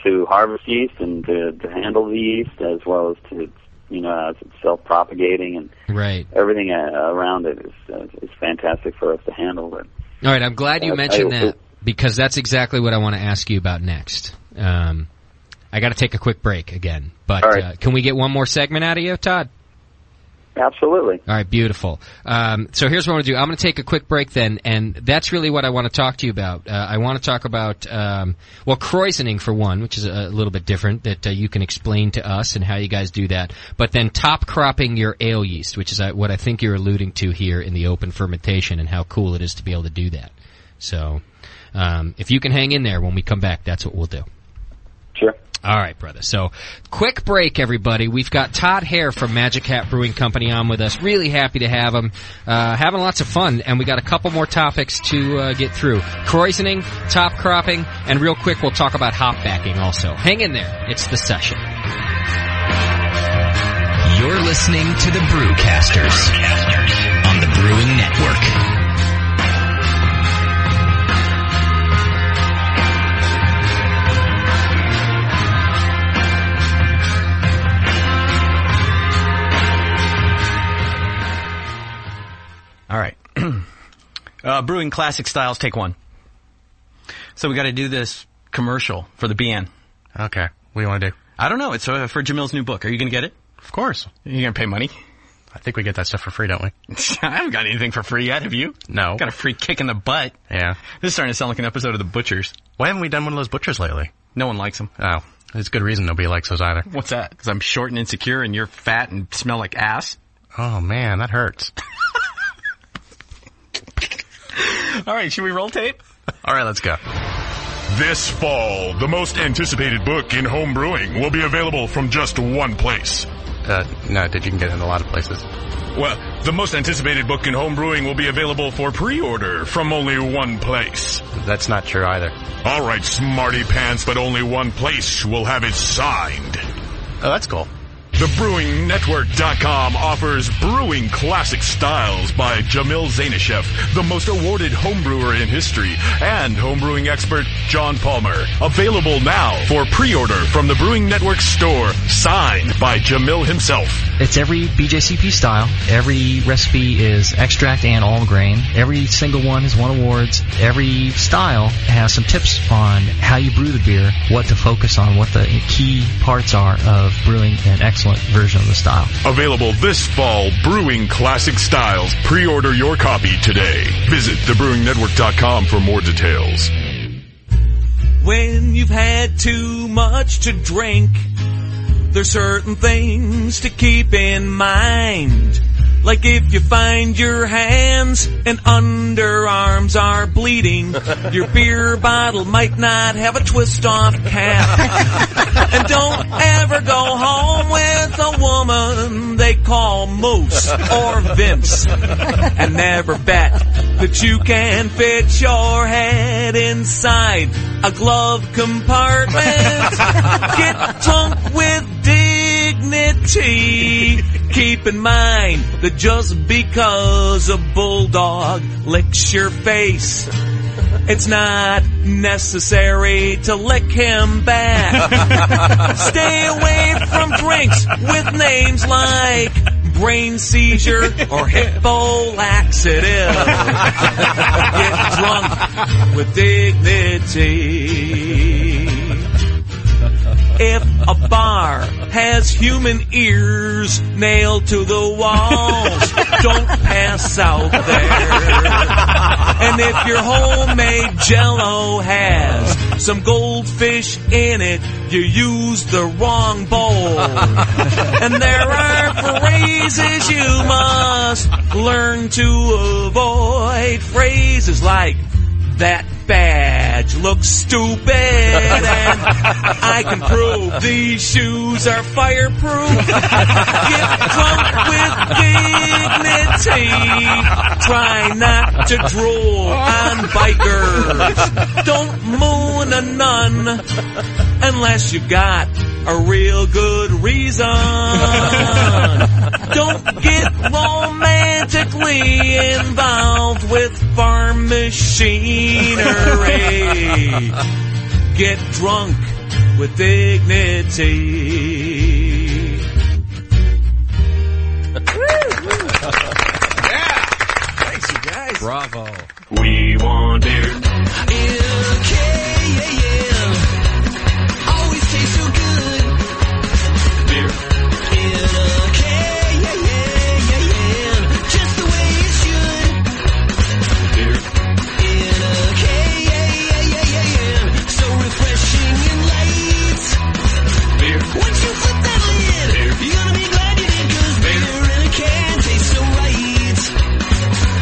Speaker 17: to harvest yeast and to handle the yeast, as well as to, you know, as it's self-propagating, and
Speaker 5: right.
Speaker 17: everything around it is fantastic for us to handle. But,
Speaker 5: all right, I'm glad you mentioned that, because that's exactly what I want to ask you about next. I got to take a quick break again, but right. Can we get one more segment out of you, Todd?
Speaker 17: Absolutely.
Speaker 5: All right, beautiful. So here's what I'm going to do. I'm going to take a quick break then, and that's really what I want to talk to you about. I want to talk about, Kreuzening for one, which is a little bit different, that you can explain to us and how you guys do that. But then top cropping your ale yeast, which is what I think you're alluding to here in the open fermentation, and how cool it is to be able to do that. So if you can hang in there when we come back, that's what we'll do.
Speaker 17: Sure.
Speaker 5: All right, brother. So, quick break, everybody. We've got Todd Hare from Magic Hat Brewing Company on with us. Really happy to have him. Having lots of fun, and we got a couple more topics to get through. Kreuzening, top cropping, and real quick, we'll talk about hop backing also. Hang in there. It's The Session.
Speaker 8: You're listening to the Brewcasters on the Brewing Network.
Speaker 20: All right. Brewing classic styles, take one. So we got to do this commercial for the BN.
Speaker 9: Okay. What do you want to do?
Speaker 20: I don't know. It's for Jamil's new book. Are you going to get it?
Speaker 9: Of course.
Speaker 20: Are you going to pay money?
Speaker 9: I think we get that stuff for free, don't we?
Speaker 20: I haven't got anything for free yet, have you?
Speaker 9: No.
Speaker 20: Got a free kick in the butt.
Speaker 9: Yeah.
Speaker 20: This is starting to sound like an episode of The Butchers.
Speaker 9: Why haven't we done one of those Butchers lately?
Speaker 20: No one likes them.
Speaker 9: Oh. There's good reason nobody likes those either.
Speaker 20: What's that? Because I'm short and insecure and you're fat and smell like ass?
Speaker 9: Oh, man, that hurts.
Speaker 20: All right, should we roll tape?
Speaker 9: All right, let's go.
Speaker 11: This fall, the most anticipated book in home brewing will be available from just one place.
Speaker 9: No, you can get it in a lot of places.
Speaker 11: Well, the most anticipated book in home brewing will be available for pre-order from only one place.
Speaker 9: That's not true either.
Speaker 11: All right, smarty pants, but only one place will have it signed.
Speaker 9: Oh, that's cool.
Speaker 11: TheBrewingNetwork.com offers Brewing Classic Styles by Jamil Zainasheff, the most awarded homebrewer in history, and homebrewing expert John Palmer. Available now for pre-order from the Brewing Network store, signed by Jamil himself.
Speaker 21: It's every BJCP style. Every recipe is extract and all grain. Every single one has won awards. Every style has some tips on how you brew the beer, what to focus on, what the key parts are of brewing an excellent version of the style.
Speaker 11: Available this fall, Brewing Classic Styles. Pre-order your copy today. Visit TheBrewingNetwork.com for more details.
Speaker 22: When you've had too much to drink, there's certain things to keep in mind. Like if you find your hands and underarms are bleeding, your beer bottle might not have a twist-off cap. And don't ever go home with a woman they call Moose or Vince. And never bet that you can fit your head inside a glove compartment. Get drunk with dignity. Keep in mind that just because a bulldog licks your face, it's not necessary to lick him back. Stay away from drinks with names like brain seizure or hippo laxative. Get drunk with dignity. If a bar has human ears nailed to the walls, don't pass out there. And if your homemade Jell-O has some goldfish in it, you use the wrong bowl. And there are phrases you must learn to avoid. Phrases like, that badge looks stupid, and I can prove these shoes are fireproof. Get drunk with dignity. Try not to drool on bikers. Don't moon a nun unless you got a real good reason. Don't get romantically involved with farm machinery. Get drunk with dignity.
Speaker 12: Yeah. Thanks, you guys.
Speaker 5: Bravo.
Speaker 12: We want beer. Always tastes so good. Beer. Just the way it should. Beer. So refreshing and light. Beer. Once you flip that lid, you're gonna be glad you did, 'cause beer in a can tastes so right.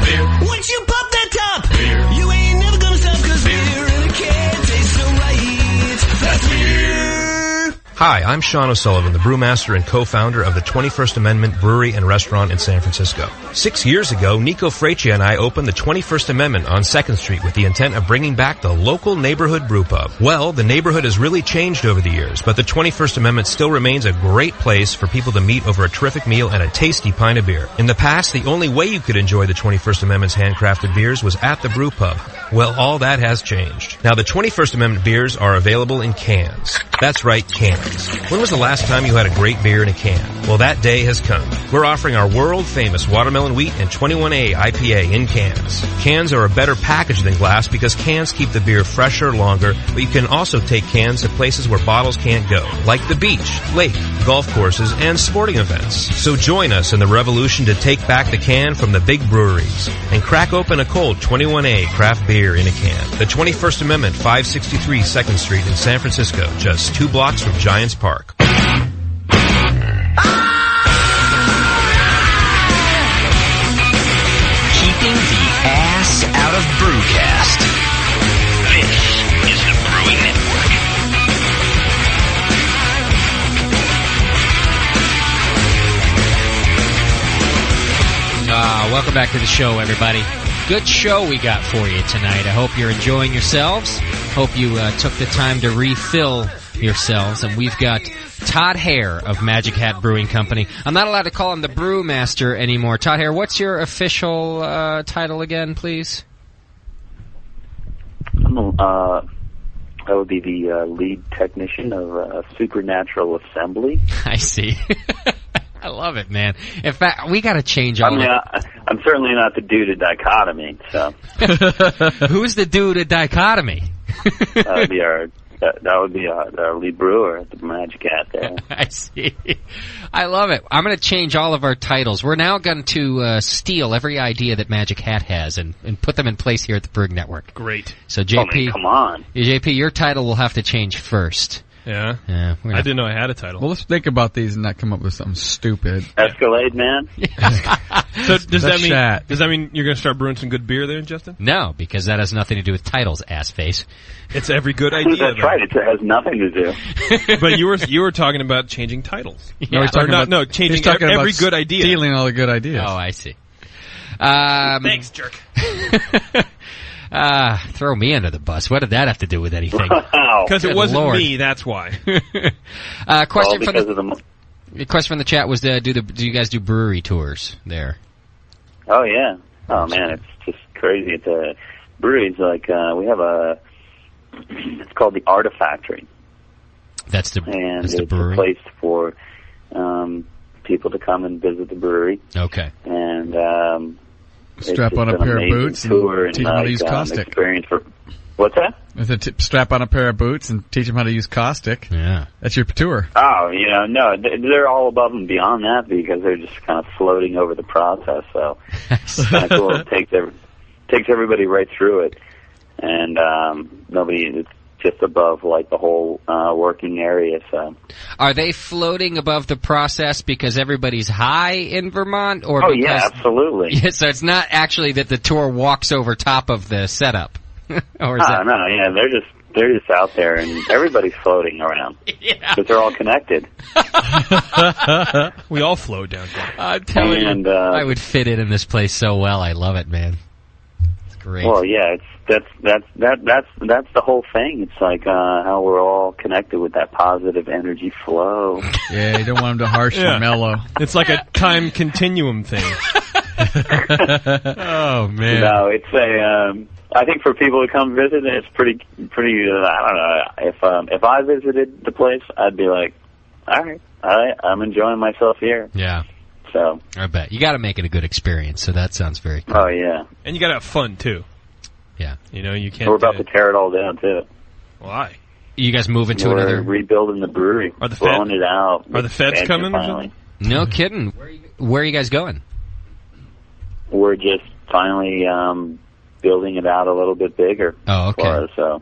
Speaker 12: Beer. Once you pop that top, you ain't never gonna stop, 'cause beer in a can tastes so right. That's beer.
Speaker 4: Hi, I'm Sean O'Sullivan, the brewmaster and co-founder of the 21st Amendment Brewery and Restaurant in San Francisco. 6 years ago, Nico Freccia and I opened the 21st Amendment on 2nd Street with the intent of bringing back the local neighborhood brew pub. Well, the neighborhood has really changed over the years, but the 21st Amendment still remains a great place for people to meet over a terrific meal and a tasty pint of beer. In the past, the only way you could enjoy the 21st Amendment's handcrafted beers was at the brew pub. Well, all that has changed. Now, the 21st Amendment beers are available in cans. That's right, cans. When was the last time you had a great beer in a can? Well, that day has come. We're offering our world-famous Watermelon Wheat and 21A IPA in cans. Cans are a better package than glass because cans keep the beer fresher longer, but you can also take cans to places where bottles can't go, like the beach, lake, golf courses, and sporting events. So join us in the revolution to take back the can from the big breweries and crack open a cold 21A craft beer in a can. The 21st Amendment, 563 2nd Street in San Francisco, just 2 blocks from Giants Park.
Speaker 8: Keeping the ass out of Brewcast. This is the Brewing Network.
Speaker 5: Welcome back to the show, everybody. Good show we got for you tonight. I hope you're enjoying yourselves. Hope you took the time to refill yourselves. And we've got Todd Hare of Magic Hat Brewing Company. I'm not allowed to call him the Brewmaster anymore. Todd Hare, what's your official title again, please?
Speaker 17: That would be the lead technician of Supernatural Assembly.
Speaker 5: I see. I love it, man. In fact, we got to change all
Speaker 17: I'm certainly not the dude of Dichotomy, so.
Speaker 5: Who's the dude of Dichotomy?
Speaker 17: That would be our lead brewer at the Magic Hat there.
Speaker 5: I see. I love it. I'm going to change all of our titles. We're now going to steal every idea that Magic Hat has and put them in place here at the Brewing Network.
Speaker 1: Great.
Speaker 5: So, JP,
Speaker 17: come on.
Speaker 5: JP, your title will have to change first.
Speaker 1: Yeah.
Speaker 5: Yeah.
Speaker 1: I didn't know I had a title.
Speaker 6: Well, let's think about these and not come up with something stupid.
Speaker 17: Escalade, man.
Speaker 1: So does
Speaker 6: The
Speaker 1: that mean you're going to start brewing some good beer there, Justin?
Speaker 5: No, because that has nothing to do with titles, ass face.
Speaker 1: It's every good idea.
Speaker 17: That's right. It has nothing to do.
Speaker 1: But you were talking about changing titles.
Speaker 6: No, he's talking about
Speaker 1: changing
Speaker 6: he's talking
Speaker 1: every
Speaker 6: about
Speaker 1: good idea.
Speaker 6: stealing all the good ideas.
Speaker 5: Oh, I see.
Speaker 1: Thanks, jerk.
Speaker 5: Throw me under the bus. What did that have to do with anything?
Speaker 1: Because it
Speaker 5: Good
Speaker 1: wasn't
Speaker 5: Lord.
Speaker 1: me, that's why.
Speaker 5: Question from the question from the chat was: do you guys do brewery tours there?
Speaker 17: Oh yeah. Oh man, it's just crazy. It's a brewery's like we have a. It's called the Artifactory.
Speaker 5: That's the
Speaker 17: it's
Speaker 5: brewery?
Speaker 17: a place for people to come and visit the brewery.
Speaker 5: Okay.
Speaker 17: And
Speaker 6: strap
Speaker 17: it's
Speaker 6: on a
Speaker 17: just an
Speaker 6: pair of
Speaker 17: amazing
Speaker 6: boots
Speaker 17: tour
Speaker 6: and teach them how to use caustic.
Speaker 17: Experience for what's that?
Speaker 6: Strap on a pair of boots and teach them how to use caustic.
Speaker 5: Yeah,
Speaker 6: that's your tour.
Speaker 17: Oh, no, they're all above and beyond that because they're just kind of floating over the process. So it's kind of cool. It takes everybody right through it, and it's just above like the whole working area. So
Speaker 5: are they floating above the process because everybody's high in Vermont, or
Speaker 17: oh
Speaker 5: because,
Speaker 17: yeah, absolutely.
Speaker 5: Yeah, so it's not actually that the tour walks over top of the setup, or is that?
Speaker 17: No, yeah, they're just out there, and everybody's floating around because they're all connected.
Speaker 1: We all float down there.
Speaker 5: I'm telling you, I would fit in this place so well. I love it, man. It's great.
Speaker 17: Well, yeah, that's the whole thing. It's like how we're all connected with that positive energy flow.
Speaker 6: Yeah, you don't want them to harsh and mellow.
Speaker 1: It's like a time continuum thing.
Speaker 5: Oh man!
Speaker 17: No, it's a. I think for people to come visit, it's pretty. I don't know if I visited the place, I'd be like, all right, I'm enjoying myself here.
Speaker 5: Yeah.
Speaker 17: So
Speaker 5: I bet you got to make it a good experience. So that sounds very cool.
Speaker 17: Oh yeah,
Speaker 1: and you got to have fun too.
Speaker 5: Yeah.
Speaker 1: You can't.
Speaker 17: We're about to tear it all down too.
Speaker 1: Why?
Speaker 5: You guys moving to
Speaker 17: We're
Speaker 5: another?
Speaker 17: Rebuilding the brewery.
Speaker 1: Are the
Speaker 17: blowing it out?
Speaker 1: Are the feds coming? Or something?
Speaker 5: No kidding. Where are you guys going?
Speaker 17: We're just finally building it out a little bit bigger.
Speaker 5: Oh, okay.
Speaker 17: For us, so.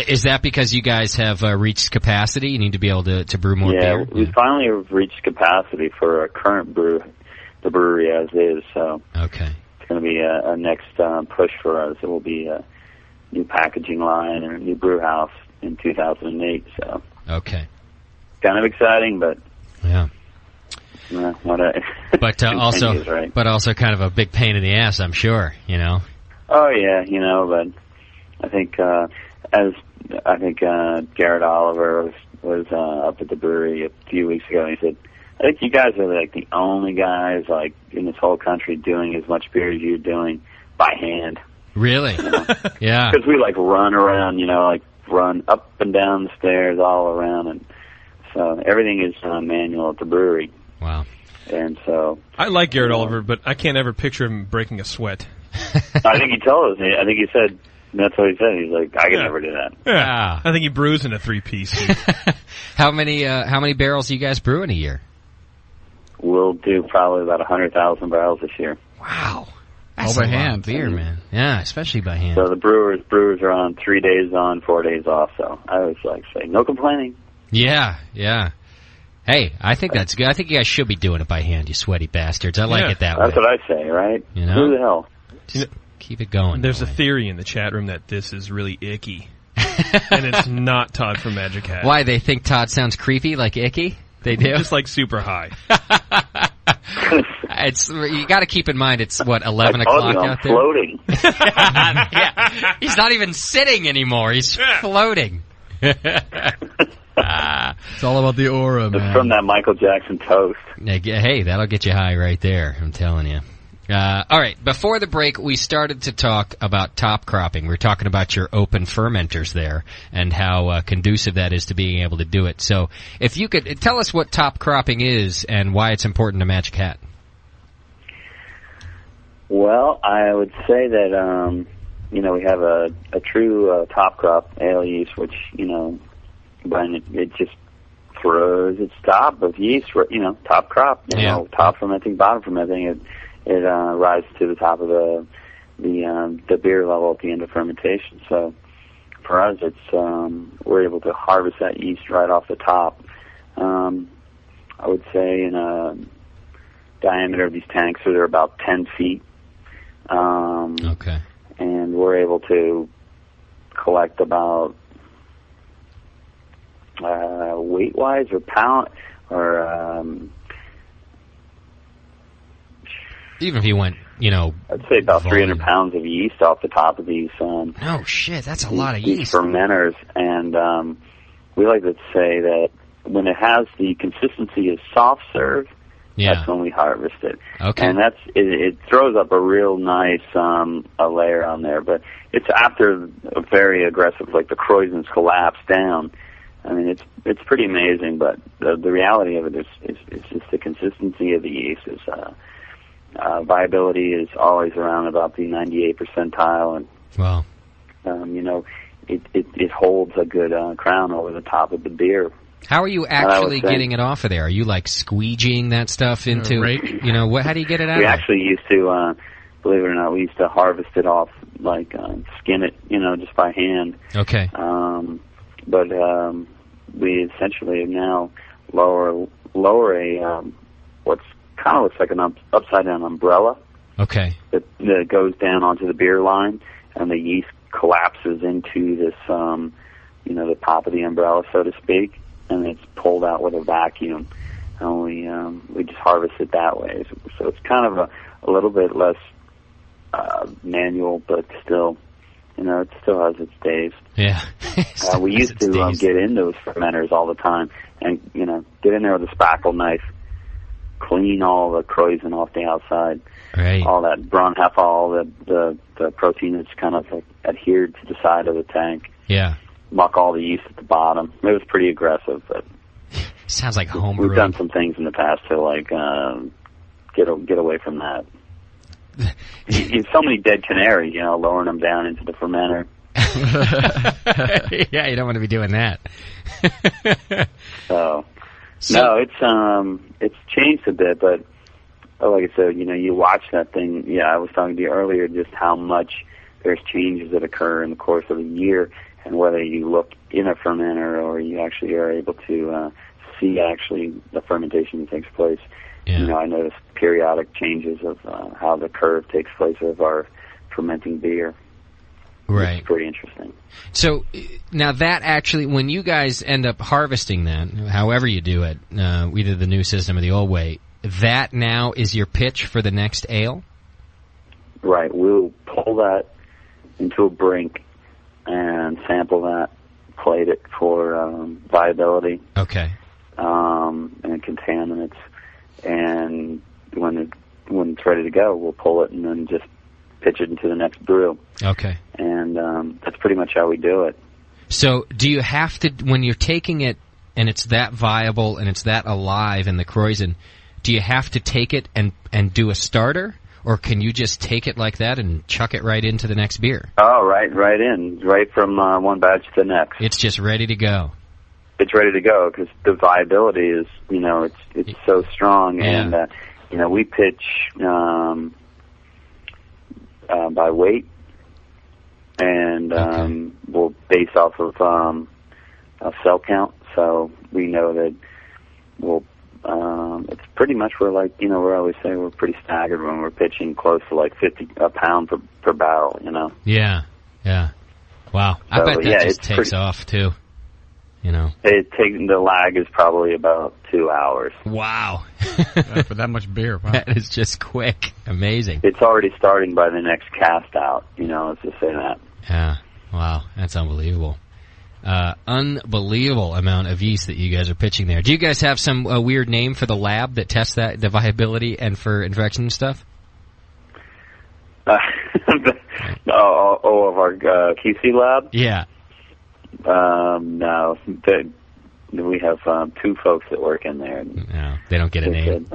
Speaker 5: Is that because you guys have reached capacity? You need to be able to brew more beer?
Speaker 17: Yeah, we finally have reached capacity for our current the brewery as is. So
Speaker 5: okay,
Speaker 17: it's going to be a next push for us. It will be a new packaging line and a new brew house in 2008. So
Speaker 5: okay,
Speaker 17: kind of exciting, but
Speaker 5: yeah. But
Speaker 17: continues, right?
Speaker 5: but also kind of a big pain in the ass, I'm sure.
Speaker 17: Oh yeah, but I think Garrett Oliver was up at the brewery a few weeks ago, and he said, "I think you guys are like the only guys like in this whole country doing as much beer as you're doing by hand."
Speaker 5: Really? Yeah.
Speaker 17: Because we like run around, like run up and down the stairs all around, and so everything is manual at the brewery.
Speaker 5: Wow.
Speaker 17: And so
Speaker 1: I like Garrett Oliver, but I can't ever picture him breaking a sweat.
Speaker 17: I think he told us. I think he said that's what he said. He's like, I could never do that.
Speaker 1: Yeah, I think he brews in a 3-piece.
Speaker 5: How many barrels do you guys brew in a year?
Speaker 17: We'll do probably about 100,000 barrels this year.
Speaker 5: Wow,
Speaker 6: that's all by hand,
Speaker 5: beer, man. Yeah, especially by hand.
Speaker 17: So the brewers are on 3 days on, 4 days off. So I always like say, no complaining.
Speaker 5: Yeah. Hey, I think that's good. I think you guys should be doing it by hand, you sweaty bastards. I like it that way.
Speaker 17: That's what I say, right? Who the hell?
Speaker 5: Just keep it going.
Speaker 1: There's a theory in the chat room that this is really icky. And it's not Todd from Magic Hat.
Speaker 5: Why, they think Todd sounds creepy, like icky? They do?
Speaker 1: Just like super high.
Speaker 5: You got to keep in mind, it's 11 o'clock out there?
Speaker 17: Floating.
Speaker 5: Yeah. He's not even sitting anymore. He's floating.
Speaker 6: It's all about the aura, man.
Speaker 17: It's from that Michael Jackson toast.
Speaker 5: Hey, that'll get you high right there, I'm telling you. All right, before the break, we started to talk about top cropping. We were talking about your open fermenters there and how conducive that is to being able to do it. So if you could tell us what top cropping is and why it's important to Magic Hat.
Speaker 17: Well, I would say that, we have a true top crop ale yeast, which, when it just throws its top of yeast, top crop, top fermenting, bottom fermenting, it rises to the top of the beer level at the end of fermentation. So for us, it's we're able to harvest that yeast right off the top. I would say in a diameter of these tanks, so they're about 10 feet.
Speaker 5: Okay.
Speaker 17: And we're able to collect about weight-wise or pound or
Speaker 5: even if you went,
Speaker 17: I'd say about 300 pounds of yeast off the top of these.
Speaker 5: Oh shit, that's a lot of
Speaker 17: these
Speaker 5: yeast.
Speaker 17: Fermenters, and we like to say that when it has the consistency of soft serve, that's when we harvest it.
Speaker 5: Okay.
Speaker 17: And it throws up a real nice a layer on there, but it's after a very aggressive, like the Croissants collapse down. I mean, it's pretty amazing, but the reality of it is just the consistency of the yeast. Is viability is always around about the 98 percentile, and
Speaker 5: wow,
Speaker 17: it holds a good crown over the top of the beer.
Speaker 5: How are you actually getting it off of there? Are you like squeegeeing that stuff into, how do you get it out?
Speaker 17: We actually used to, believe it or not, we used to harvest it off, like skin it, just by hand.
Speaker 5: Okay.
Speaker 17: But we essentially now lower a what's kind of looks like an upside down umbrella.
Speaker 5: Okay.
Speaker 17: That goes down onto the beer line, and the yeast collapses into this, the top of the umbrella, so to speak. And it's pulled out with a vacuum, and we just harvest it that way. So it's kind of a little bit less manual, but still, it still has its days.
Speaker 5: Yeah.
Speaker 17: We used to get in those fermenters all the time, and get in there with a spackle knife, clean all the Croissant off the outside,
Speaker 5: right.
Speaker 17: All that Braunhefe, the protein that's kind of like adhered to the side of the tank.
Speaker 5: Yeah.
Speaker 17: Muck all the yeast at the bottom. It was pretty aggressive, but
Speaker 5: sounds like homebrew.
Speaker 17: We've done some things in the past to like get away from that. So many dead canaries, lowering them down into the fermenter.
Speaker 5: Yeah, you don't want to be doing that.
Speaker 17: So no, it's changed a bit, but like I said, you watch that thing. Yeah, I was talking to you earlier just how much there's changes that occur in the course of a year. And whether you look in a fermenter or you actually are able to see actually the fermentation that takes place.
Speaker 5: Yeah.
Speaker 17: I noticed periodic changes of how the curve takes place of our fermenting beer.
Speaker 5: Right.
Speaker 17: It's pretty interesting.
Speaker 5: So now that actually, when you guys end up harvesting that, however you do it, either the new system or the old way, that now is your pitch for the next ale?
Speaker 17: Right. We'll pull that into a brink and sample that, plate it for viability.
Speaker 5: Okay.
Speaker 17: And contaminants. And when it's ready to go, we'll pull it and then just pitch it into the next brew.
Speaker 5: Okay.
Speaker 17: And that's pretty much how we do it.
Speaker 5: So do you have to, when you're taking it and it's that viable and it's that alive in the Croissant, do you have to take it and do a starter? Or can you just take it like that and chuck it right into the next beer?
Speaker 17: Oh, right in. Right from one batch to the next.
Speaker 5: It's just ready to go.
Speaker 17: It's ready to go because the viability is, it's so strong.
Speaker 5: Yeah.
Speaker 17: And, we pitch by weight. And we'll base off of a cell count. So we know that it's pretty much we always say we're pretty staggered when we're pitching close to like 50 a pound per barrel,
Speaker 5: Yeah. Wow. I bet that just takes off too.
Speaker 17: The lag is probably about 2 hours.
Speaker 5: Wow.
Speaker 6: For that much beer. Wow.
Speaker 5: That is just quick. Amazing.
Speaker 17: It's already starting by the next cast out, let's just say that.
Speaker 5: Yeah. Wow. That's unbelievable. Unbelievable amount of yeast that you guys are pitching there. Do you guys have some weird name for the lab that tests that, the viability and for infection stuff?
Speaker 17: Of our QC lab?
Speaker 5: Yeah.
Speaker 17: No. We have 2 folks that work in there.
Speaker 5: No, they don't get a name.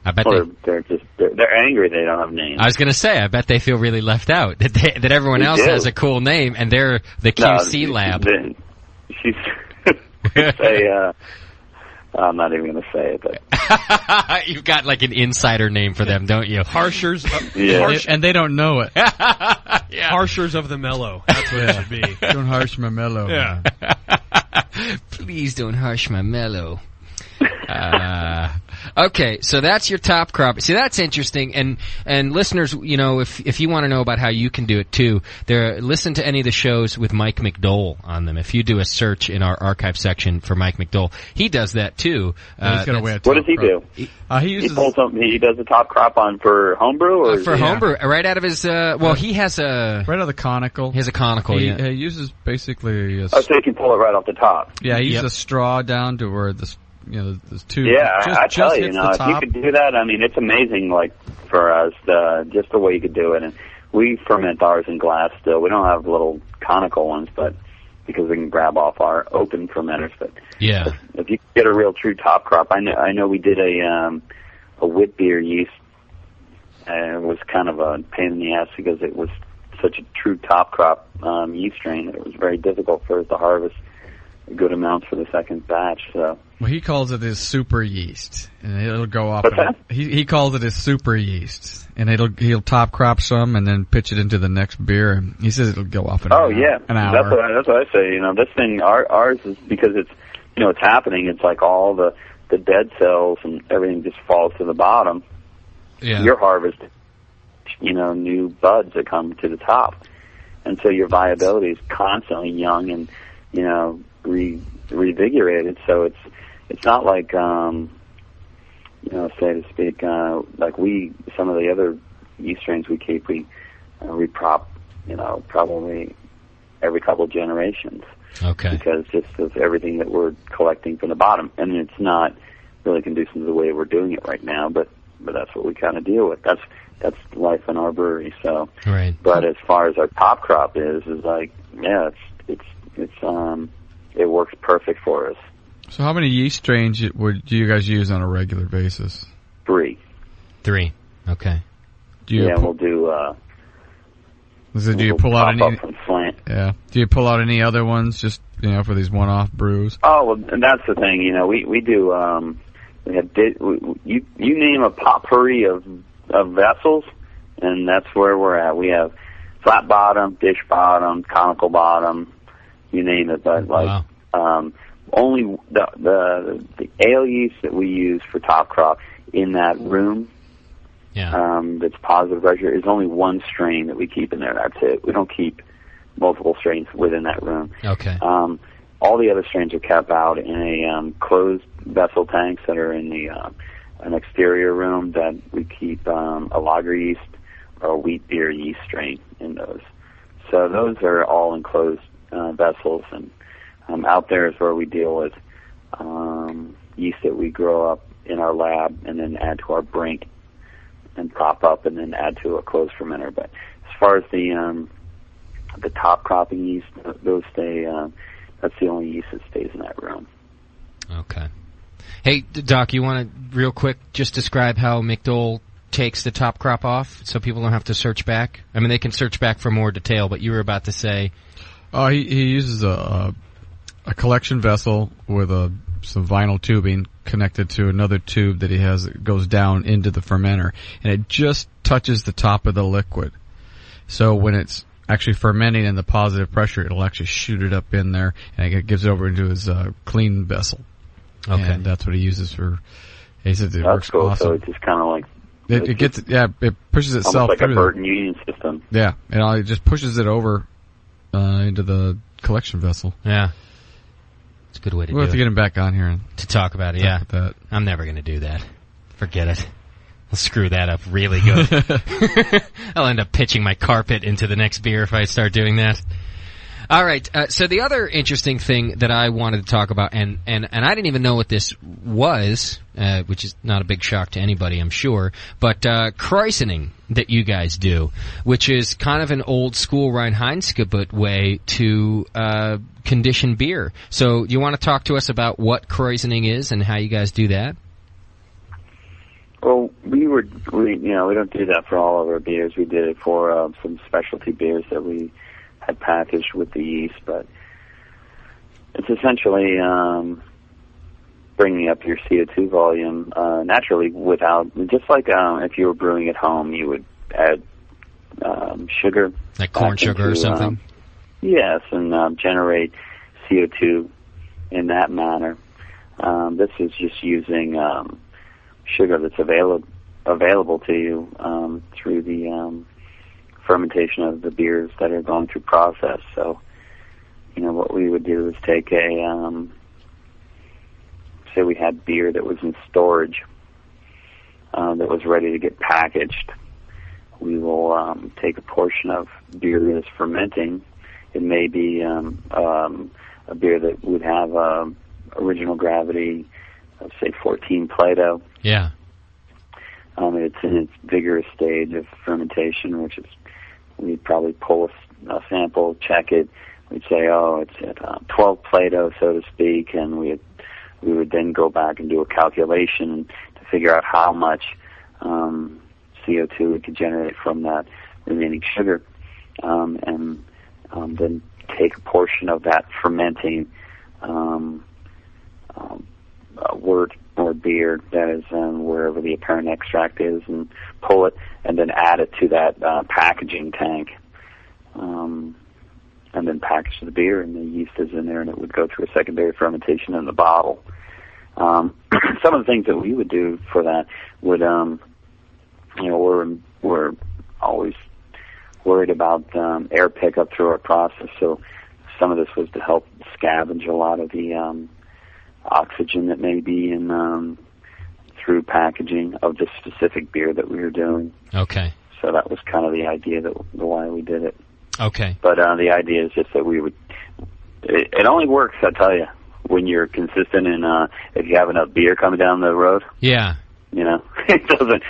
Speaker 5: I bet
Speaker 17: they're angry they don't have names.
Speaker 5: I was going to say, I bet they feel really left out that everyone else has a cool name and they're the QC lab.
Speaker 17: I'm not even going to say it, but
Speaker 5: You've got like an insider name for them, don't you?
Speaker 1: Harshers.
Speaker 6: And they don't know it.
Speaker 1: Harshers of the mellow. That's what it should be.
Speaker 6: Don't harsh my mellow.
Speaker 1: Yeah.
Speaker 5: Please don't harsh my mellow. Okay, so that's your top crop. See, that's interesting. And listeners, you know, if you want to know about how you can do it too, listen to any of the shows with Mike McDole on them. If you do a search in our archive section for Mike McDole, he does that too.
Speaker 17: what does he do? He does the top crop for homebrew or
Speaker 5: for homebrew, right out of his. He has a
Speaker 6: right out of the conical.
Speaker 5: He has a conical.
Speaker 6: He
Speaker 5: Yeah,
Speaker 6: he uses basically.
Speaker 17: So you can pull it right off the top.
Speaker 6: Yeah, he uses a straw down to where the tube.
Speaker 17: Yeah, I tell you,
Speaker 6: hits
Speaker 17: if
Speaker 6: the
Speaker 17: you
Speaker 6: top.
Speaker 17: could do that, I mean, it's amazing. Like for us, just the way you could do it, and we ferment ours in glass still. We don't have little conical ones, but because we can grab off our open fermenters. But
Speaker 5: yeah,
Speaker 17: if you get a real true top crop, I know we did a wit beer yeast, and it was kind of a pain in the ass because it was such a true top crop yeast strain that it was very difficult for us to harvest good amounts for the second batch. So.
Speaker 6: Well, he calls it his super yeast, and it'll go off.
Speaker 17: What's that?
Speaker 6: He calls it his super yeast, and he'll top crop some and then pitch it into the next beer. And he says it'll go off in an hour.
Speaker 17: That's what I say. You know, this thing, ours is because it's it's happening. It's like all the dead cells and everything just falls to the bottom.
Speaker 5: Yeah.
Speaker 17: Your harvest, new buds that come to the top, and so your viability is constantly young and revigorated. So it's not like so to speak, like some of the other yeast strains we keep, we prop, probably every couple of generations.
Speaker 5: Okay.
Speaker 17: Because just of everything that we're collecting from the bottom, and it's not really conducive to the way we're doing it right now, but that's what we kind of deal with. That's life in our brewery. So,
Speaker 5: right.
Speaker 17: But as far as our top crop is like, yeah, it's it works perfect for us.
Speaker 6: So how many yeast strains do you guys use on a regular basis?
Speaker 17: 3.
Speaker 5: Okay.
Speaker 17: We'll do.
Speaker 6: Do you pull out any?
Speaker 17: From Flint.
Speaker 6: Yeah. Do you pull out any other ones just for these one-off brews?
Speaker 17: Oh, well, and that's the thing. We do. We have you name a potpourri of vessels, and that's where we're at. We have flat bottom, dish bottom, conical bottom, you name it. But only the ale yeast that we use for top crop in that room.
Speaker 5: Yeah.
Speaker 17: That's positive pressure is only one strain that we keep in there. That's it. We don't keep multiple strains within that room.
Speaker 5: Okay.
Speaker 17: All the other strains are kept out in a closed vessel tanks that are in the an exterior room that we keep a lager yeast or a wheat beer yeast strain in those. So those are all enclosed vessels, and out there is where we deal with yeast that we grow up in our lab and then add to our brink and prop up and then add to a closed fermenter. But as far as the top cropping yeast, those stay. That's the only yeast that stays in that room.
Speaker 5: Okay. Hey, Doc, you want to real quick just describe how McDole takes the top crop off so people don't have to search back? I mean, they can search back for more detail, but you were about to say...
Speaker 6: He uses a collection vessel with some vinyl tubing connected to another tube that he has that goes down into the fermenter, and it just touches the top of the liquid. So when it's actually fermenting in the positive pressure, it'll actually shoot it up in there, and it gives it over into his clean vessel.
Speaker 5: Okay.
Speaker 6: And that's what he uses for... He says it
Speaker 17: That's
Speaker 6: works
Speaker 17: cool.
Speaker 6: awesome.
Speaker 17: So it's just kind of like...
Speaker 6: It gets... Yeah, it pushes itself
Speaker 17: almost like
Speaker 6: through
Speaker 17: a
Speaker 6: there.
Speaker 17: Burton Union system.
Speaker 6: Yeah, and it just pushes it over into the collection vessel.
Speaker 5: Yeah. It's a good way to do it.
Speaker 6: We'll have to get him back on here.
Speaker 5: To talk about it, yeah.
Speaker 6: That.
Speaker 5: I'm never going to do that. Forget it. I'll screw that up really good. I'll end up pitching my carpet into the next beer if I start doing that. All right, so the other interesting thing that I wanted to talk about, and I didn't even know what this was, which is not a big shock to anybody, I'm sure, but kreuzening that you guys do, which is kind of an old school Reinheitsgebot way to condition beer. So do you want to talk to us about what kreuzening is and how you guys do that?
Speaker 17: Well, we don't do that for all of our beers. We did it for some specialty beers that we had packaged with the yeast, but it's essentially bringing up your CO2 volume naturally without, just like if you were brewing at home, you would add sugar.
Speaker 5: Like corn sugar or something?
Speaker 17: Yes, and generate CO2 in that manner. This is just using sugar that's available to you through the fermentation of the beers that are going through process. So, what we would do is take say we had beer that was in storage that was ready to get packaged. We will take a portion of beer that is fermenting. It may be a beer that would have original gravity of, say, 14 Plato.
Speaker 5: Yeah.
Speaker 17: It's in its vigorous stage of fermentation, which is, we'd probably pull a sample, check it. We'd say, it's at 12 Plato, so to speak, and we would then go back and do a calculation to figure out how much CO2 we could generate from that remaining sugar, and then take a portion of that fermenting wort or beer that is wherever the apparent extract is, and pull it, and then add it to that packaging tank, and then package the beer, and the yeast is in there, and it would go through a secondary fermentation in the bottle. Some of the things that we would do for that would, we're always worried about air pickup through our process, so some of this was to help scavenge a lot of the oxygen that may be in through packaging of the specific beer that we were doing.
Speaker 5: Okay.
Speaker 17: So that was kind of the idea, the why we did it.
Speaker 5: Okay.
Speaker 17: But the idea is just that we would, it only works, I tell you, when you're consistent in, if you have enough beer coming down the road.
Speaker 5: Yeah.
Speaker 17: It doesn't,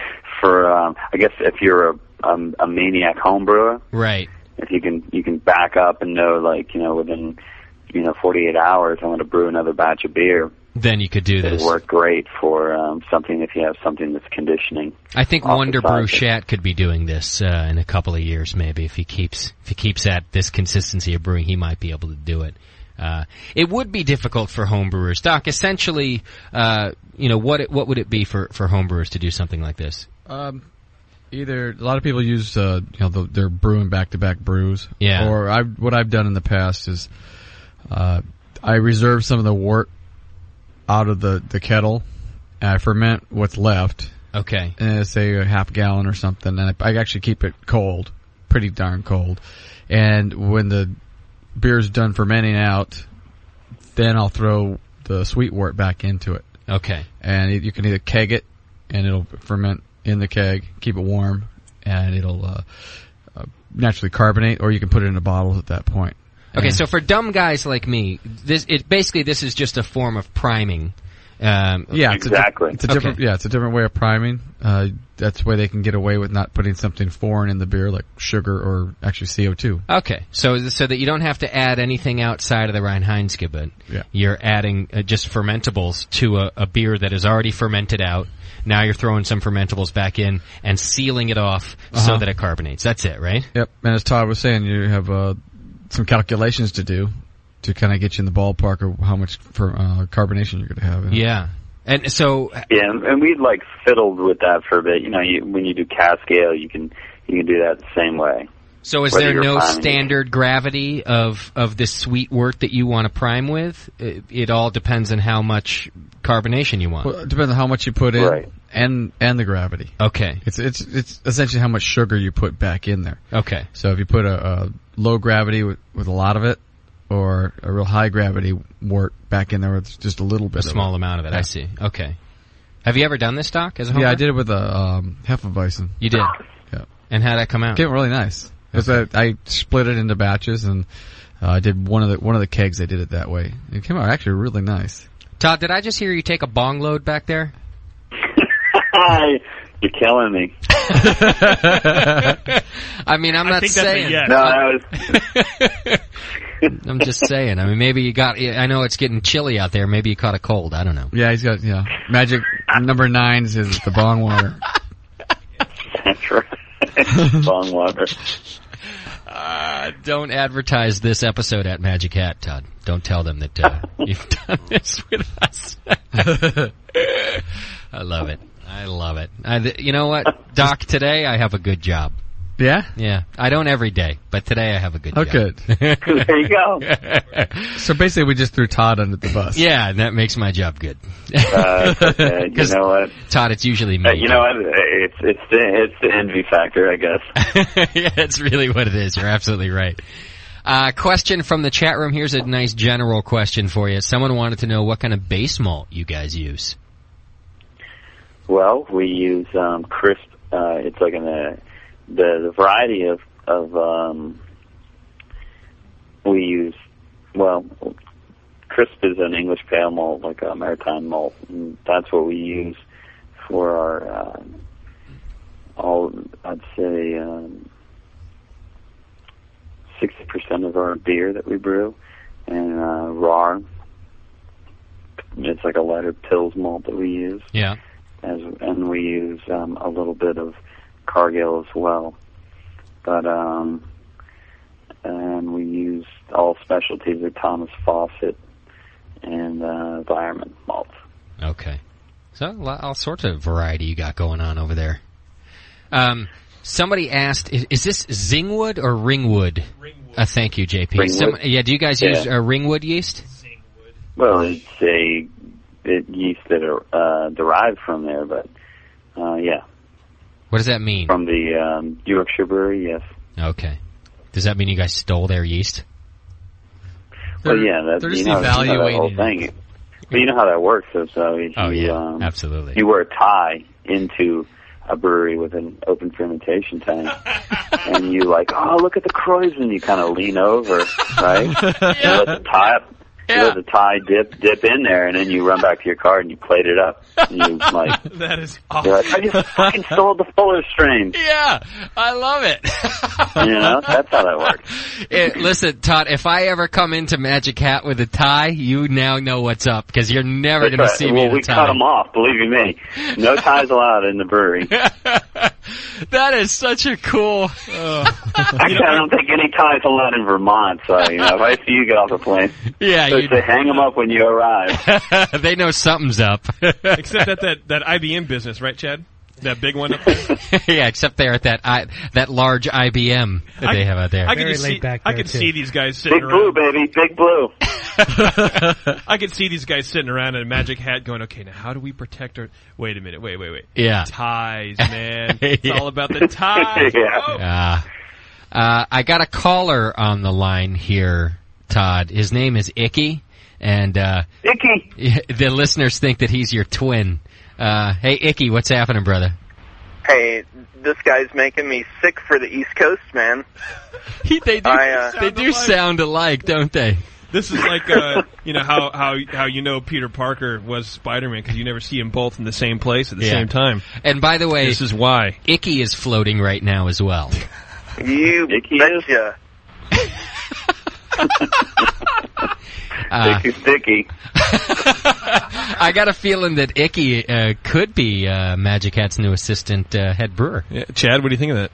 Speaker 17: I guess if you're a maniac home brewer.
Speaker 5: Right.
Speaker 17: If you can back up and know, within, 48 hours, I'm going to brew another batch of beer.
Speaker 5: Then you could do this.
Speaker 17: It would work great for something if you have something that's conditioning.
Speaker 5: I think Wonder Brew Shat could be doing this in a couple of years, maybe if he keeps at this consistency of brewing, he might be able to do it. It would be difficult for homebrewers, Doc. Essentially, what would it be for homebrewers to do something like this?
Speaker 6: Either a lot of people use they're brewing back-to-back brews.
Speaker 5: Yeah.
Speaker 6: Or what I've done in the past is I reserve some of the wort out of the kettle, and I ferment what's left.
Speaker 5: Okay.
Speaker 6: And say a half gallon or something, and I actually keep it cold, pretty darn cold. And when the beer's done fermenting out, then I'll throw the sweet wort back into it.
Speaker 5: Okay.
Speaker 6: And you can either keg it, and it'll ferment in the keg, keep it warm, and it'll naturally carbonate, or you can put it in a bottle at that point.
Speaker 5: Okay, so for dumb guys like me, this is just a form of priming.
Speaker 17: Exactly.
Speaker 6: It's a different way of priming. That's why they can get away with not putting something foreign in the beer, like sugar or actually CO2.
Speaker 5: Okay, so that you don't have to add anything outside of the Reinheitsgebot.
Speaker 6: Yeah.
Speaker 5: You're adding just fermentables to a beer that is already fermented out. Now you're throwing some fermentables back in and sealing it off so that it carbonates. That's it, right?
Speaker 6: Yep. And as Todd was saying, you have some calculations to do to kind of get you in the ballpark of how much carbonation you're going to have.
Speaker 5: Yeah. And so...
Speaker 17: Yeah, and we'd fiddled with that for a bit. When you do cask ale, you can do that the same way.
Speaker 5: So is there no standard gravity of this sweet wort that you want to prime with? It all depends on how much carbonation you want.
Speaker 6: Well, it depends on how much you put in and the gravity.
Speaker 5: Okay.
Speaker 6: It's essentially how much sugar you put back in there.
Speaker 5: Okay.
Speaker 6: So if you put a low gravity with a lot of it, or a real high gravity wort back in there with just a little bit,
Speaker 5: a small amount of it. Yeah. I see. Okay. Have you ever done this, Doc? As a homeowner?
Speaker 6: Yeah, I did it with a Hefeweizen.
Speaker 5: You did.
Speaker 6: Yeah.
Speaker 5: And how'd that come out?
Speaker 6: It came really nice. I split it into batches, and I did one of the kegs. I did it that way. It came out actually really nice.
Speaker 5: Todd, did I just hear you take a bong load back there?
Speaker 17: You're killing me.
Speaker 5: I mean, I'm not saying.
Speaker 17: No, that was.
Speaker 5: I'm just saying. I mean, maybe you got. I know it's getting chilly out there. Maybe you caught a cold. I don't know.
Speaker 6: Yeah, he's got. Yeah, magic number 9 is the bong water.
Speaker 17: That's right. Bong water.
Speaker 5: Don't advertise this episode at Magic Hat, Todd. Don't tell them that you've done this with us. I love it. I love it. You know what, Doc? Today I have a good job.
Speaker 6: Yeah?
Speaker 5: Yeah. I don't every day, but today I have a good job.
Speaker 6: Good.
Speaker 17: There you go.
Speaker 6: So basically, we just threw Todd under the bus.
Speaker 5: Yeah, and that makes my job good.
Speaker 17: Okay. You know what,
Speaker 5: Todd? It's usually me.
Speaker 17: you know what? It's the envy factor, I guess.
Speaker 5: Yeah, that's really what it is. You're absolutely right. Question from the chat room. Here's a nice general question for you. Someone wanted to know what kind of base malt you guys use.
Speaker 17: Well, we use crisp. It's like the variety of we use. Well, crisp is an English pale malt, like a maritime malt, and that's what we use for our I'd say 60% of our beer that we brew, and raw. It's like a lighter Pils malt that we use.
Speaker 5: Yeah.
Speaker 17: And we use a little bit of Cargill as well, but and we use all specialties like Thomas Fawcett and Environment malt.
Speaker 5: Okay, so all sorts of variety you got going on over there. Somebody asked, is this Zingwood or Ringwood? Ringwood. Thank you, JP.
Speaker 17: Ringwood.
Speaker 5: Do you guys use Ringwood yeast?
Speaker 17: Zingwood. Well, it's a yeast that are derived from there, but yeah.
Speaker 5: What does that mean?
Speaker 17: From the Yorkshire Brewery, yes.
Speaker 5: Okay. Does that mean you guys stole their yeast?
Speaker 17: Well, yeah,
Speaker 6: they're just
Speaker 17: you know that whole thing. But you know how that works. So if
Speaker 5: absolutely.
Speaker 17: You wear a tie into a brewery with an open fermentation tank, and you like, oh, look at the Kreuzen. You kind of lean over, right? You let the tie up. You let the tie dip in there, and then you run back to your car and you plate it up. And you like
Speaker 1: that is awesome.
Speaker 17: You're like, I just fucking stole the Fuller strain.
Speaker 5: Yeah, I love it.
Speaker 17: You know, that's how that works.
Speaker 5: Listen, Todd, if I ever come into Magic Hat with a tie, you now know what's up, because you're never going to see me in a tie.
Speaker 17: Well, we cut them off, believe you me. No ties allowed in the brewery.
Speaker 5: That is such a cool...
Speaker 17: Actually, I don't think any ties allowed in Vermont, so if I see you get off the plane,
Speaker 5: yeah,
Speaker 17: they hang them up when you arrive.
Speaker 5: They know something's up.
Speaker 1: Except at that IBM business, right, Chad? That big one up there?
Speaker 5: Yeah, except they're at that large IBM that they have out there.
Speaker 1: I could see these guys sitting
Speaker 17: Big
Speaker 1: around.
Speaker 17: Blue, baby, Big Blue.
Speaker 1: I could see these guys sitting around in a Magic Hat going, okay, now how do we protect our... Wait a minute, wait.
Speaker 5: Yeah.
Speaker 1: Ties, man. It's all about the ties.
Speaker 17: Yeah.
Speaker 5: I got a caller on the line here, Todd. His name is Icky, and
Speaker 17: Icky.
Speaker 5: The listeners think that he's your twin. Hey, Icky, what's happening, brother?
Speaker 10: Hey, this guy's making me sick for the East Coast, man.
Speaker 5: They do sound alike, don't they?
Speaker 1: This is like, you know, how you know Peter Parker was Spider-Man, because you never see them both in the same place at the same time.
Speaker 5: And by the way,
Speaker 1: this is why.
Speaker 5: Icky is floating right now as well.
Speaker 10: You betcha.
Speaker 17: Sticky.
Speaker 5: I got a feeling that Icky could be Magic Hat's new assistant head brewer.
Speaker 1: Yeah, Chad, what do you think of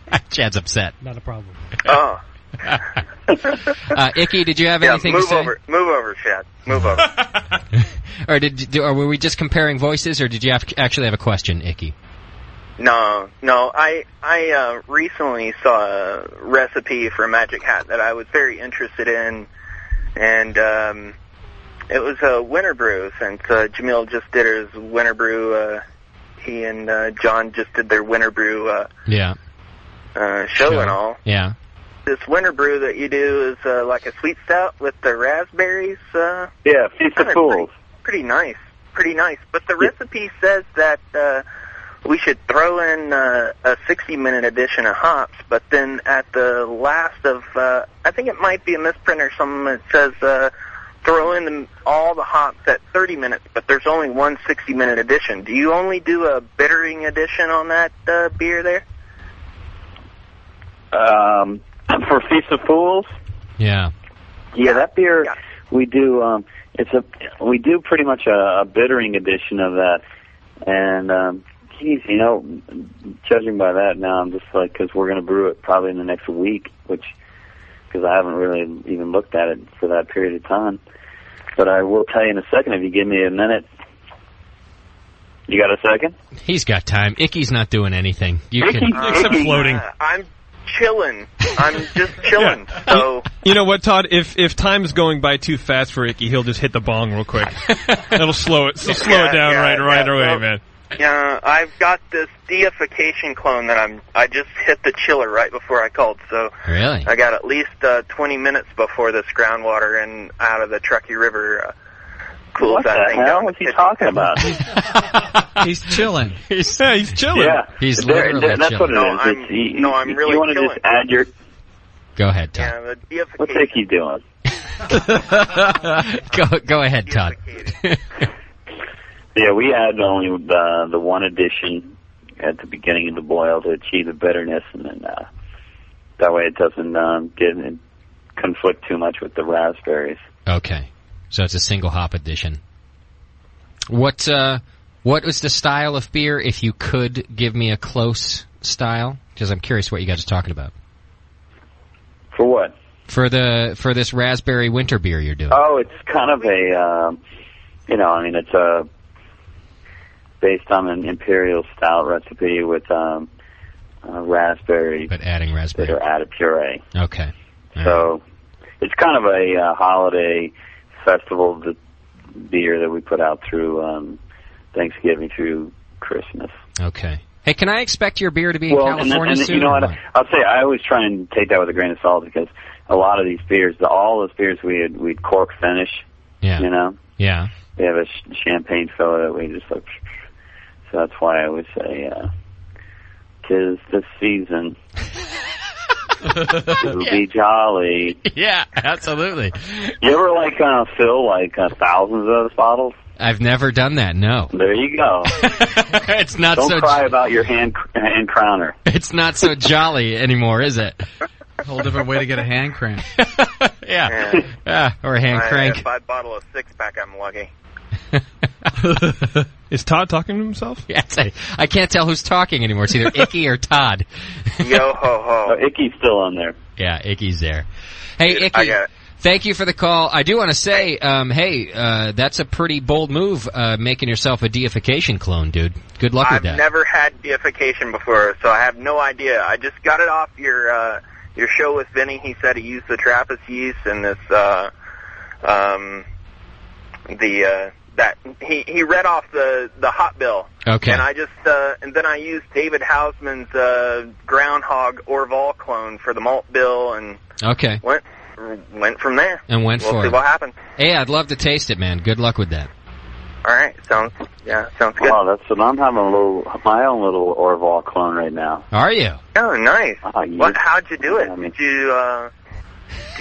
Speaker 5: that? Chad's upset.
Speaker 7: Not a problem.
Speaker 10: Oh.
Speaker 5: Icky, did you have anything to say?
Speaker 10: Move over, Chad. Move over.
Speaker 5: Or were we just comparing voices, or did you actually have a question, Icky?
Speaker 10: No. I recently saw a recipe for Magic Hat that I was very interested in, and it was a winter brew. Since Jamil just did his winter brew, he and John just did their winter brew show and all.
Speaker 5: Yeah.
Speaker 10: This winter brew that you do is like a sweet stout with the raspberries.
Speaker 17: Yeah, Feast of Fools.
Speaker 10: Pretty nice. But the recipe says that we should throw in a 60-minute addition of hops, but then at the last of, I think it might be a misprint or something, it says throw in all the hops at 30 minutes, but there's only one 60-minute addition. Do you only do a bittering addition on that beer there?
Speaker 17: For Feast of Fools?
Speaker 5: Yeah.
Speaker 17: Yeah, that beer, we do, we do pretty much a bittering edition of that, and, geez, you know, judging by that now, I'm just like, because we're going to brew it probably in the next week, because because I haven't really even looked at it for that period of time. But I will tell you in a second if you give me a minute. You got a second?
Speaker 5: He's got time. Icky's not doing anything.
Speaker 1: Except floating.
Speaker 10: I'm chilling. I'm just chilling. So
Speaker 1: You know what, Todd? If time is going by too fast for Icky, he'll just hit the bong real quick. That'll slow it. Slow it down right away, man.
Speaker 10: Yeah, I've got this deification clone that I just hit the chiller right before I called, so
Speaker 5: really,
Speaker 10: I got at least 20 minutes before this groundwater and out of the Truckee River cools that thing down.
Speaker 17: What the hell is he talking about?
Speaker 6: He's chilling.
Speaker 5: He's
Speaker 1: chilling.
Speaker 17: Yeah,
Speaker 5: he's literally
Speaker 17: that's
Speaker 5: chilling.
Speaker 17: what it is.
Speaker 10: I'm really
Speaker 17: You want to just add your...
Speaker 5: Go ahead, Todd.
Speaker 10: Yeah, the deification.
Speaker 17: What's Icky doing?
Speaker 5: Go ahead, Todd.
Speaker 17: Yeah, we add only the one addition at the beginning of the boil to achieve the bitterness, and then that way it doesn't conflict too much with the raspberries.
Speaker 5: Okay, so it's a single hop addition. What was the style of beer? If you could give me a close style, because I'm curious what you guys are talking about.
Speaker 17: For what?
Speaker 5: For this raspberry winter beer you're doing.
Speaker 17: Oh, it's kind of a it's based on an imperial stout recipe with raspberry.
Speaker 5: But adding raspberry.
Speaker 17: That are added puree.
Speaker 5: Okay.
Speaker 17: So it's kind of a holiday festival beer that we put out through Thanksgiving through Christmas.
Speaker 5: Okay. Hey, can I expect your beer to be in California soon?
Speaker 17: You know what? I'll say I always try and take that with a grain of salt because a lot of these beers, all those beers we'd cork finish.
Speaker 5: Yeah.
Speaker 17: You know.
Speaker 5: Yeah.
Speaker 17: We have a champagne filler that we just like. So that's why I always say, "'Tis the season." It'll be jolly.
Speaker 5: Yeah, absolutely.
Speaker 17: You ever fill thousands of those bottles?
Speaker 5: I've never done that. No.
Speaker 17: There you go.
Speaker 5: It's not
Speaker 17: Don't
Speaker 5: so.
Speaker 17: cry about your hand crowner.
Speaker 5: It's not so jolly anymore, is it?
Speaker 6: A whole different way to get a hand crank.
Speaker 5: Yeah, or a hand crank.
Speaker 10: If I bottle a 6-pack, I'm lucky.
Speaker 1: Is Todd talking to himself?
Speaker 5: Yes, I can't tell who's talking anymore. It's either Icky or Todd.
Speaker 10: Yo ho ho.
Speaker 17: Oh, Icky's still on there.
Speaker 5: Yeah, Icky's there. Hey, Icky.
Speaker 10: I got it.
Speaker 5: Thank you for the call. I do want to say, that's a pretty bold move, making yourself a deification clone, dude. Good luck with that.
Speaker 10: I've never had deification before, so I have no idea. I just got it off your show with Vinny. He said he used the Trappist yeast and this, he read off the hot bill.
Speaker 5: Okay.
Speaker 10: And I just, and then I used David Hausman's, Groundhog Orval clone for the malt bill and
Speaker 5: okay.
Speaker 10: Went from there.
Speaker 5: And went
Speaker 10: we'll
Speaker 5: for
Speaker 10: see
Speaker 5: it.
Speaker 10: what happens.
Speaker 5: Hey, I'd love to taste it, man. Good luck with that.
Speaker 10: All right, sounds good.
Speaker 17: Oh, that's what I'm having my own little Orval clone right now.
Speaker 5: Are you?
Speaker 10: Oh, nice. How'd you do it? Did you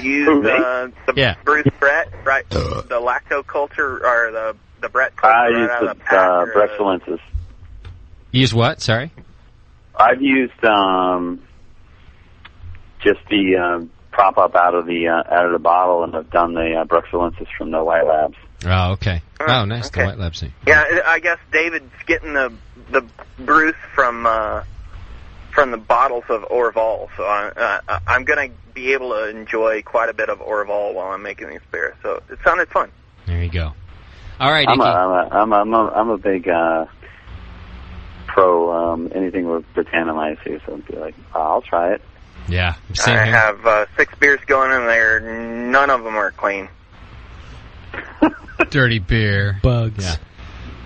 Speaker 10: use the Bruce Brett, right? The lacto culture or the Brett culture?
Speaker 17: I used the Brexcellensis.
Speaker 5: Use what? Sorry.
Speaker 17: I've used just the prop up out of the bottle, and I've done the Brexcellensis from the White Labs.
Speaker 5: Oh, okay. Oh, nice.
Speaker 10: Okay.
Speaker 5: The White Labs thing.
Speaker 10: Yeah, I guess David's getting the Bruce from the bottles of Orval, so I'm going to be able to enjoy quite a bit of Orval while I'm making these beers. So it sounded fun.
Speaker 5: There you go. All right,
Speaker 17: I'm
Speaker 5: Icky.
Speaker 17: a big pro anything with Britannomyces, so I'd be like, I'll try it.
Speaker 5: Yeah, same
Speaker 10: I
Speaker 5: here.
Speaker 10: have 6 beers going in there. None of them are clean.
Speaker 6: Dirty beer.
Speaker 7: Bugs.
Speaker 5: Yeah.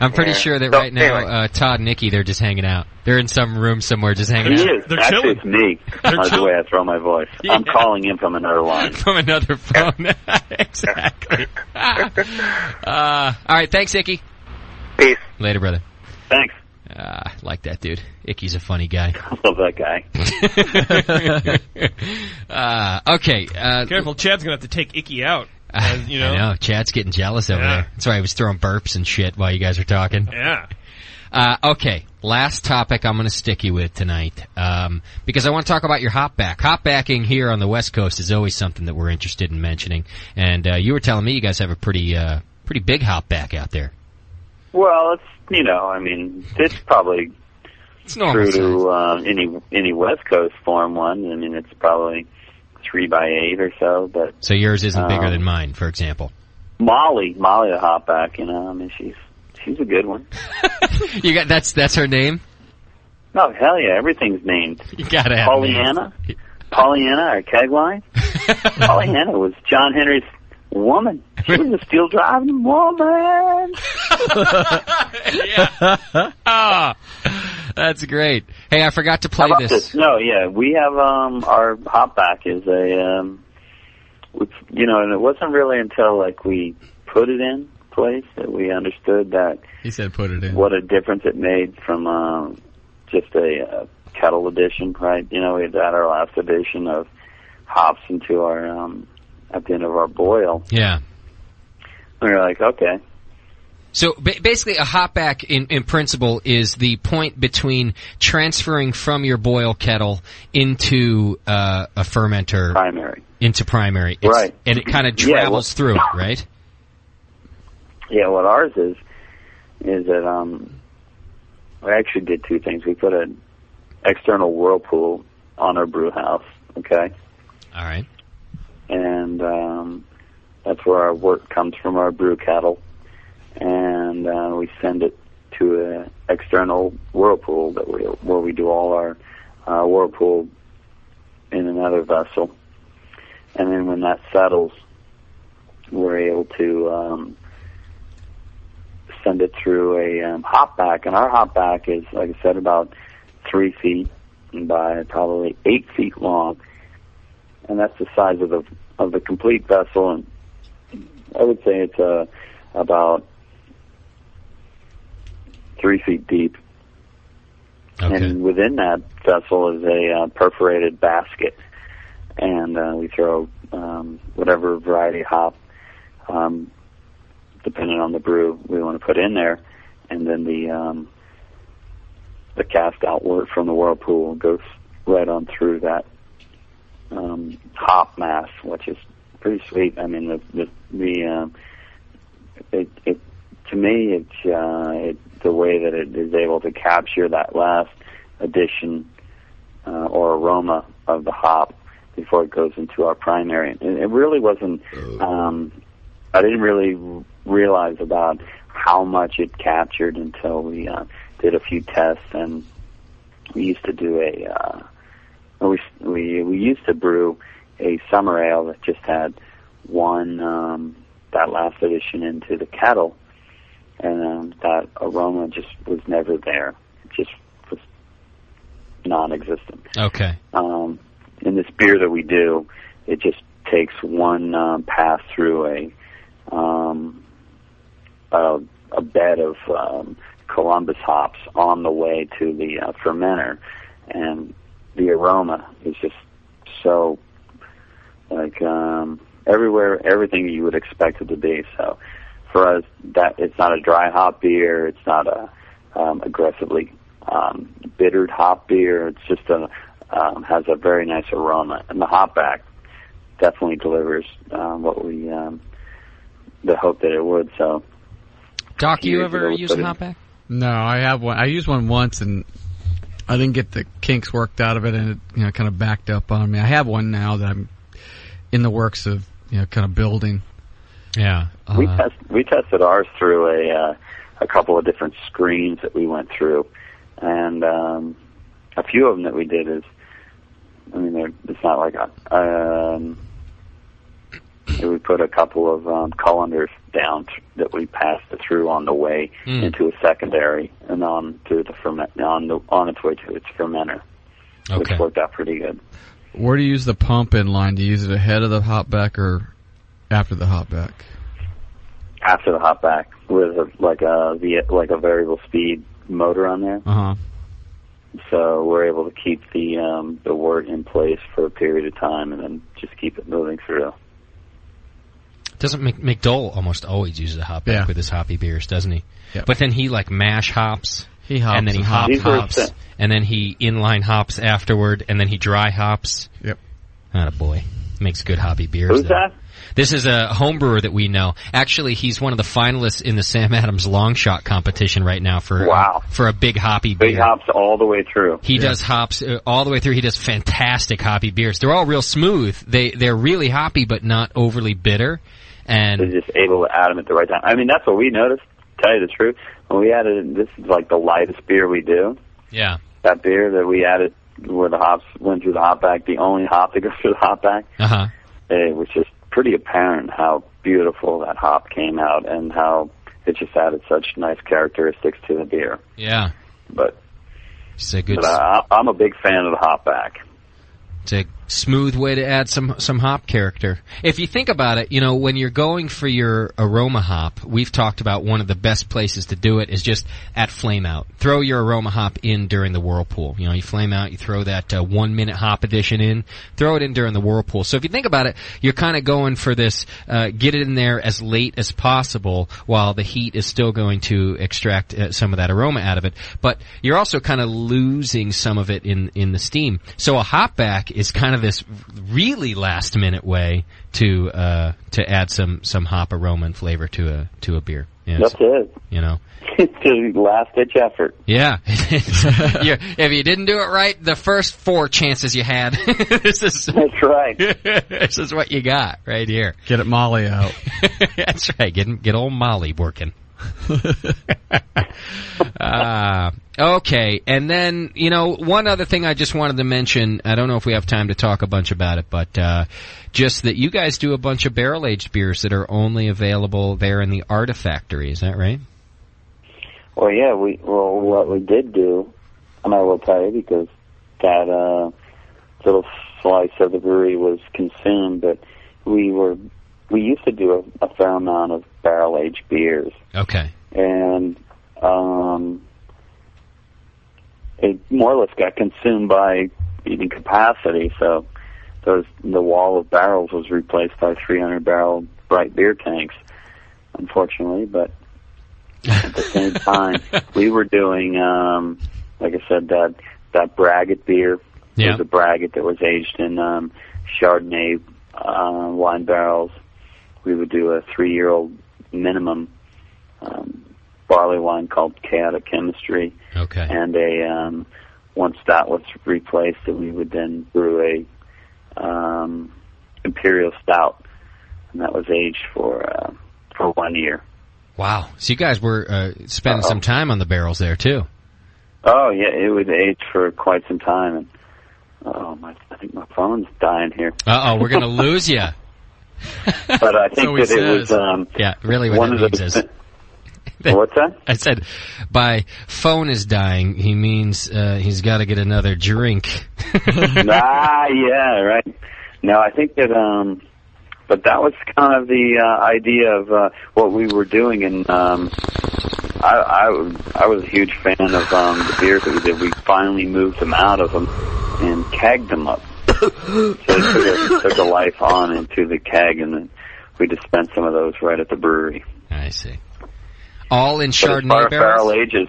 Speaker 5: I'm pretty sure that right now, Todd and Nicky, they're just hanging out. They're in some room somewhere just hanging out.
Speaker 17: They're Actually, chilling. It's me. That's the way I throw my voice. Yeah. I'm calling in from another line.
Speaker 5: From another phone. Exactly. All right, thanks, Icky.
Speaker 10: Peace.
Speaker 5: Later, brother.
Speaker 17: Thanks.
Speaker 5: Like that dude. Icky's a funny guy.
Speaker 17: I love that
Speaker 5: guy. Okay.
Speaker 1: Careful, Chad's going to have to take Icky out. You know?
Speaker 5: I know. Chad's getting jealous over there. That's why he was throwing burps and shit while you guys were talking.
Speaker 1: Yeah.
Speaker 5: Okay. Last topic I'm going to stick you with tonight, because I want to talk about your hopback. Hopbacking here on the West Coast is always something that we're interested in mentioning. And you were telling me you guys have a pretty big hopback out there.
Speaker 17: Well, it's probably true to any West Coast farm one. I mean, it's probably 3x8 or so. But
Speaker 5: So yours isn't bigger than mine, for example.
Speaker 17: Molly the hopback, I mean, she's a good one.
Speaker 5: You got that's her name?
Speaker 17: Oh, hell yeah, everything's named.
Speaker 5: You gotta have
Speaker 17: Pollyanna, our kegline. Pollyanna was John Henry's woman. She was a steel driving woman.
Speaker 5: Yeah. That's great. Hey, I forgot to play
Speaker 17: How about this. No, yeah, we have our hopback is a and it wasn't really until like we put it in place that we understood that
Speaker 6: he said put it in.
Speaker 17: What a difference it made from just a kettle edition, right? We had had our last edition of hops into our at the end of our boil.
Speaker 5: Yeah.
Speaker 17: We were like, okay.
Speaker 5: So basically, a hopback in principle is the point between transferring from your boil kettle into a fermenter.
Speaker 17: Primary.
Speaker 5: Into primary.
Speaker 17: Right.
Speaker 5: And it kind of travels through, right?
Speaker 17: Yeah, what ours is that we actually did two things. We put an external whirlpool on our brew house, okay?
Speaker 5: All right.
Speaker 17: And that's where our work comes from, our brew kettle. And we send it to an external whirlpool where we do all our whirlpool in another vessel. And then when that settles, we're able to send it through a hopback. And our hopback is, like I said, about 3 feet by probably 8 feet long. And that's the size of the complete vessel. And I would say it's about 3 feet deep.
Speaker 5: Okay.
Speaker 17: And within that vessel is a perforated basket. And we throw whatever variety of hop, depending on the brew we want to put in there. And then the cast outward from the whirlpool goes right on through that hop mass, which is pretty sweet. I mean, to me, it's the way that it is able to capture that last addition or aroma of the hop before it goes into our primary. And it really wasn't. I didn't really realize about how much it captured until we did a few tests, and we used to do we used to brew a summer ale that just had one that last addition into the kettle, and that aroma just was never there. It just was non-existent.
Speaker 5: Okay.
Speaker 17: In this beer that we do, it just takes one pass through a bed of Columbus hops on the way to the fermenter, and the aroma is just so like everything you would expect it to be. So for us, that it's not a dry hop beer, it's not a aggressively bittered hop beer. It's just has a very nice aroma, and the hopback definitely delivers what we the hope that it would. So,
Speaker 5: Doc, you ever use a hopback?
Speaker 6: No, I have one. I used one once, and I didn't get the kinks worked out of it, and it kind of backed up on me. I have one now that I'm in the works of kind of building.
Speaker 5: Yeah,
Speaker 17: we tested ours through a couple of different screens that we went through, and a few of them that we did is, I mean, it's not like we put a couple of colanders down that we passed it through on the way into a secondary and on to the on its way to its fermenter, which worked out pretty good.
Speaker 6: Where do you use the pump in line? Do you use it ahead of the hopback or after the hopback?
Speaker 17: After the hopback, with a variable speed motor on there.
Speaker 6: Uh-huh.
Speaker 17: So we're able to keep the wort in place for a period of time and then just keep it moving through.
Speaker 5: Doesn't McDole almost always uses a hopback with his hoppy beers, doesn't he?
Speaker 6: Yep.
Speaker 5: But then he mash hops.
Speaker 6: He hops
Speaker 5: and then he hops, and then he inline hops afterward, and then he dry hops.
Speaker 6: Yep.
Speaker 5: Atta boy. Makes good hoppy beers.
Speaker 17: Who's
Speaker 5: though.
Speaker 17: that?
Speaker 5: This is a homebrewer that we know. Actually, he's one of the finalists in the Sam Adams Long Shot competition right now for a big hoppy beer.
Speaker 17: Big hops all the way through.
Speaker 5: He does hops all the way through. He does fantastic hoppy beers. They're all real smooth. They're really hoppy, but not overly bitter. And
Speaker 17: they're just able to add them at the right time. I mean, that's what we noticed. To tell you the truth, when we added, this is like the lightest beer we do.
Speaker 5: Yeah.
Speaker 17: That beer that we added, where the hops went through the hop back, the only hop that goes through the hop back. It was just pretty apparent how beautiful that hop came out and how it just added such nice characteristics to the beer.
Speaker 5: Yeah.
Speaker 17: But
Speaker 5: good.
Speaker 17: I'm a big fan of the hop back.
Speaker 5: It's a smooth way to add some hop character. If you think about it, you know, when you're going for your aroma hop, we've talked about one of the best places to do it is just at flame out. Throw your aroma hop in during the whirlpool. You know, you flame out, you throw that 1 minute hop addition in, throw it in during the whirlpool. So if you think about it, you're kind of going for this, get it in there as late as possible while the heat is still going to extract some of that aroma out of it. But you're also kind of losing some of it in the steam. So a hop back is kind of this really last minute way to add some hop aroma and flavor to a beer. Yeah,
Speaker 17: that's it.
Speaker 5: You know,
Speaker 17: it's a last ditch effort.
Speaker 5: Yeah. If you didn't do it right the first 4 chances you had, that's
Speaker 17: right.
Speaker 5: This is what you got right here.
Speaker 6: Get it Molly out.
Speaker 5: That's right. Get old Molly working. Okay, and then, you know, one other thing I just wanted to mention, I don't know if we have time to talk a bunch about it, but just that you guys do a bunch of barrel-aged beers that are only available there in the Artifactory, is that right?
Speaker 17: Well, yeah, what we did do, and I will tell you because that little slice of the brewery was consumed, but we used to do a fair amount of barrel-aged beers.
Speaker 5: Okay.
Speaker 17: And it more or less got consumed by eating capacity, so the wall of barrels was replaced by 300-barrel bright beer tanks, unfortunately. But at the same time, we were doing, like I said, that Braggot beer.
Speaker 5: Yeah.
Speaker 17: It was a Braggot that was aged in Chardonnay wine barrels. We would do a 3-year-old minimum barley wine called Chaotic Chemistry.
Speaker 5: Okay.
Speaker 17: And once that was replaced, we would then brew a Imperial Stout, and that was aged for 1 year.
Speaker 5: Wow. So you guys were spending some time on the barrels there too.
Speaker 17: Oh yeah, it was aged for quite some time. And I think my phone's dying here.
Speaker 5: We're gonna lose you.
Speaker 17: But I think that it was
Speaker 5: yeah, really what
Speaker 17: one
Speaker 5: that
Speaker 17: of
Speaker 5: means
Speaker 17: the.
Speaker 5: is.
Speaker 17: What's that?
Speaker 5: I said, by phone is dying, he means he's got to get another drink.
Speaker 17: Yeah, right. No, I think that, but that was kind of the idea of what we were doing, and I was a huge fan of the beers that we did. We finally moved them out of them and kegged them up. So it took a life on into the keg, and then we dispensed some of those right at the brewery.
Speaker 5: I see. All in Chardonnay barrels?
Speaker 17: Barrel ages.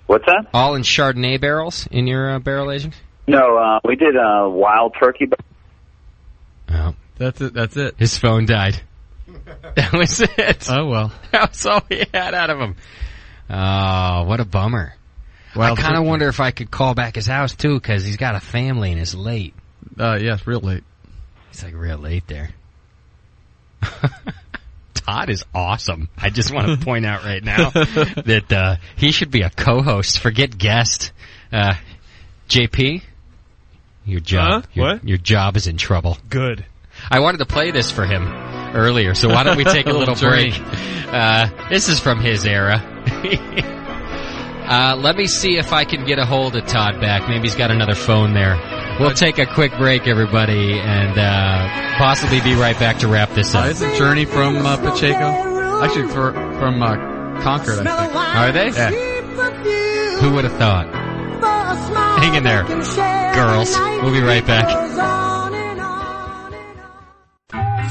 Speaker 17: What's that?
Speaker 5: All in Chardonnay barrels in your barrel aging?
Speaker 17: No, we did Wild Turkey.
Speaker 5: Oh.
Speaker 6: That's it.
Speaker 5: His phone died. That was it.
Speaker 6: Oh, well.
Speaker 5: That was all he had out of him. Oh, what a bummer. I kind of wonder if I could call back his house, too, because he's got a family and it's late.
Speaker 6: Yes, real late.
Speaker 5: It's like real late there. Todd is awesome. I just want to point out right now that he should be a co-host. Forget guest. JP, your job. Your job is in trouble.
Speaker 1: Good.
Speaker 5: I wanted to play this for him earlier, so why don't we take a little break? This is from his era. Let me see if I can get a hold of Todd back. Maybe he's got another phone there. We'll take a quick break, everybody, and possibly be right back to wrap this up.
Speaker 6: It's a journey from Pacheco. Actually, from Concord, I think.
Speaker 5: Are they?
Speaker 6: Yeah.
Speaker 5: Who would have thought? Hang in there, girls. We'll be right back.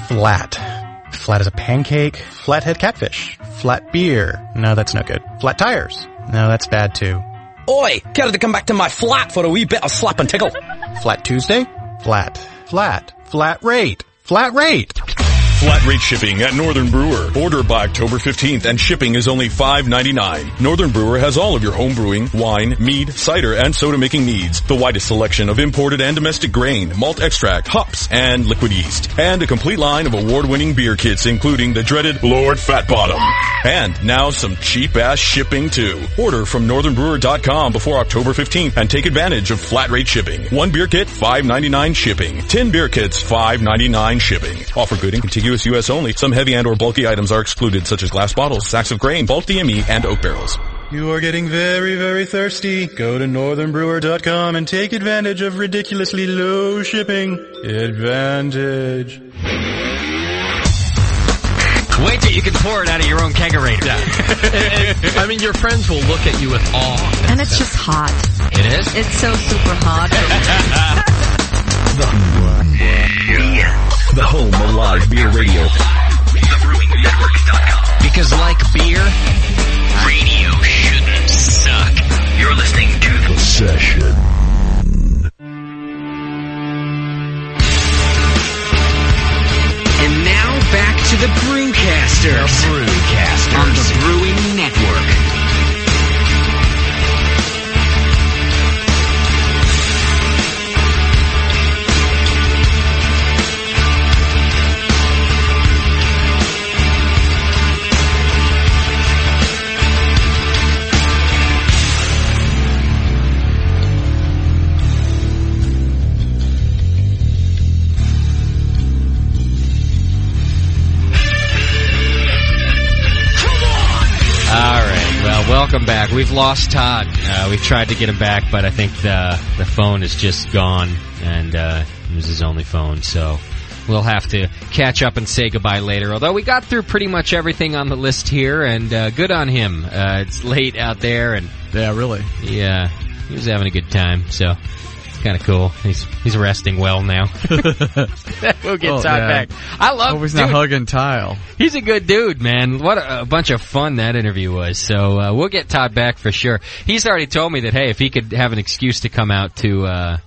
Speaker 13: Flat. Flat as a pancake. Flathead catfish. Flat beer. No, that's no good. Flat tires. No, that's bad too.
Speaker 15: Oi! Care to come back to my flat for a wee bit of slap and tickle?
Speaker 13: Flat Tuesday? Flat. Flat. Flat rate. Flat rate.
Speaker 11: Flat rate shipping at Northern Brewer. Order by October 15th and shipping is only $5.99. Northern Brewer has all of your home brewing, wine, mead, cider, and soda making needs. The widest selection of imported and domestic grain, malt extract, hops, and liquid yeast. And a complete line of award-winning beer kits including the dreaded Lord Fat Bottom. And now some cheap-ass shipping too. Order from northernbrewer.com before October 15th and take advantage of flat rate shipping. 1 beer kit, $5.99 shipping. 10 beer kits, $5.99 shipping. Offer good in contiguous U.S. only. Some heavy and or bulky items are excluded, such as glass bottles, sacks of grain, bulk DME, and oak barrels.
Speaker 13: You are getting very, very thirsty. Go to northernbrewer.com and take advantage of ridiculously low shipping. Advantage.
Speaker 5: Wait till you can pour it out of your own kegerator.
Speaker 3: I mean, your friends will look at you with awe.
Speaker 16: And it's just hot.
Speaker 5: It is?
Speaker 16: It's so super hot.
Speaker 8: The home of live beer radio. TheBrewingNetwork.com. Because like beer, radio shouldn't suck. You're listening to The Session.
Speaker 2: And now back to the Brewcasters.
Speaker 8: The Brewcasters.
Speaker 2: On the Brewing Network.
Speaker 5: Welcome back. We've lost Todd. We've tried to get him back, but I think the phone is just gone, and it was his only phone, so we'll have to catch up and say goodbye later. Although we got through pretty much everything on the list here, and good on him. It's late out there, and
Speaker 6: yeah, really.
Speaker 5: Yeah, he was having a good time, so it's kind of cool. He's resting well now. We'll get Todd back. I love.
Speaker 6: Hope he's not hugging Tile.
Speaker 5: He's a good dude, man. What a bunch of fun that interview was. So we'll get Todd back for sure. He's already told me that hey, if he could have an excuse to come out to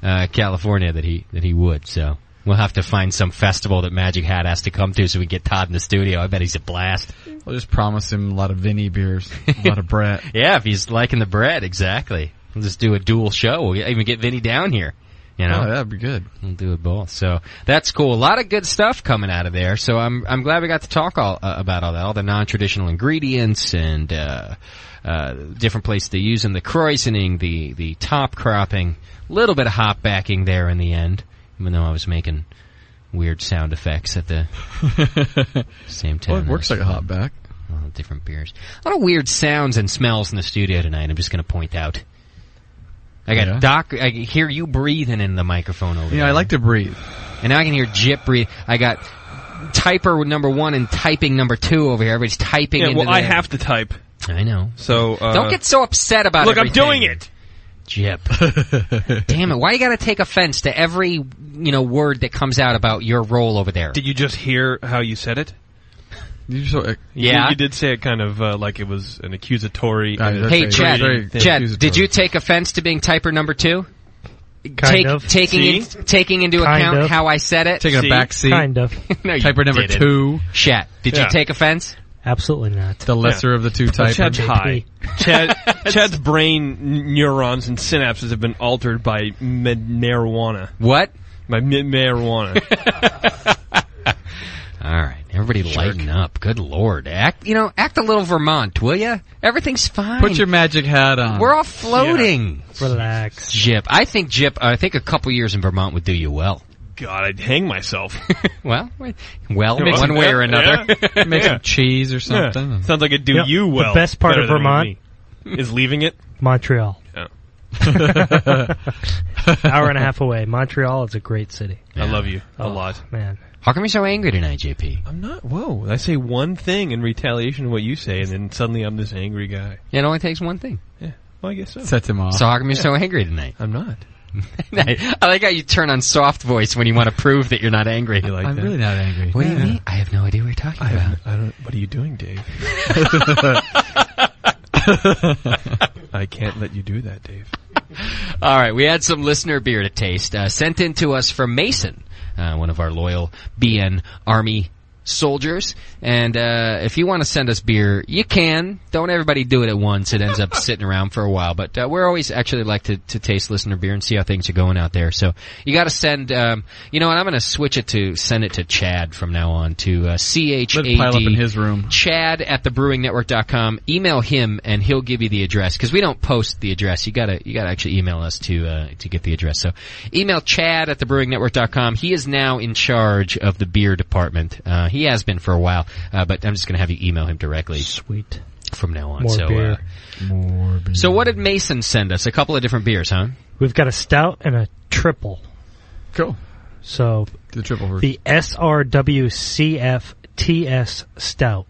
Speaker 5: California, that he would. So we'll have to find some festival that Magic Hat has to come to so we get Todd in the studio. I bet he's a blast.
Speaker 6: I'll just promise him a lot of Vinny beers, a lot of Brett.
Speaker 5: Yeah, if he's liking the Brett, exactly. We'll just do a dual show. We'll even get Vinny down here. You know,
Speaker 6: that'd be good.
Speaker 5: We'll do it both. So that's cool. A lot of good stuff coming out of there. So I'm glad we got to talk about all that, all the non-traditional ingredients and different places to use them, the krausening, the top cropping, a little bit of hop backing there in the end, even though I was making weird sound effects at the same time.
Speaker 6: Well, it works like a hop back.
Speaker 5: Different beers. A lot of weird sounds and smells in the studio tonight. I'm just going to point out. I got Doc. I hear you breathing in the microphone over there.
Speaker 6: Yeah, I like to breathe.
Speaker 5: And now I can hear Jip breathe. I got typer number 1 and typing number 2 over here. Everybody's typing.
Speaker 1: Yeah, well, I have to type.
Speaker 5: I know.
Speaker 1: So
Speaker 5: don't get so upset about
Speaker 1: everything.
Speaker 5: Look,
Speaker 1: I'm doing it.
Speaker 5: Jip. Damn it! Why you got to take offense to every word that comes out about your role over there?
Speaker 1: Did you just hear how you said it?
Speaker 5: Yeah,
Speaker 1: you did say it kind of like it was an accusatory.
Speaker 5: Hey, Chad, did you take offense to being typer number 2? Taking into account how I said it?
Speaker 6: Taking a back seat.
Speaker 7: Kind of.
Speaker 5: No,
Speaker 6: typer number 2.
Speaker 5: Chat, did you take offense?
Speaker 7: Absolutely not.
Speaker 6: The lesser of the two typers.
Speaker 1: Chad's high. Chad's brain neurons and synapses have been altered by marijuana.
Speaker 5: What?
Speaker 1: By marijuana.
Speaker 5: All right, everybody lighten up. Good Lord. Act a little Vermont, will ya? Everything's fine.
Speaker 6: Put your magic hat on.
Speaker 5: We're all floating.
Speaker 7: Yeah. Relax.
Speaker 5: Jip. I think a couple years in Vermont would do you well.
Speaker 1: God, I'd hang myself.
Speaker 5: well, one way or another.
Speaker 6: Yeah. Make some cheese or something.
Speaker 1: Yeah. Sounds like it'd do you well.
Speaker 7: The best part of Vermont
Speaker 1: is leaving it.
Speaker 7: Montreal.
Speaker 1: Yeah.
Speaker 7: Hour and a half away. Montreal is a great city.
Speaker 1: Yeah. I love you a lot.
Speaker 7: Man.
Speaker 5: How come you're so angry tonight, JP?
Speaker 1: I'm not. Whoa. I say one thing in retaliation to what you say, and then suddenly I'm this angry guy.
Speaker 5: Yeah, it only takes one thing.
Speaker 1: Yeah. Well, I guess so.
Speaker 6: Sets him off.
Speaker 5: So how come you're so angry tonight?
Speaker 1: I'm not.
Speaker 5: I like how you turn on soft voice when you want to prove that you're not angry.
Speaker 1: You like
Speaker 6: I'm
Speaker 1: that?
Speaker 6: really not angry.
Speaker 5: What do you mean? I have no idea what you're talking about.
Speaker 1: I don't. What are you doing, Dave? I can't let you do that, Dave.
Speaker 5: All right, we had some listener beer to taste. Sent in to us from Mason, one of our loyal BN Army soldiers. And if you want to send us beer, you can. Don't everybody do it at once. It ends up sitting around for a while. But we're always actually like to taste listener beer and see how things are going out there. So you got to send, you know what, I'm going to switch it to send it to Chad from now on, to CHAD.
Speaker 6: Let it pile up in his room.
Speaker 5: Chad at thebrewingnetwork.com. Email him and he'll give you the address, because we don't post the address. You gotta actually email us to get the address. So email Chad at thebrewingnetwork.com. He is now in charge of the beer department. He has been for a while, but I'm just going to have you email him directly.
Speaker 7: Sweet.
Speaker 5: From now on.
Speaker 7: More beer.
Speaker 6: More beer.
Speaker 5: So what did Mason send us? A couple of different beers, huh?
Speaker 7: We've got a stout and a triple.
Speaker 6: Cool.
Speaker 7: So
Speaker 6: the triple version.
Speaker 7: The SRWCF-TS stout.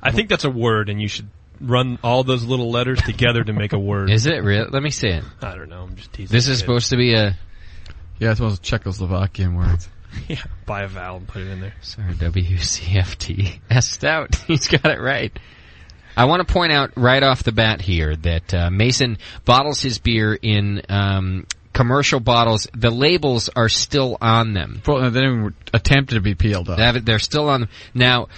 Speaker 1: I think that's a word, and you should run all those little letters together to make a word.
Speaker 5: Is it real? Let me see it.
Speaker 1: I don't know. I'm just teasing.
Speaker 5: This is supposed to be a...
Speaker 6: Yeah, it's one of those Czechoslovakian words.
Speaker 1: Yeah, buy a vowel and put it in there.
Speaker 5: Sorry, WCFT stout. He's got it right. I want to point out right off the bat here that Mason bottles his beer in commercial bottles. The labels are still on them.
Speaker 6: Well, they didn't attempt to be peeled off.
Speaker 5: They're still on them. Now,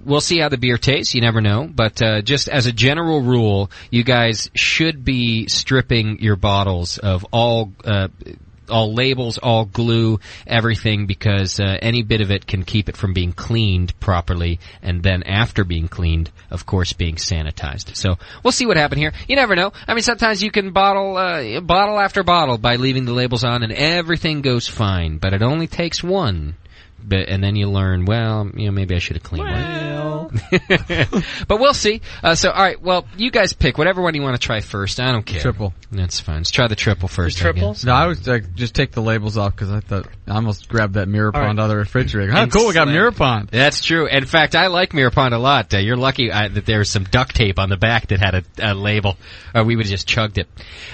Speaker 5: we'll see how the beer tastes. You never know. But just as a general rule, you guys should be stripping your bottles of all labels, all glue, everything, because any bit of it can keep it from being cleaned properly, and then after being cleaned, of course, being sanitized. So we'll see what happened here. You never know. I mean, sometimes you can bottle after bottle by leaving the labels on, and everything goes fine. But it only takes one. And then you learn, well, you know, maybe I should have cleaned one. But we'll see. So, all right, well, you guys pick whatever one you want to try first. I don't care.
Speaker 6: Triple.
Speaker 5: That's fine. Let's try the triple first.
Speaker 7: The triple?
Speaker 6: No, I was just take the labels off because I thought I almost grabbed that Mirror Pond out of the refrigerator. Oh, cool, we got Mirror Pond.
Speaker 5: That's true. In fact, I like Mirror Pond a lot. You're lucky that there was some duct tape on the back that had a label, or we would have just chugged it.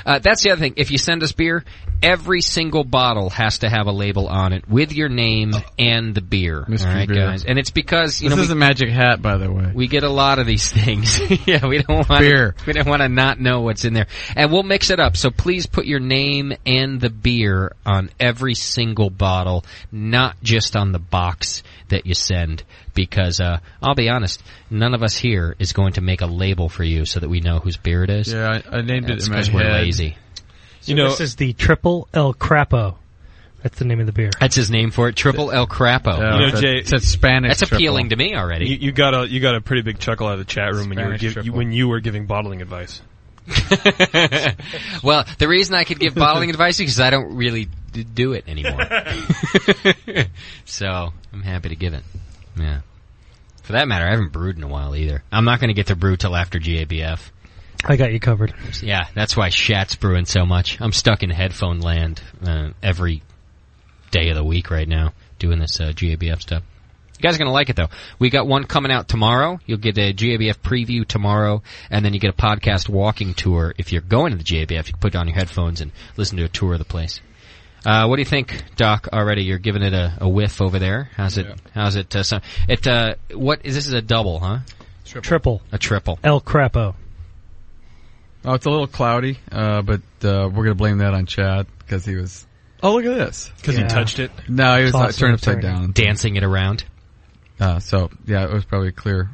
Speaker 5: That's the other thing. If you send us beer, every single bottle has to have a label on it with your name and the beer.
Speaker 6: Mystery
Speaker 5: all right,
Speaker 6: beer.
Speaker 5: guys? And it's because,
Speaker 6: this is a magic hat, by the way.
Speaker 5: We get a lot of these things. Yeah, we don't want
Speaker 6: beer.
Speaker 5: We don't want to not know what's in there. And we'll mix it up. So please put your name and the beer on every single bottle, not just on the box that you send. Because I'll be honest, none of us here is going to make a label for you so that we know whose beer it is.
Speaker 6: Yeah, I named it in my head.
Speaker 5: Because we're lazy.
Speaker 7: So this is the Triple El Crapo. That's the name of the beer.
Speaker 5: That's his name for it, Triple El Crapo.
Speaker 1: You know, Jay,
Speaker 6: it's a Spanish.
Speaker 5: That's appealing to me already.
Speaker 1: You got a pretty big chuckle out of the chat room when you were giving bottling advice.
Speaker 5: Well, the reason I could give bottling advice is because I don't really do it anymore. So I'm happy to give it. Yeah. For that matter, I haven't brewed in a while either. I'm not going to get to brew till after GABF.
Speaker 7: I got you covered.
Speaker 5: Yeah, that's why Shat's brewing so much. I'm stuck in headphone land every day of the week right now doing this GABF stuff. You guys are going to like it, though. We got one coming out tomorrow. You'll get a GABF preview tomorrow, and then you get a podcast walking tour. If you're going to the GABF, you can put on your headphones and listen to a tour of the place. What do you think, Doc? Already, you're giving it a whiff over there. How's it? What is this? Is a double, huh?
Speaker 7: Triple.
Speaker 5: A triple.
Speaker 7: El Crapo.
Speaker 6: Oh, it's a little cloudy, but we're going to blame that on Chad because he was... Oh, look at this.
Speaker 1: Because he touched it?
Speaker 6: No, he was turned upside down.
Speaker 5: Dancing it around.
Speaker 6: So, yeah, it was probably clear.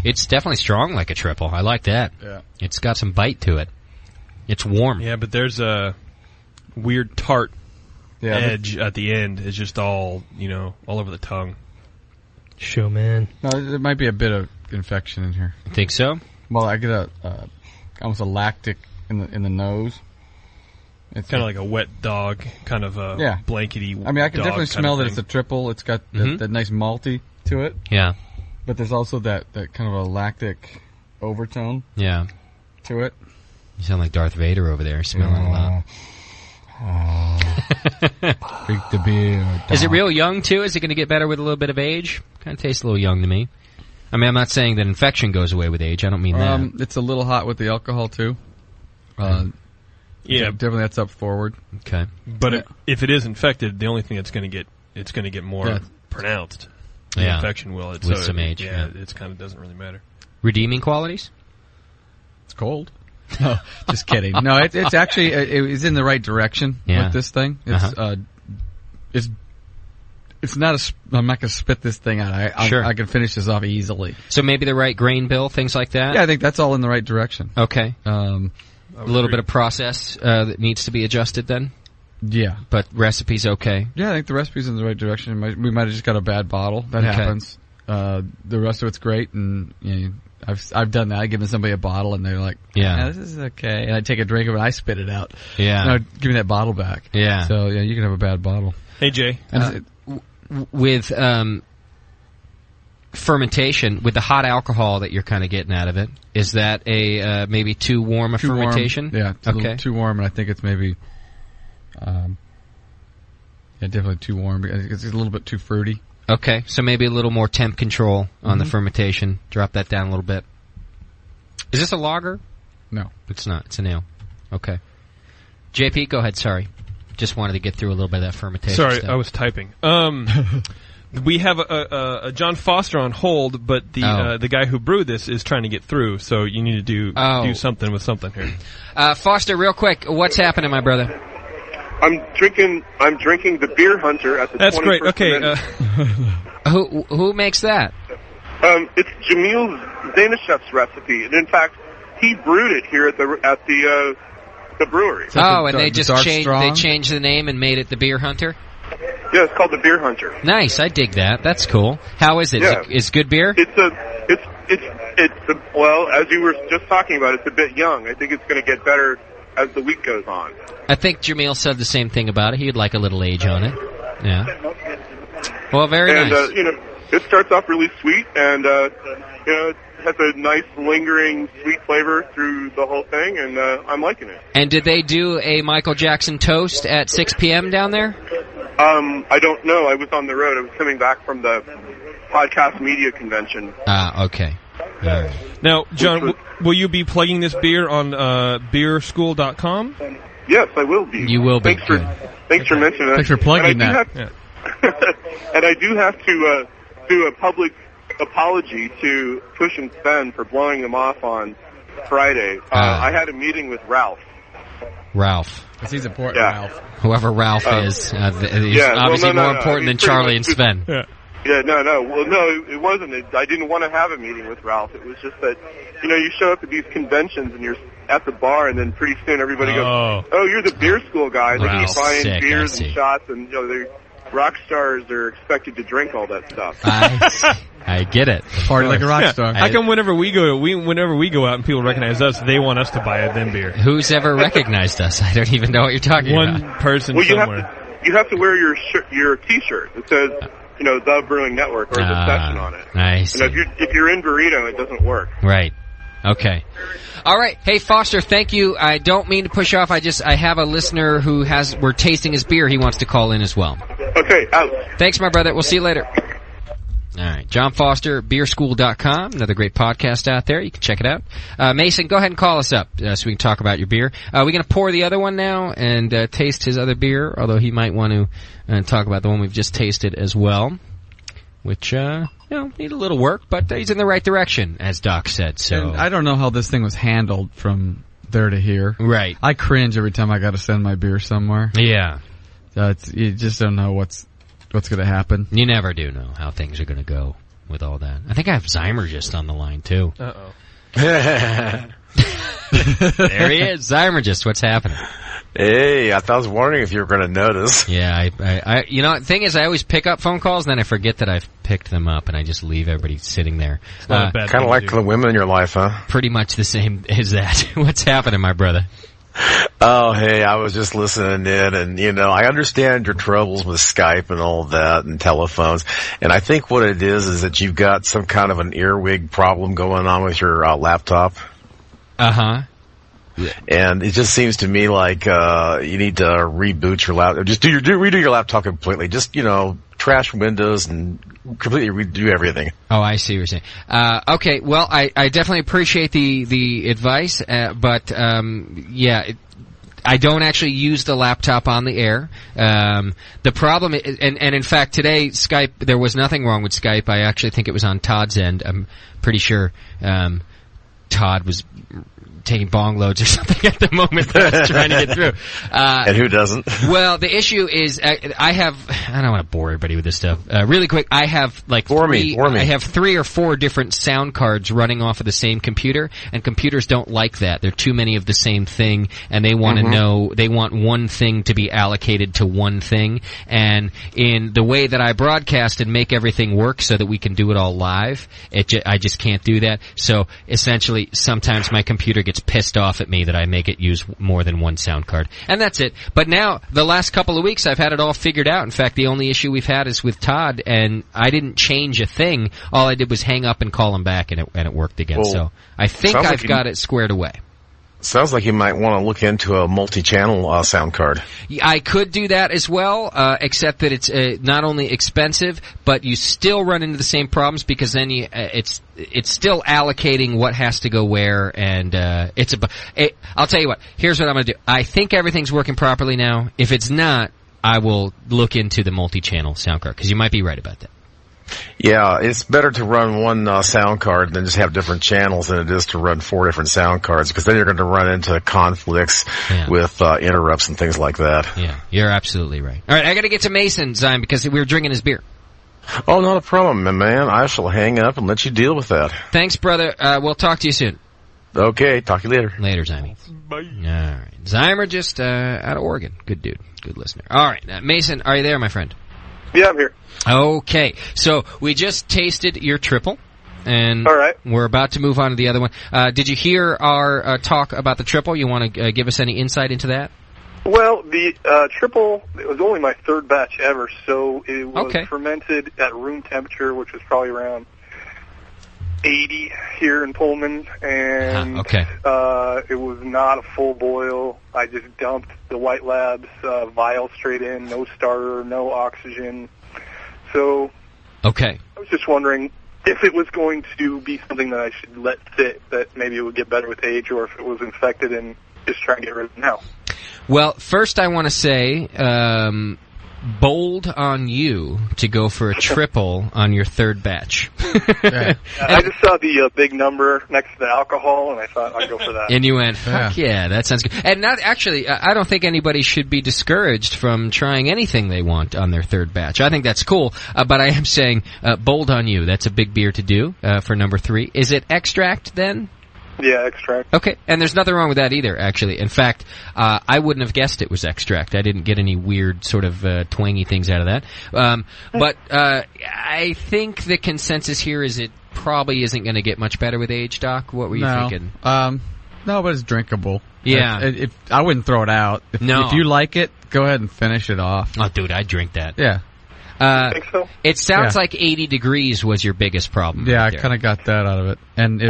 Speaker 5: It's definitely strong like a triple. I like that.
Speaker 6: Yeah.
Speaker 5: It's got some bite to it. It's warm.
Speaker 1: Yeah, but there's a weird tart edge at the end. It's just all over the tongue.
Speaker 7: Show, man.
Speaker 6: No, there might be a bit of infection in here.
Speaker 5: Think so?
Speaker 6: Well, I get almost a lactic in the nose.
Speaker 1: It's kind of like a wet dog, kind of a blankety.
Speaker 6: I mean, I can definitely smell that it's a triple. It's got that nice malty to it.
Speaker 5: Yeah.
Speaker 6: But there's also that kind of a lactic overtone.
Speaker 5: Yeah.
Speaker 6: To it.
Speaker 5: You sound like Darth Vader over there, smelling a lot.
Speaker 6: Drink the beer.
Speaker 5: Is it real young too? Is it going to get better with a little bit of age? Kind of tastes a little young to me. I mean, I'm not saying that infection goes away with age. I don't mean that.
Speaker 6: It's a little hot with the alcohol too.
Speaker 1: Yeah,
Speaker 6: definitely that's up forward.
Speaker 5: Okay,
Speaker 1: but if it is infected, the only thing it's going to get more pronounced. The infection will.
Speaker 5: With some age.
Speaker 1: Yeah, it kind of doesn't really matter.
Speaker 5: Redeeming qualities?
Speaker 6: It's cold. No, just kidding. No, it's actually it's in the right direction with this thing. It's It's not I'm not going to spit this thing out. I can finish this off easily.
Speaker 5: So maybe the right grain bill, things like that?
Speaker 6: Yeah, I think that's all in the right direction.
Speaker 5: Okay. A little bit of process that needs to be adjusted then?
Speaker 6: Yeah.
Speaker 5: But recipe's okay?
Speaker 6: Yeah, I think the recipe's in the right direction. We might have just got a bad bottle. That happens. The rest of it's great, and I've done that. I've given somebody a bottle, and they're like, yeah, this is okay. And I take a drink of it, and I spit it out.
Speaker 5: Yeah.
Speaker 6: No, give me that bottle back.
Speaker 5: Yeah.
Speaker 6: So, yeah, you can have a bad bottle.
Speaker 1: Hey, Jay.
Speaker 5: With fermentation, with the hot alcohol that you're kind of getting out of it, is that a maybe too warm a fermentation?
Speaker 6: Warm. Yeah, it's a little too warm, and I think it's maybe, definitely too warm. It's a little bit too fruity.
Speaker 5: Okay, so maybe a little more temp control on the fermentation. Drop that down a little bit. Is this a lager?
Speaker 6: No.
Speaker 5: It's not. It's an ale. Okay. JP, go ahead. Sorry. Just wanted to get through a little bit of that fermentation
Speaker 1: Sorry,
Speaker 5: stuff.
Speaker 1: I was typing. We have a John Foster on hold, but the guy who brewed this is trying to get through, so you need to do something with something here.
Speaker 5: Foster, real quick, what's happening, my brother?
Speaker 18: I'm drinking the Beer Hunter at the.
Speaker 1: That's
Speaker 18: 21st
Speaker 1: great. Okay.
Speaker 5: Who makes that?
Speaker 18: It's Jamil Zainashev's recipe, and in fact, he brewed it here at the brewery.
Speaker 5: And they just changed the name and made it the Beer Hunter?
Speaker 18: Yeah, it's called the Beer Hunter.
Speaker 5: Nice, I dig that. That's cool. How is it?
Speaker 18: Yeah.
Speaker 5: Is it good beer?
Speaker 18: Well, as you were just talking about, it's a bit young. I think it's going to get better as the week goes on.
Speaker 5: I think Jamil said the same thing about it. He'd like a little age on it. Yeah. Well, very nice.
Speaker 18: And, it starts off really sweet, and, it has a nice lingering sweet flavor through the whole thing, and I'm liking it.
Speaker 5: And did they do a Michael Jackson toast at 6 p.m. down there?
Speaker 18: I don't know. I was on the road. I was coming back from the podcast media convention.
Speaker 5: Okay. Right.
Speaker 1: Now, John, will you be plugging this beer on beerschool.com?
Speaker 18: Yes, I will be.
Speaker 5: You will be.
Speaker 18: Thanks for mentioning that.
Speaker 6: Thanks for plugging that.
Speaker 18: And I do have to do a public apology to Push and Sven for blowing them off on Friday. I had a meeting with Ralph.
Speaker 6: Because he's important, Ralph.
Speaker 5: Whoever Ralph is. He's obviously more important than Charlie and Sven.
Speaker 18: Yeah, no. Well, no, it wasn't. I didn't want to have a meeting with Ralph. It was just that, you show up at these conventions and you're at the bar, and then pretty soon everybody goes, "Oh, you're the beer school guy." They're just buying beers and shots, and the rock stars are expected to drink all that stuff.
Speaker 5: I get it.
Speaker 6: Party like a rock star.
Speaker 1: How come whenever we go out and people recognize us, they want us to buy them beer?
Speaker 5: Who's ever recognized us? I don't even know what you're talking about.
Speaker 1: One person somewhere.
Speaker 18: You have to wear your T-shirt that says, the Brewing Network or the session on it.
Speaker 5: Nice.
Speaker 18: And if you're in Burrito, it doesn't work.
Speaker 5: Right. Okay. All right. Hey, Foster, thank you. I don't mean to push off. I have a listener we're tasting his beer. He wants to call in as well.
Speaker 18: Okay, out.
Speaker 5: Thanks, my brother. We'll see you later. All right. John Foster, beerschool.com. Another great podcast out there. You can check it out. Mason, go ahead and call us up so we can talk about your beer. We're going to pour the other one now and taste his other beer, although he might want to talk about the one we've just tasted as well, which, need a little work, but he's in the right direction, as Doc said. So
Speaker 6: and I don't know how this thing was handled from there to here.
Speaker 5: Right.
Speaker 6: I cringe every time I got to send my beer somewhere.
Speaker 5: Yeah.
Speaker 6: You just don't know what's going to happen.
Speaker 5: You never do know how things are going to go with all that. I think I have Zymergist on the line, too.
Speaker 1: Uh-oh.
Speaker 5: There he is. Zymergist, what's happening?
Speaker 19: Hey, I was wondering if you were going to notice.
Speaker 5: Yeah, the thing is, I always pick up phone calls, and then I forget that I've picked them up, and I just leave everybody sitting there.
Speaker 19: Kind of like the women in your life, huh?
Speaker 5: Pretty much the same as that. What's happening, my brother?
Speaker 19: Oh, hey, I was just listening in, and, I understand your troubles with Skype and all that and telephones, and I think what it is that you've got some kind of an earwig problem going on with your laptop.
Speaker 5: Uh-huh.
Speaker 19: And it just seems to me like you need to reboot your laptop. Just redo your laptop completely. Just, trash Windows and completely redo everything.
Speaker 5: Oh, I see what you're saying. Okay, well, I definitely appreciate the advice, but I don't actually use the laptop on the air. The problem is, and in fact today Skype, there was nothing wrong with Skype. I actually think it was on Todd's end. I'm pretty sure Todd was taking bong loads or something at the moment that I was trying to get through.
Speaker 19: And who doesn't?
Speaker 5: Well, the issue is I don't want to bore everybody with this stuff. Really quick, I have like I have 3 or 4 different sound cards running off of the same computer, and computers don't like that. There are too many of the same thing, and they want to know, they want one thing to be allocated to one thing. And in the way that I broadcast and make everything work so that we can do it all live, I just can't do that. So essentially, sometimes my computer gets pissed off at me that I make it use more than one sound card. And that's it. But now, the last couple of weeks, I've had it all figured out. In fact, the only issue we've had is with Todd, and I didn't change a thing. All I did was hang up and call him back, and it worked again.
Speaker 19: Well,
Speaker 5: so I think I've got it squared away.
Speaker 19: Sounds like you might want to look into a multi-channel sound card.
Speaker 5: I could do that as well, except that it's not only expensive, but you still run into the same problems because then it's still allocating what has to go where, and I'll tell you what. Here's what I'm going to do. I think everything's working properly now. If it's not, I will look into the multi-channel sound card because you might be right about that.
Speaker 19: Yeah, it's better to run one sound card than just have different channels than it is to run 4 different sound cards, because then you're going to run into conflicts with interrupts and things like that.
Speaker 5: Yeah, you're absolutely right. All right, I got to get to Mason, Zion, because we were drinking his beer.
Speaker 19: Oh, not a problem, my man. I shall hang up and let you deal with that.
Speaker 5: Thanks, brother. We'll talk to you soon.
Speaker 19: Okay, talk to you later.
Speaker 5: Later, Zion. Bye. All right. Zymer just out of Oregon. Good dude. Good listener. All right, Mason, are you there, my friend?
Speaker 18: Yeah, I'm here.
Speaker 5: Okay, so we just tasted your triple, and we're about to move on to the other one. Did you hear our talk about the triple? You want to give us any insight into that?
Speaker 18: Well, the triple, it was only my 3rd batch ever, so it was fermented at room temperature, which was probably around 80 here in Pullman, and it was not a full boil. I just dumped the White Labs vial straight in, no starter, no oxygen. So I was just wondering if it was going to be something that I should let sit, that maybe it would get better with age, or if it was infected and just try and get rid of it now.
Speaker 5: Well, first I want to say, bold on you to go for a triple on your 3rd batch.
Speaker 18: I just saw the big number next to the alcohol, and I thought I'd go for that.
Speaker 5: And you went, fuck yeah, that sounds good. And not actually, I don't think anybody should be discouraged from trying anything they want on their 3rd batch. I think that's cool, but I am saying, bold on you. That's a big beer to do for number 3. Is it extract then?
Speaker 18: Yeah, extract.
Speaker 5: Okay, and there's nothing wrong with that either, actually. In fact, I wouldn't have guessed it was extract. I didn't get any weird sort of twangy things out of that. But I think the consensus here is it probably isn't going to get much better with age, Doc. What were you thinking?
Speaker 6: No, but it's drinkable.
Speaker 5: Yeah.
Speaker 6: I wouldn't throw it out. If you like it, go ahead and finish it off.
Speaker 5: Oh, dude, I'd drink that.
Speaker 6: Yeah.
Speaker 18: Think so?
Speaker 5: It sounds like 80 degrees was your biggest problem.
Speaker 6: Yeah,
Speaker 5: right
Speaker 6: I kind of got that out of it. And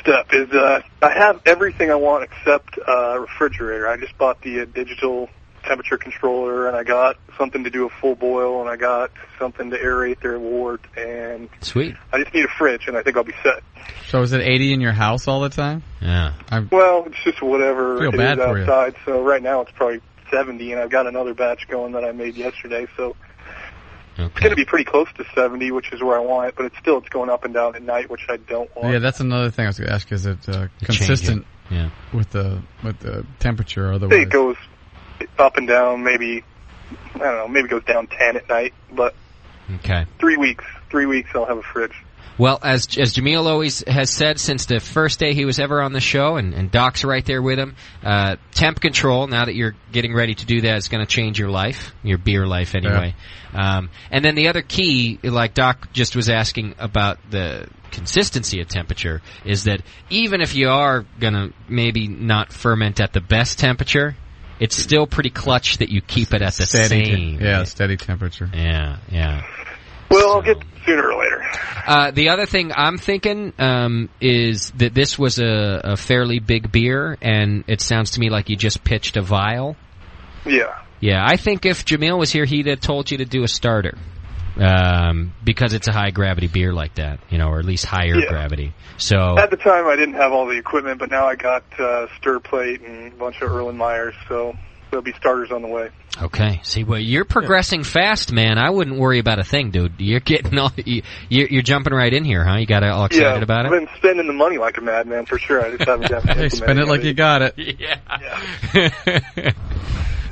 Speaker 18: step is I have everything I want except a refrigerator. I just bought the digital temperature controller, and I got something to do a full boil, and I got something to aerate their wort, and
Speaker 5: sweet.
Speaker 18: I just need a fridge, and I think I'll be set.
Speaker 6: So is it 80 in your house all the time?
Speaker 5: Yeah.
Speaker 18: Well, it's just whatever
Speaker 6: feel
Speaker 18: it
Speaker 6: bad
Speaker 18: is
Speaker 6: for
Speaker 18: outside. So right now it's probably 70, and I've got another batch going that I made yesterday, so it's going to be pretty close to 70, which is where I want it, but it's going up and down at night, which I don't want.
Speaker 6: Yeah, that's another thing I was going to ask. Is it consistent with the temperature? Otherwise,
Speaker 18: I think it goes up and down. Maybe I don't know. Maybe it goes down 10 at night, but 3 weeks. 3 weeks, I'll have a fridge.
Speaker 5: Well, as Jamil always has said since the first day he was ever on the show, and Doc's right there with him, temp control, now that you're getting ready to do that, is going to change your life, your beer life anyway. Yeah. And then the other key, like Doc just was asking about the consistency of temperature, is that even if you are going to maybe not ferment at the best temperature, it's still pretty clutch that you keep it at the same.
Speaker 6: Steady temperature.
Speaker 5: Yeah.
Speaker 18: Well, I'll get sooner or later.
Speaker 5: The other thing I'm thinking is that this was a fairly big beer, and it sounds to me like you just pitched a vial.
Speaker 18: Yeah.
Speaker 5: Yeah, I think if Jamil was here, he'd have told you to do a starter. Because it's a high-gravity beer like that, or at least higher gravity. So
Speaker 18: at the time, I didn't have all the equipment, but now I got stir plate and a bunch of Erlenmeyers, so
Speaker 14: there'll be starters on the way.
Speaker 5: Okay. See, well, you're progressing fast, man. I wouldn't worry about a thing, dude. You're getting all, you're jumping right in here, huh? You got all excited about it?
Speaker 14: I've been spending the money like a madman, for sure. I just haven't gotten
Speaker 6: Hey, spend it like you got it.
Speaker 5: Yeah.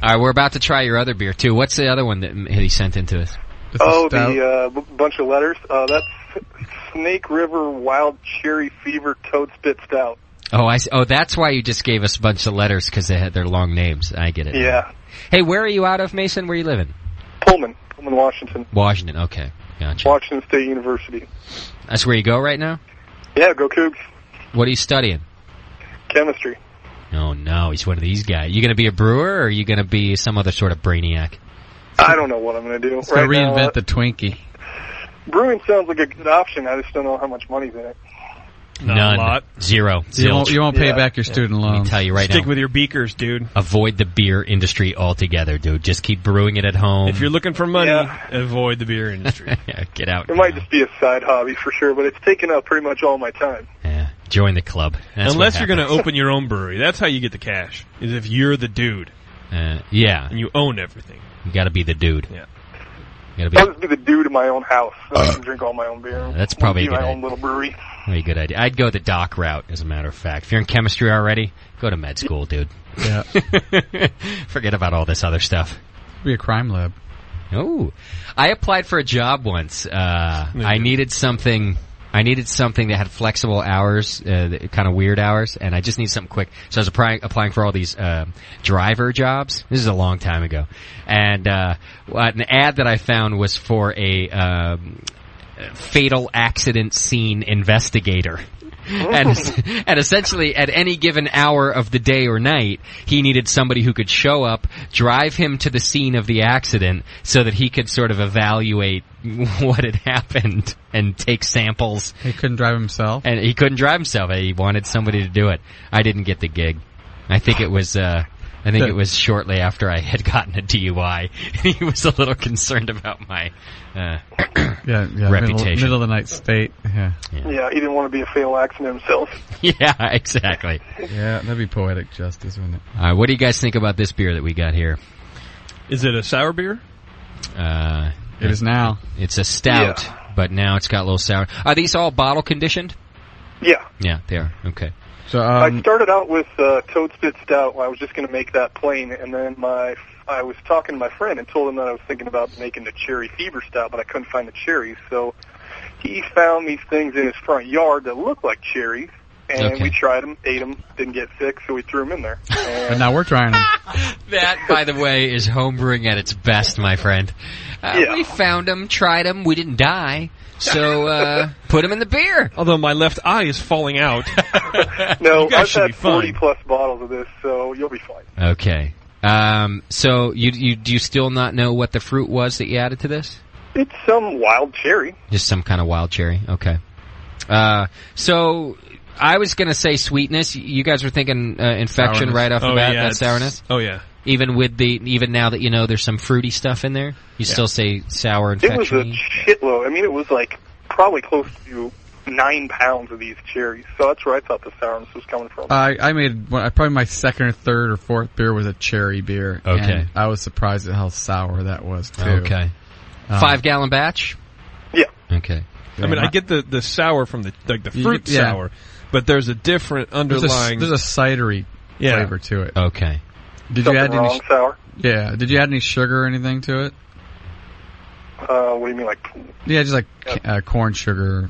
Speaker 5: All right, we're about to try your other beer, too. What's the other one that he sent into us?
Speaker 14: The bunch of letters. That's Snake River Wild Cherry Fever Toad Spit Stout.
Speaker 5: Oh, I see. Oh, that's why you just gave us a bunch of letters, because they had their long names. I get it.
Speaker 14: Yeah.
Speaker 5: Hey, where are you out of, Mason? Where are you living?
Speaker 14: Pullman, Washington.
Speaker 5: Washington, okay. Gotcha.
Speaker 14: Washington State University.
Speaker 5: That's where you go right now?
Speaker 14: Yeah, go Cougs.
Speaker 5: What are you studying?
Speaker 14: Chemistry.
Speaker 5: Oh, no, he's one of these guys. You going to be a brewer, or are you going to be some other sort of brainiac?
Speaker 14: I don't know what I'm going to do.
Speaker 6: Let's go reinvent the Twinkie.
Speaker 14: Brewing sounds like a good option. I just don't know how much money's in it.
Speaker 5: None. A lot. Zero.
Speaker 6: You won't pay back your student loans.
Speaker 5: Let me tell you right now.
Speaker 1: Stick with your beakers, dude.
Speaker 5: Avoid the beer industry altogether, dude. Just keep brewing it at home.
Speaker 1: If you're looking for money, avoid the beer industry.
Speaker 5: Yeah, get out.
Speaker 14: It might just be a side hobby for sure, but it's taken up pretty much all my time.
Speaker 5: Yeah, join the club. That's
Speaker 1: Unless you're going to open your own brewery. That's how you get the cash, is if you're the dude.
Speaker 5: Yeah.
Speaker 1: And you own everything.
Speaker 5: You got to be the dude.
Speaker 1: Yeah.
Speaker 14: I'll just be the dude in my own house, so I can drink all my own beer.
Speaker 5: That's probably a good
Speaker 14: my
Speaker 5: idea.
Speaker 14: own little brewery.
Speaker 5: Very good idea. I'd go the doc route, as a matter of fact. If you're in chemistry already, go to med school, dude.
Speaker 6: Yeah.
Speaker 5: Forget about all this other stuff.
Speaker 6: Be a crime lab.
Speaker 5: Oh, I applied for a job once. I needed something that had flexible hours, kind of weird hours, and I just need something quick. So I was applying for all these driver jobs. This is a long time ago, and an ad that I found was for a fatal accident scene investigator. And essentially, at any given hour of the day or night, he needed somebody who could show up, drive him to the scene of the accident, so that he could sort of evaluate what had happened and take samples.
Speaker 6: He couldn't drive himself?
Speaker 5: And he couldn't drive himself. He wanted somebody to do it. I didn't get the gig. I think it was it was shortly after I had gotten a DUI. He was a little concerned about my reputation.
Speaker 6: Middle of the night state. Yeah,
Speaker 14: he didn't want to be a fatal accident himself.
Speaker 5: Yeah, exactly.
Speaker 6: Yeah, that'd be poetic justice, wouldn't it?
Speaker 5: All right, what do you guys think about this beer that we got here?
Speaker 1: Is it a sour beer?
Speaker 6: It is now.
Speaker 5: It's a stout, but now it's got a little sour. Are these all bottle conditioned?
Speaker 14: Yeah.
Speaker 5: Yeah, they are. Okay.
Speaker 6: So
Speaker 14: I started out with Toad Spit Stout. I was just going to make that plain, and then I was talking to my friend and told him that I was thinking about making the Cherry Fever Stout, but I couldn't find the cherries. So he found these things in his front yard that looked like cherries, and we tried them, ate them, didn't get sick, so we threw them in there.
Speaker 6: And now we're trying them.
Speaker 5: That, by the way, is homebrewing at its best, my friend. We found them, tried them, we didn't die. So, put them in the beer.
Speaker 1: Although my left eye is falling out.
Speaker 14: No, I've had 40-plus bottles of this, so you'll be fine.
Speaker 5: Okay. So, do you still not know what the fruit was that you added to this?
Speaker 14: It's some wild cherry.
Speaker 5: Just some kind of wild cherry. Okay. So, I was going to say sweetness. You guys were thinking infection
Speaker 1: sourness.
Speaker 5: Right off the bat, that sourness?
Speaker 1: Oh, yeah.
Speaker 5: Even now that you know there's some fruity stuff in there, you still say sour infection.
Speaker 14: It was a shitload. I mean, it was like probably close to 9 pounds of these cherries. So that's where I thought the sourness was coming from.
Speaker 6: I made probably my second or third or fourth beer was a cherry beer.
Speaker 5: Okay.
Speaker 6: And I was surprised at how sour that was too.
Speaker 5: Okay. 5-gallon batch?
Speaker 14: Yeah.
Speaker 5: Okay.
Speaker 1: I mean, I get the sour from the fruit sour, but there's a different underlying.
Speaker 6: There's a cidery flavor to it.
Speaker 5: Okay.
Speaker 14: Did you add any sour?
Speaker 6: Yeah. Did you add any sugar or anything to it?
Speaker 14: What do you mean, like?
Speaker 6: Yeah, just like corn sugar.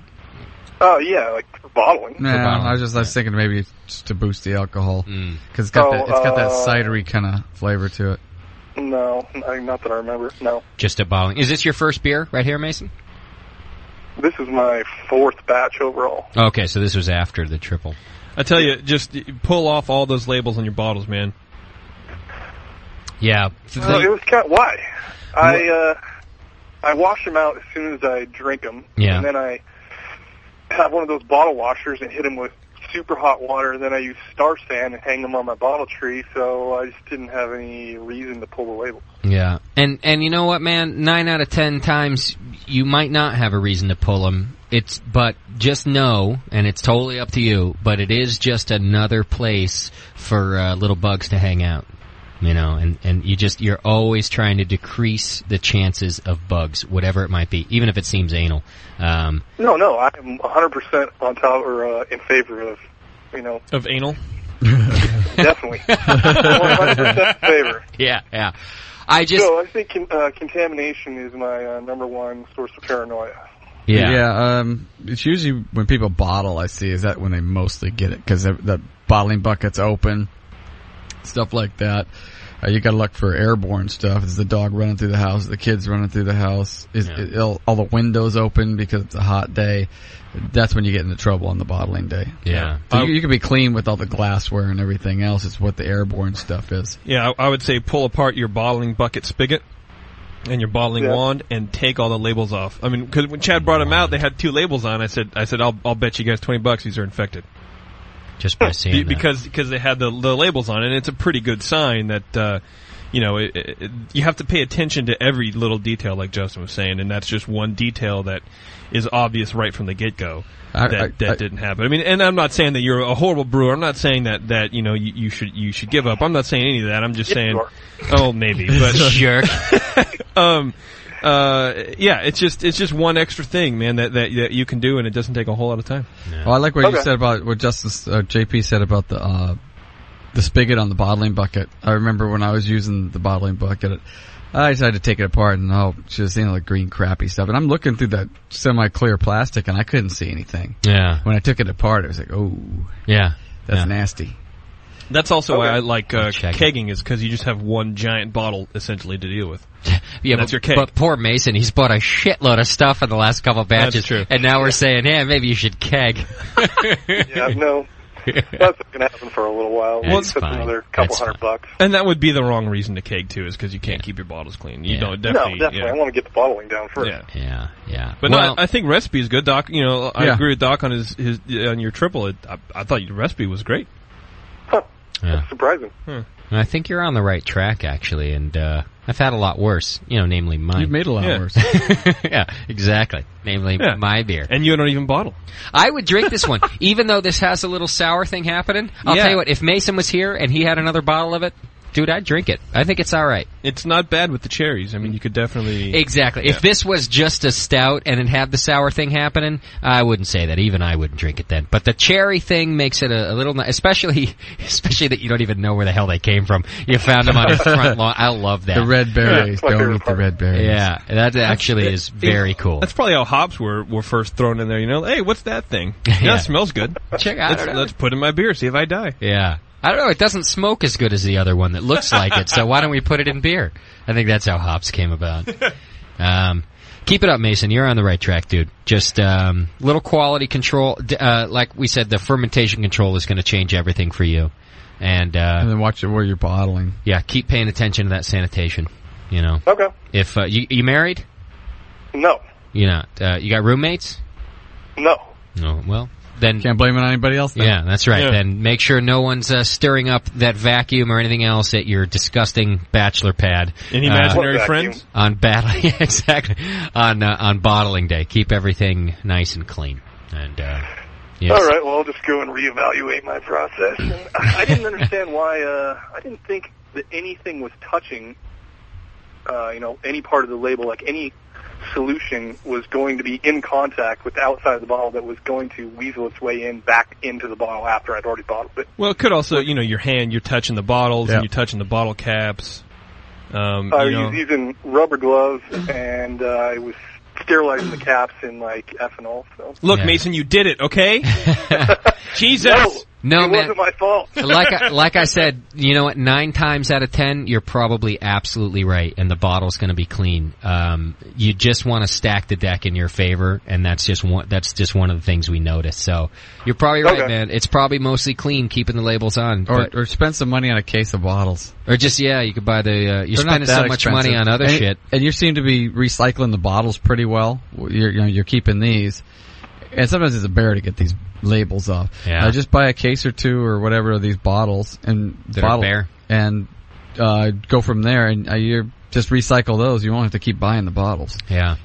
Speaker 14: Oh yeah, like for bottling.
Speaker 6: No, I was thinking maybe just to boost the alcohol because it's got that cidery kind of flavor to it.
Speaker 14: No, not that I remember. No.
Speaker 5: Just a bottling. Is this your first beer right here, Mason?
Speaker 14: This is my 4th batch overall.
Speaker 5: Okay, so this was after the triple.
Speaker 1: I tell you, just pull off all those labels on your bottles, man.
Speaker 5: Yeah.
Speaker 14: It was why? I wash them out as soon as I drink them.
Speaker 5: Yeah.
Speaker 14: And then I have one of those bottle washers and hit them with super hot water. Then I use Star Sand and hang them on my bottle tree, so I just didn't have any reason to pull the label.
Speaker 5: Yeah. And you know what, man? 9 out of 10 times you might not have a reason to pull them. But just know, and it's totally up to you, but it is just another place for little bugs to hang out. You know, and you're always trying to decrease the chances of bugs, whatever it might be, even if it seems anal.
Speaker 14: No, I'm 100% on top or in favor of,
Speaker 1: of anal.
Speaker 14: Definitely, 100% in favor.
Speaker 5: Yeah. I
Speaker 14: think contamination is my number one source of paranoia.
Speaker 6: Yeah. It's usually when people bottle, I see, is that when they mostly get it, because the bottling bucket's open, stuff like that. You gotta look for airborne stuff. Is the dog running through the house? The kids running through the house? All the windows open because it's a hot day? That's when you get into trouble on the bottling day.
Speaker 5: Yeah.
Speaker 6: So you can be clean with all the glassware and everything else. It's what the airborne stuff is.
Speaker 1: Yeah, I would say pull apart your bottling bucket spigot and your bottling wand and take all the labels off. I mean, because when Chad brought them out, they had 2 labels on. I said, I'll bet you guys $20 these are infected.
Speaker 5: Just by seeing
Speaker 1: because they had the labels on it, and it's a pretty good sign that you have to pay attention to every little detail, like Justin was saying, and that's just one detail that is obvious right from the get-go that didn't happen. I mean, and I'm not saying that you're a horrible brewer. I'm not saying that you should give up. I'm not saying any of that. I'm just saying, maybe, but
Speaker 5: jerk.
Speaker 1: It's just one extra thing, man, that you can do, and it doesn't take a whole lot of time.
Speaker 6: Yeah. Well, I like what you said about what Justice JP said about the spigot on the bottling bucket. I remember when I was using the bottling bucket, I decided to take it apart and just like green crappy stuff. And I'm looking through that semi-clear plastic, and I couldn't see anything.
Speaker 5: Yeah.
Speaker 6: When I took it apart, it was like, that's nasty.
Speaker 1: That's also why I like kegging, is because you just have one giant bottle essentially to deal with.
Speaker 5: Yeah,
Speaker 1: that's your keg.
Speaker 5: But poor Mason, he's bought a shitload of stuff in the last couple batches.
Speaker 1: That's true.
Speaker 5: And now we're saying, maybe you should keg.
Speaker 14: No. That's going to happen for a little while. That's another couple $100.
Speaker 1: And that would be the wrong reason to keg too, is because you can't keep your bottles clean. You don't definitely.
Speaker 14: No, definitely. I want to get the bottling down first.
Speaker 5: Yeah.
Speaker 1: But I think recipe is good, Doc. I agree with Doc on his on your triple. I thought your recipe was great.
Speaker 14: That's surprising.
Speaker 5: I think you're on the right track, actually, and I've had a lot worse, namely mine.
Speaker 6: You've made a lot worse.
Speaker 5: Yeah, exactly. Namely my beer.
Speaker 1: And you don't even bottle.
Speaker 5: I would drink this one, even though this has a little sour thing happening. I'll tell you what, if Mason was here and he had another bottle of it, dude, I'd drink it. I think it's all right.
Speaker 1: It's not bad with the cherries. I mean, you could definitely...
Speaker 5: Exactly. If this was just a stout and it had the sour thing happening, I wouldn't say that. Even I wouldn't drink it then. But the cherry thing makes it a little... Especially that you don't even know where the hell they came from. You found them on your front lawn. I love that.
Speaker 6: The red berries. Don't eat the red berries.
Speaker 5: Yeah, that actually is very cool.
Speaker 1: That's probably how hops were first thrown in there. Hey, what's that thing? Yeah, it smells good.
Speaker 5: Check out.
Speaker 1: Let's put it in my beer, see if I die.
Speaker 5: Yeah. I don't know, it doesn't smoke as good as the other one that looks like it, so why don't we put it in beer? I think that's how hops came about. Keep it up, Mason. You're on the right track, dude. Just little quality control. Like we said, the fermentation control is going to change everything for you. And
Speaker 6: then watch it where you're bottling.
Speaker 5: Yeah, keep paying attention to that sanitation.
Speaker 14: Okay.
Speaker 5: If you married?
Speaker 14: No.
Speaker 5: You're not. You got roommates?
Speaker 14: No.
Speaker 5: No. Well, then
Speaker 6: can't blame it on anybody else. Then.
Speaker 5: Yeah, that's right. Yeah. Then make sure no one's stirring up that vacuum or anything else at your disgusting bachelor pad.
Speaker 1: Any imaginary friends?
Speaker 5: Exactly. On bottling day, keep everything nice and clean. And yes.
Speaker 14: All right. Well, I'll just go and reevaluate my process. And I didn't understand why. I didn't think that anything was touching. Any part of the label, like any solution was going to be in contact with the outside of the bottle that was going to weasel its way back into the bottle after I'd already bottled it.
Speaker 1: Well, it could also, your hand, you're touching the bottles and you're touching the bottle caps.
Speaker 14: I was using rubber gloves and I was sterilizing the caps in ethanol. So.
Speaker 1: Look, Mason, you did it, okay? Jesus!
Speaker 5: No,
Speaker 14: it
Speaker 5: man.
Speaker 14: wasn't my fault.
Speaker 5: Like I said, you know what? 9 times out of 10, you're probably absolutely right, and the bottle's going to be clean. You just want to stack the deck in your favor, and that's just one of the things we notice. So you're probably right, man. It's probably mostly clean, keeping the labels on,
Speaker 6: or spend some money on a case of bottles,
Speaker 5: or just you could buy the. You're spending so much money on other shit,
Speaker 6: and you seem to be recycling the bottles pretty well. You're keeping these. And sometimes it's a bear to get these labels off.
Speaker 5: Yeah.
Speaker 6: Just buy a case or two or whatever of these bottles and go from there. And you just recycle those. You won't have to keep buying the bottles.
Speaker 5: Yeah.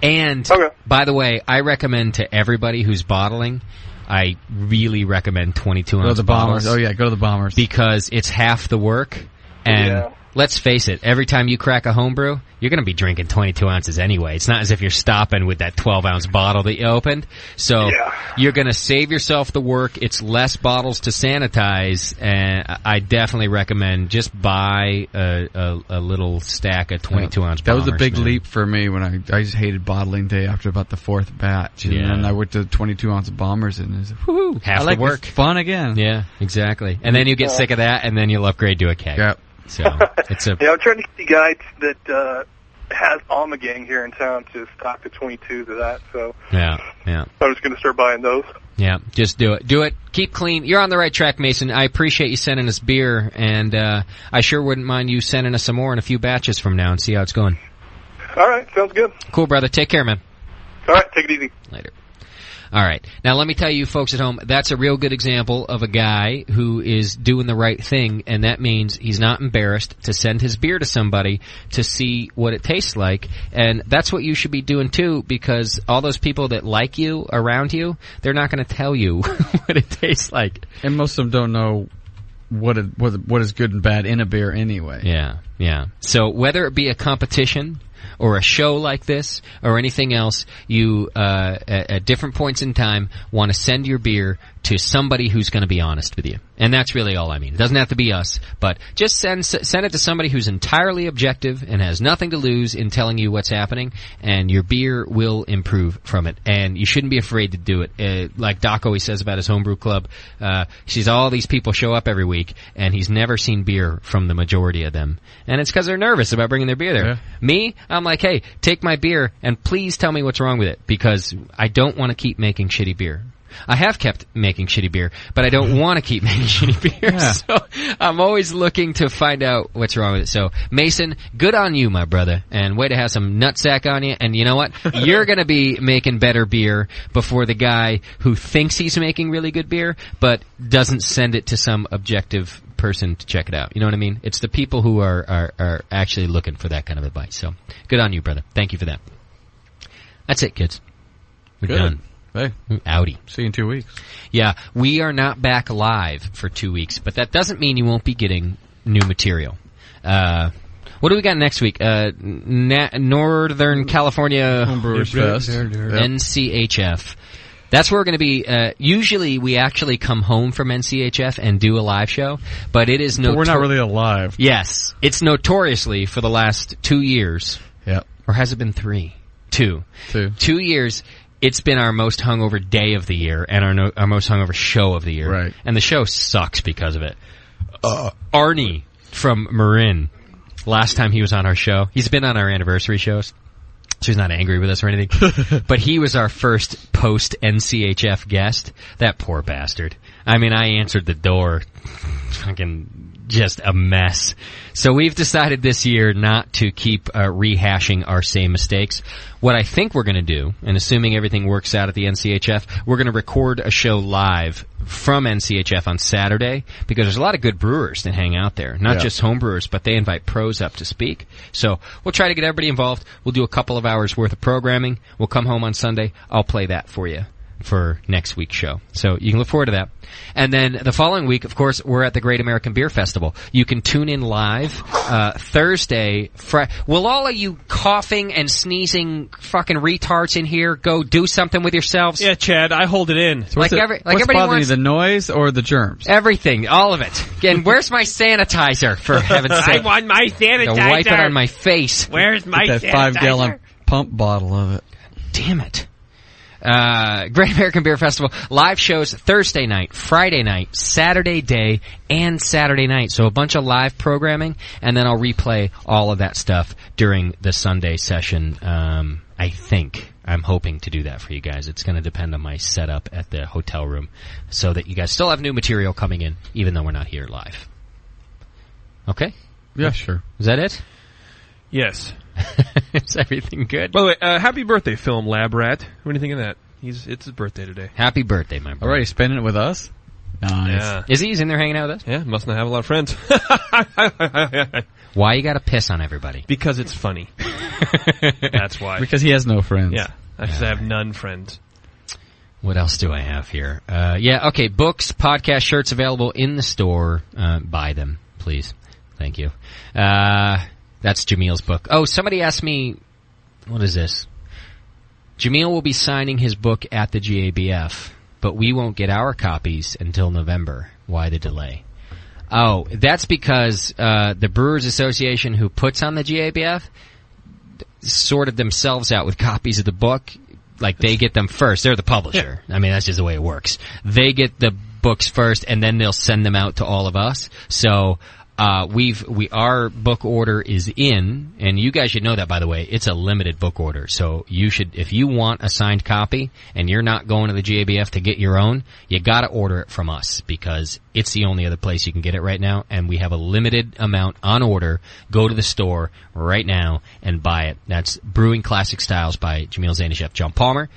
Speaker 5: And by the way, I recommend to everybody who's bottling, I really recommend 22 ounce
Speaker 6: bottles. Oh yeah, go to the Bombers
Speaker 5: because it's half the work. And let's face it, every time you crack a homebrew, you're going to be drinking 22 ounces anyway. It's not as if you're stopping with that 12-ounce bottle that you opened. So you're going to save yourself the work. It's less bottles to sanitize, and I definitely recommend just buy a little stack of 22-ounce bombers.
Speaker 6: That was a big
Speaker 5: man.
Speaker 6: leap for me when I just hated bottling day after about the fourth batch. And then I went to 22-ounce bombers, and it was, woohoo,
Speaker 5: Half
Speaker 6: I like
Speaker 5: the work.
Speaker 6: this fun again.
Speaker 5: Yeah, exactly. And then you get sick of that, and then you'll upgrade to a keg.
Speaker 6: Yep.
Speaker 5: So it's a...
Speaker 14: Yeah, I'm trying to get the guy that has Almagang here in town to stock the 22s of that, so
Speaker 5: Yeah.
Speaker 14: I'm just going to start buying those.
Speaker 5: Yeah, just do it. Do it. Keep clean. You're on the right track, Mason. I appreciate you sending us beer, and I sure wouldn't mind you sending us some more in a few batches from now and see how it's going.
Speaker 14: All right, sounds good.
Speaker 5: Cool, brother. Take care, man.
Speaker 14: All right, take it easy.
Speaker 5: Later. All right. Now, let me tell you folks at home, that's a real good example of a guy who is doing the right thing, and that means he's not embarrassed to send his beer to somebody to see what it tastes like. And that's what you should be doing, too, because all those people that like you around you, they're not going to tell you what it tastes like.
Speaker 6: And most of them don't know what is good and bad in a beer anyway.
Speaker 5: Yeah. So whether it be a competition or a show like this or anything else, you at different points in time want to send your beer to somebody who's going to be honest with you. And that's really all I mean. It doesn't have to be us, but just send it to somebody who's entirely objective and has nothing to lose in telling you what's happening, and your beer will improve from it. And you shouldn't be afraid to do it. Like Doc always says about his homebrew club, he sees all these people show up every week, and he's never seen beer from the majority of them. And it's because they're nervous about bringing their beer there.
Speaker 6: Yeah.
Speaker 5: Me, I'm like, hey, take my beer, and please tell me what's wrong with it, because I don't want to keep making shitty beer. I have kept making shitty beer, but I don't want to keep making shitty beer.
Speaker 6: Yeah.
Speaker 5: So I'm always looking to find out what's wrong with it. So, Mason, good on you, my brother, and way to have some nutsack on you. And you know what? You're going to be making better beer before the guy who thinks he's making really good beer, but doesn't send it to some objective person to check it out. You know what I mean? It's the people who are actually looking for that kind of advice. So, good on you, brother. Thank you for that. That's it, kids. We're
Speaker 6: Good.
Speaker 5: done.
Speaker 6: Hey,
Speaker 5: Outie.
Speaker 6: see you in 2 weeks.
Speaker 5: Yeah, we are not back live for 2 weeks, but that doesn't mean you won't be getting new material. What do we got next week? Northern California
Speaker 6: Homebrewers Fest.
Speaker 5: NCHF. That's where we're going to be. Usually we actually come home from NCHF and do a live show, but it is
Speaker 6: But we're not really alive.
Speaker 5: Yes. It's notoriously for the last 2 years.
Speaker 6: Yep.
Speaker 5: Or has it been 3? 2. 2 years. It's been our most hungover day of the year and our most hungover show of the year.
Speaker 6: Right.
Speaker 5: And the show sucks because of it. Arnie from Marin, last time he was on our show, he's been on our anniversary shows, so he's not angry with us or anything, but he was our first post-NCHF guest. That poor bastard. I mean, I answered the door, fucking just a mess. So we've decided this year not to keep rehashing our same mistakes. What I think we're going to do, and assuming everything works out at the NCHF, we're going to record a show live from NCHF on Saturday, because there's a lot of good brewers that hang out there. Not just home brewers, but they invite pros up to speak. So we'll try to get everybody involved. We'll do a couple of hours worth of programming. We'll come home on Sunday. I'll play that for you for next week's show. So you can look forward to that. And then the following week, of course, we're at the Great American Beer Festival. You can tune in live Thursday. Will all of you coughing and sneezing fucking retards in here go do something with yourselves?
Speaker 1: Yeah, Chad, I hold it in.
Speaker 6: So what's
Speaker 5: everybody
Speaker 6: bothering
Speaker 5: wants
Speaker 6: you, the noise or the germs?
Speaker 5: Everything, all of it. And where's my sanitizer, for heaven's sake?
Speaker 1: I want my sanitizer.
Speaker 5: To wipe it on my face.
Speaker 1: Where's my
Speaker 6: That
Speaker 1: sanitizer?
Speaker 6: 5-gallon pump bottle of it.
Speaker 5: Damn it. Great American Beer Festival. Live shows Thursday night, Friday night, Saturday day, and Saturday night. So a bunch of live programming, and then I'll replay all of that stuff during the Sunday session. I think. I'm hoping to do that for you guys. It's going to depend on my setup at the hotel room, so that you guys still have new material coming in, even though we're not here live. Okay?
Speaker 6: Yeah, sure.
Speaker 5: Is that it?
Speaker 1: Yes.
Speaker 5: Is everything good?
Speaker 1: By the way, happy birthday, Film Lab Rat. What do you think of that? It's his birthday today.
Speaker 5: Happy birthday, my brother.
Speaker 6: Already spending it with us? Nice.
Speaker 1: Yeah.
Speaker 5: Is he? He's in there hanging out with us?
Speaker 1: Yeah, must not have a lot of friends.
Speaker 5: Why you gotta piss on everybody?
Speaker 1: Because it's funny. That's why.
Speaker 6: Because he has no friends.
Speaker 1: Yeah. I just have none friends.
Speaker 5: What else do I have here? Okay, books, podcast, shirts available in the store. Buy them, please. Thank you. That's Jamil's book. Oh, somebody asked me, what is this? Jamil will be signing his book at the GABF, but we won't get our copies until November. Why the delay? Oh, that's because the Brewers Association, who puts on the GABF, sorted themselves out with copies of the book. Like, they get them first. They're the publisher. I mean, that's just the way it works. They get the books first, and then they'll send them out to all of us. So our book order is in, and you guys should know that, by the way. It's a limited book order. So you should, if you want a signed copy and you're not going to the GABF to get your own, you gotta order it from us, because it's the only other place you can get it right now, and we have a limited amount on order. Go to the store right now and buy it. That's Brewing Classic Styles by Jamil Zainasheff, John Palmer.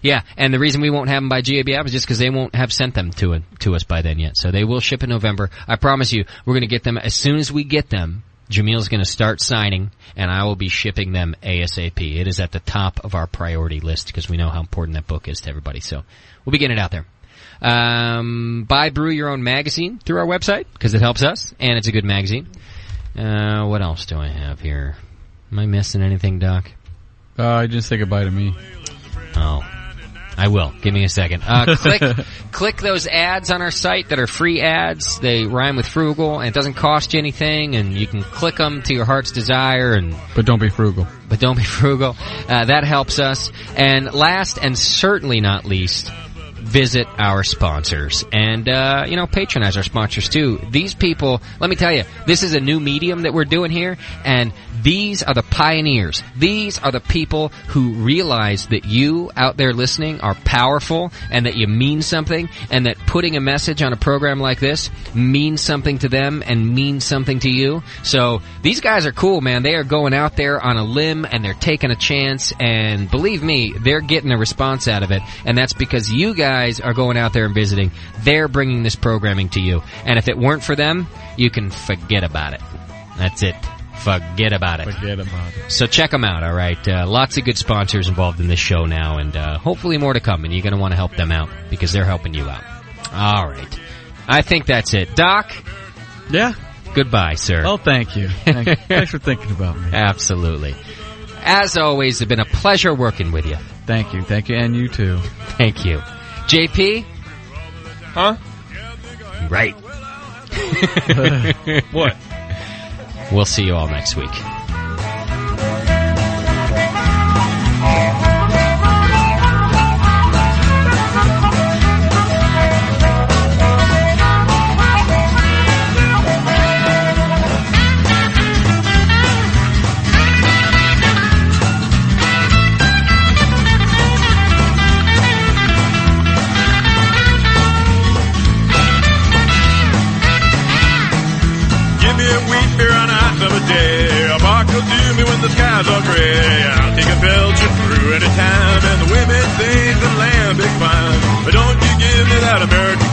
Speaker 5: Yeah, and the reason we won't have them by GABF is just because they won't have sent them to us by then yet. So they will ship in November. I promise you, we're going to get them as soon as we get them. Jamil's going to start signing, and I will be shipping them ASAP. It is at the top of our priority list because we know how important that book is to everybody. So we'll be getting it out there. Buy Brew Your Own magazine through our website because it helps us, and it's a good magazine. What else do I have here? Am I missing anything, Doc?
Speaker 6: Just say goodbye to me.
Speaker 5: Oh, I will. Give me a second. Click those ads on our site that are free ads. They rhyme with frugal, and it doesn't cost you anything, and you can click them to your heart's desire.
Speaker 6: But don't be frugal.
Speaker 5: That helps us. And last and certainly not least, visit our sponsors and, patronize our sponsors too. These people, let me tell you, this is a new medium that we're doing here, and these are the pioneers. These are the people who realize that you out there listening are powerful and that you mean something, and that putting a message on a program like this means something to them and means something to you. So these guys are cool, man. They are going out there on a limb and they're taking a chance, and believe me, they're getting a response out of it, and that's because you guys are going out there and visiting. They're bringing this programming to you, and if it weren't for them, you can forget about it. That's it. Forget about it. So check them out, all right? Lots of good sponsors involved in this show now, and hopefully more to come, and you're going to want to help them out because they're helping you out. All right. I think that's it. Doc?
Speaker 6: Yeah?
Speaker 5: Goodbye, sir.
Speaker 6: Oh, thank you. Thanks for thinking about me.
Speaker 5: Absolutely. As always, it's been a pleasure working with you.
Speaker 6: Thank you. Thank you, and you too.
Speaker 5: Thank you. JP?
Speaker 1: Huh?
Speaker 5: Right.
Speaker 1: What?
Speaker 5: We'll see you all next week.
Speaker 9: The skies are gray. I'll take a Belgian brew anytime, and the women sing the lambic fine. But don't you give me that American